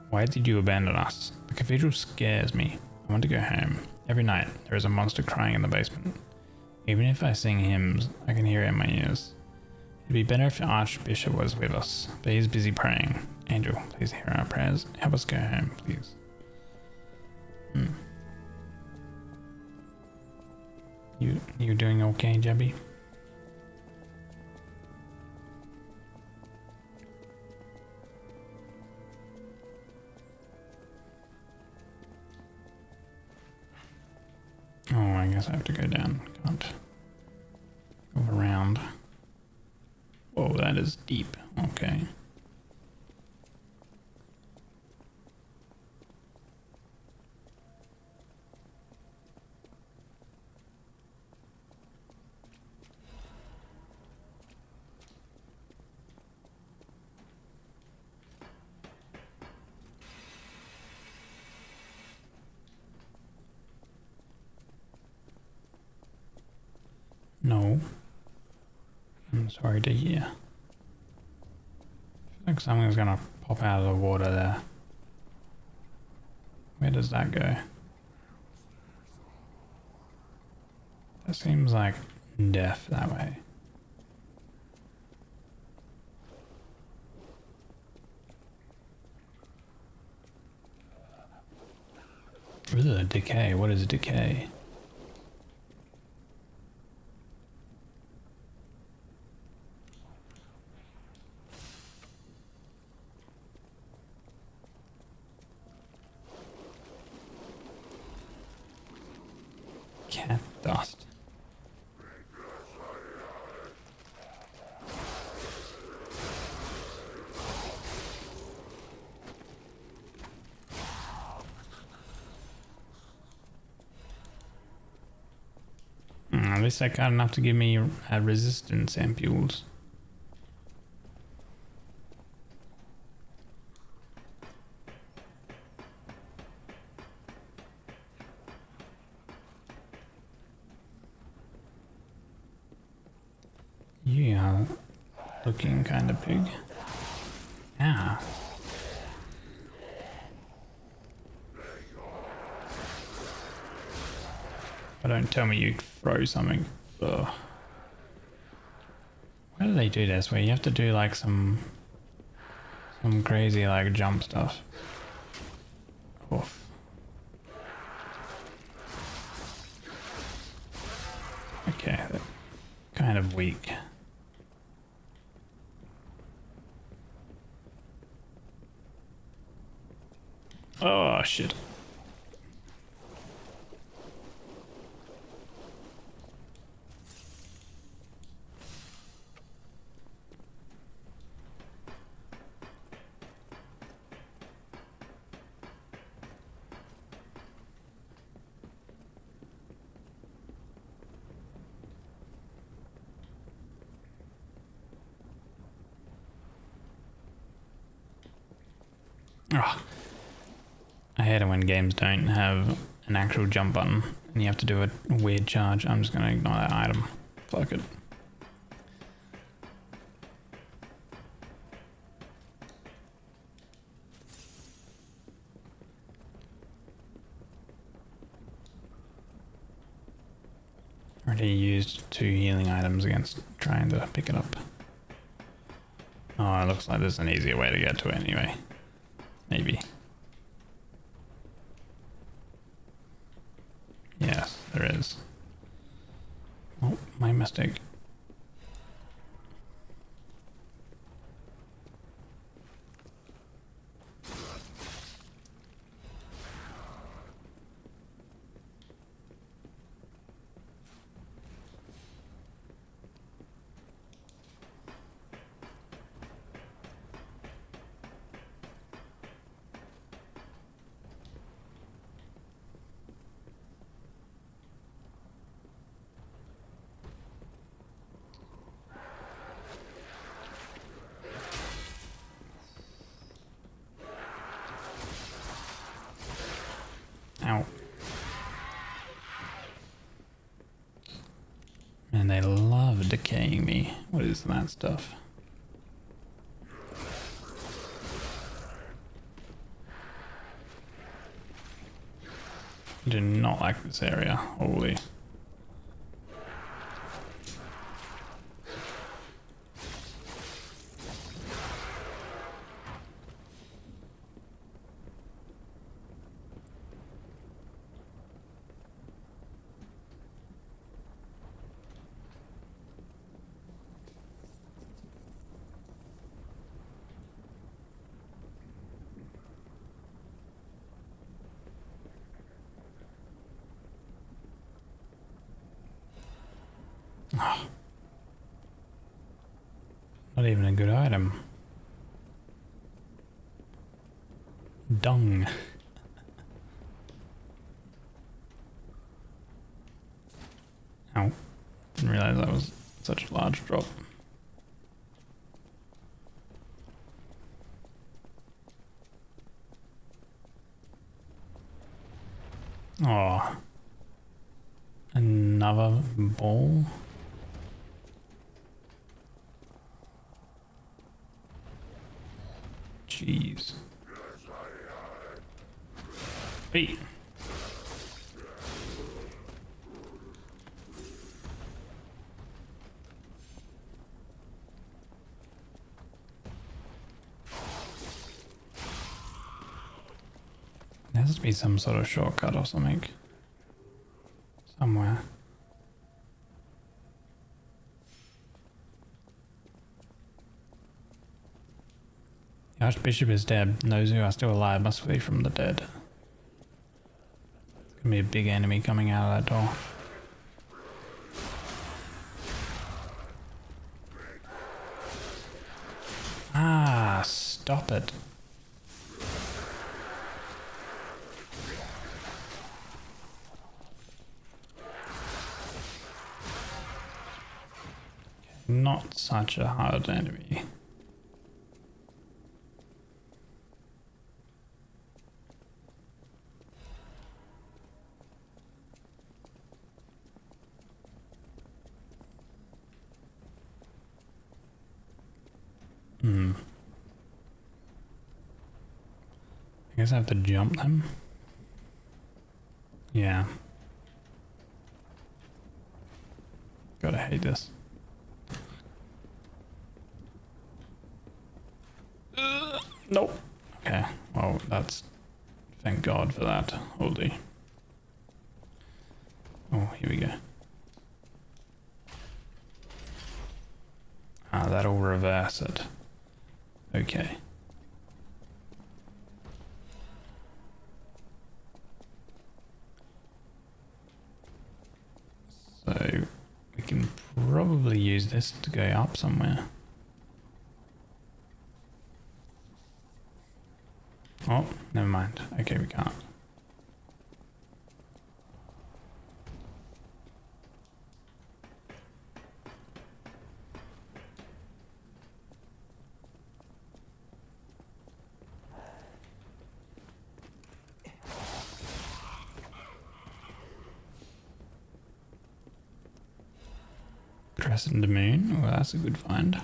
[SPEAKER 1] why did you abandon us? The cathedral scares me. I want to go home. Every night there is a monster crying in the basement. Even if I sing hymns, I can hear it in my ears. It'd be better if the Archbishop was with us, but he's busy praying. Angel, please hear our prayers. Help us go home, please. You doing okay, Jebby? Oh, I guess I have to go down. Can't go around. Whoa, that is deep. Okay. No. I'm sorry to hear. I feel like something's gonna pop out of the water there. Where does that go? That seems like death that way. Ugh, decay. What is decay? Cat dust. At least I got enough to give me resistance ampules. Yeah, looking kind of big. Yeah. But don't tell me you throw something. Ugh. Why do they do this? Where you have to do like some crazy like jump stuff. Oof. Okay, they're kind of weak. Oh shit. Oh. I hate it when games don't have an actual jump button and you have to do a weird charge. I'm just gonna ignore that item. Fuck it. Already used 2 healing items against trying to pick it up. Oh, it looks like there's an easier way to get to it anyway. Maybe. Yes, there is. Oh, my mistake. Ow. And they love decaying me. What is that stuff? I do not like this area. Holy. Not even a good item. Dung. Ow. Didn't realize that was such a large drop. Oh. Another ball? Jeez. Hey. There has to be some sort of shortcut or something. Somewhere. The Archbishop is dead. Those who are still alive must flee from the dead. There's gonna be a big enemy coming out of that door. Ah, stop it. Not such a hard enemy. I guess I have to jump them. Yeah. Gotta hate this. Nope. Okay, well, that's... Thank God for that. Holy. Oh, here we go. Ah, that'll reverse it. Okay. So, we can probably use this to go up somewhere. Oh, never mind. Okay, we can't. Crescent the moon. Well, that's a good find.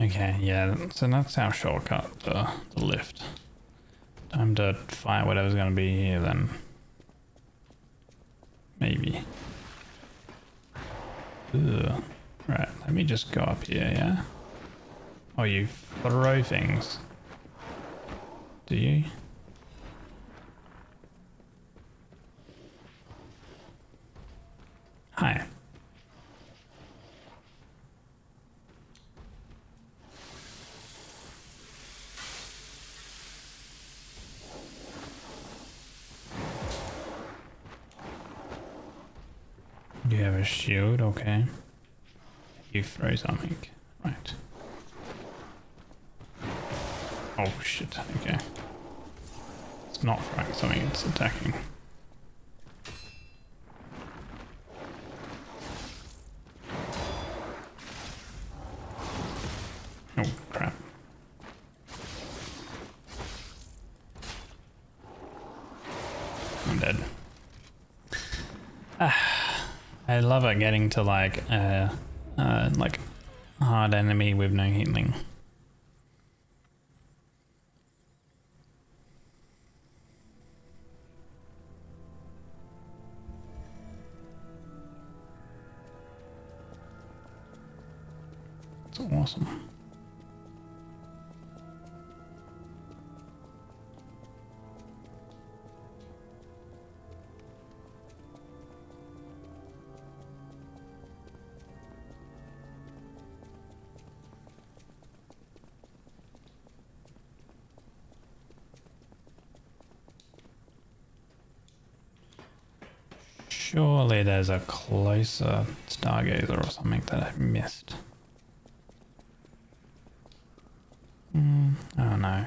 [SPEAKER 1] Okay, yeah, so that's our shortcut, the lift. Time to fight whatever's gonna be here then. Maybe. Ugh. Right, let me just go up here, yeah? Oh, you throw things. Do you? Hi. You have a shield, okay. You throw something. Right. Oh shit, okay. It's not throwing something, it's attacking. Oh crap. I'm dead. I love it getting to like hard enemy with no healing. It's awesome. Surely there's a closer stargazer or something that I missed. I don't know.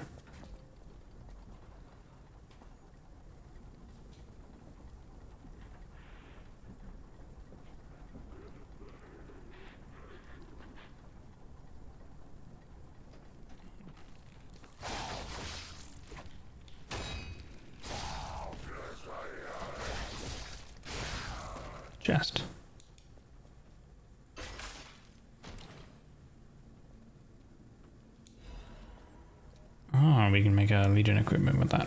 [SPEAKER 1] Chest. Oh, we can make a Legion equipment with that.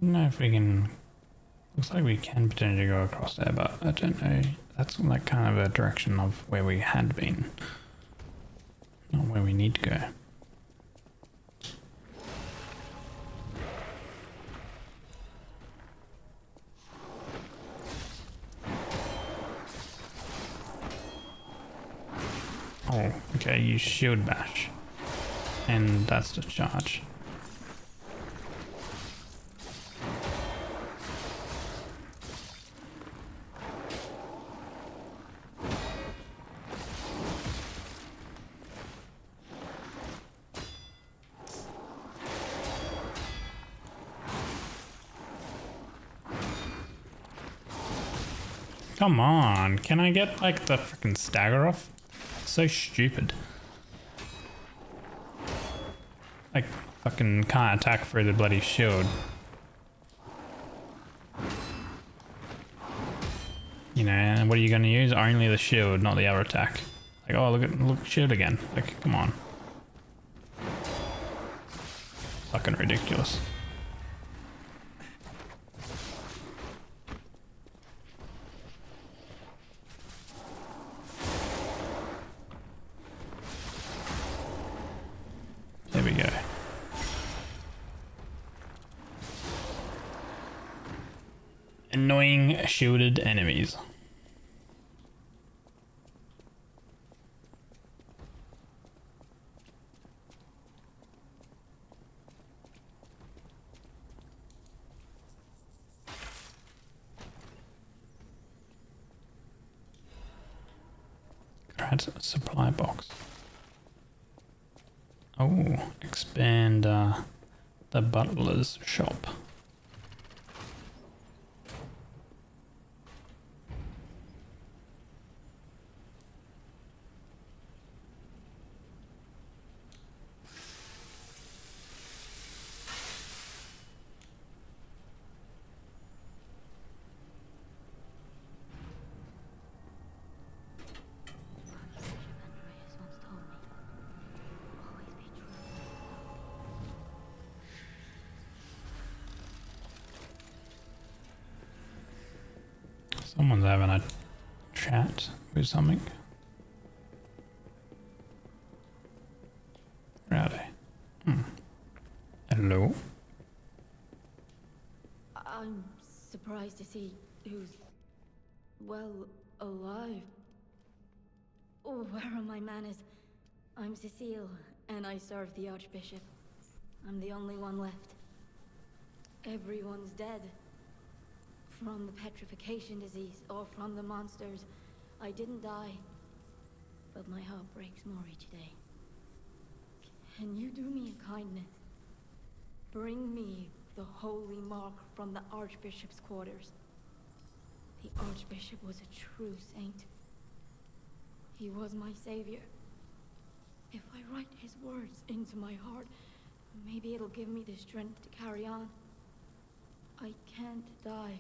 [SPEAKER 1] I don't know if we can. Looks like we can potentially go across there, but I don't know. That's like kind of a direction of where we had been, not where we need to go. Oh, okay, you shield bash. And that's the charge. Come on, can I get like the freaking stagger off? It's so stupid. Like, fucking can't attack through the bloody shield. You know, and what are you gonna use? Only the shield, not the other attack. Like, oh, look, shield again. Like, come on. Fucking ridiculous. There we go. Annoying shielded enemies. Grad supply box. Oh, expand the butler's shop. Someone's having a chat with something. Where are they? Hello?
[SPEAKER 18] I'm surprised to see who's, well, alive. Oh, where are my manners? I'm Cecile, and I serve the Archbishop. I'm the only one left. Everyone's dead. From the petrification disease, or from the monsters. I didn't die. But my heart breaks more each day. Can you do me a kindness? Bring me the holy mark from the Archbishop's quarters. The Archbishop was a true saint. He was my savior. If I write his words into my heart, maybe it'll give me the strength to carry on. I can't die.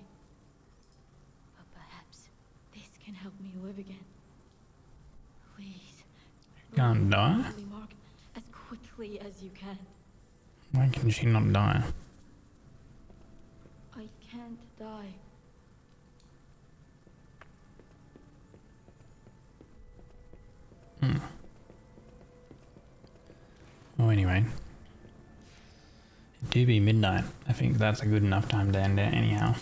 [SPEAKER 18] But perhaps this can help me live again. Please.
[SPEAKER 1] Can't die?
[SPEAKER 18] Holy mark as quickly as you can.
[SPEAKER 1] Why can she not die?
[SPEAKER 18] I can't die.
[SPEAKER 1] Oh, anyway. It do be midnight. I think that's a good enough time to end it anyhow.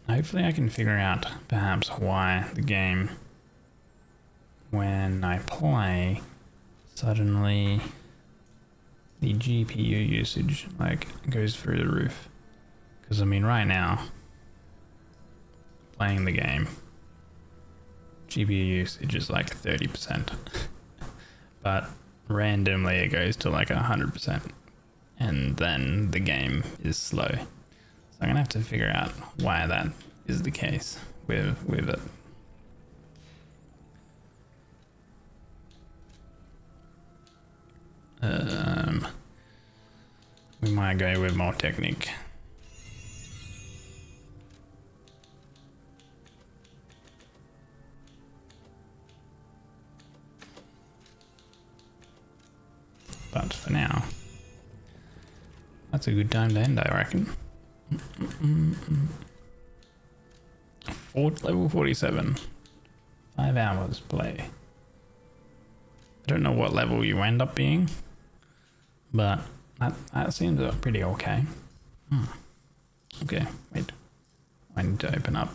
[SPEAKER 1] Hopefully I can figure out perhaps why the game, when I play, suddenly the GPU usage like goes through the roof. Because I mean right now, playing the game, GPU usage is like 30%. But randomly it goes to like 100%. And then the game is slow. So I'm gonna have to figure out why that is the case with it. We might go with more technique. But for now, that's a good time to end, I reckon. Level 47. 5 hours play. I don't know what level you end up being, but that seems pretty okay. Okay, wait. I need to open up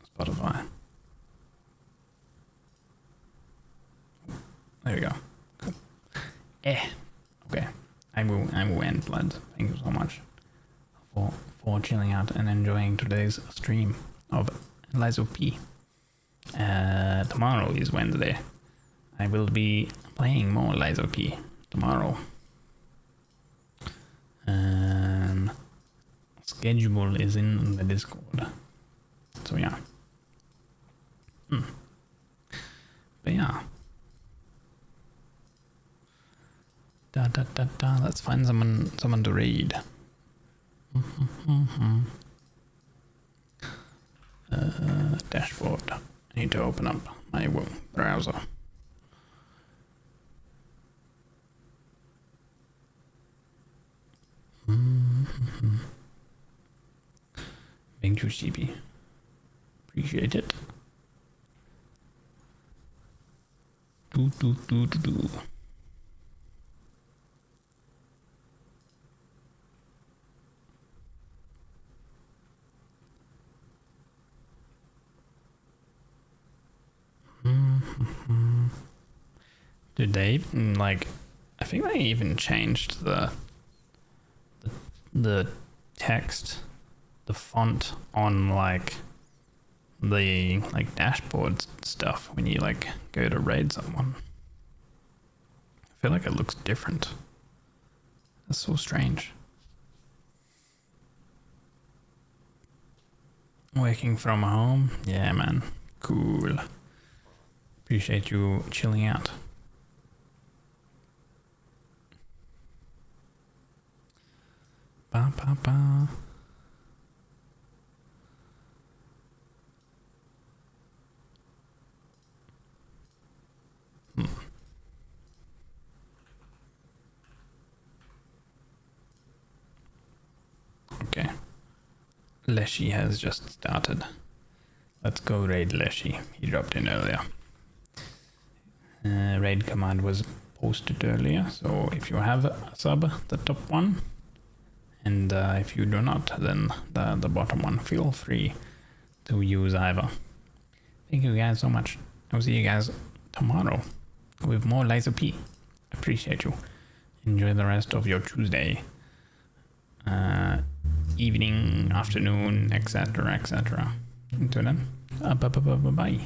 [SPEAKER 1] Spotify. There we go. Cool. Okay. I will end, lads. Thank you so much for chilling out and enjoying today's stream of Lies of P. Tomorrow is Wednesday. I will be playing more Lies of P tomorrow. Schedule is in the Discord. So yeah. But yeah. Let's find someone to read. Dashboard. I need to open up my browser. Thank you, CB. Appreciate it. Do. Did they even, like, I think they even changed the text, the font on like the dashboard stuff when you like go to raid someone. I feel like it looks different. That's so strange. Working from home? Yeah, man. Cool. Appreciate you chilling out. Ba ba ba. Okay. Leshy has just started. Let's go raid Leshy. He dropped in earlier. Raid command was posted earlier, so if you have a sub, the top one, and if you do not, then the bottom one, feel free to use either. Thank you guys so much. I'll see you guys tomorrow with more Lies of P. Appreciate you. Enjoy the rest of your Tuesday, evening, afternoon, etc. Until then, bye.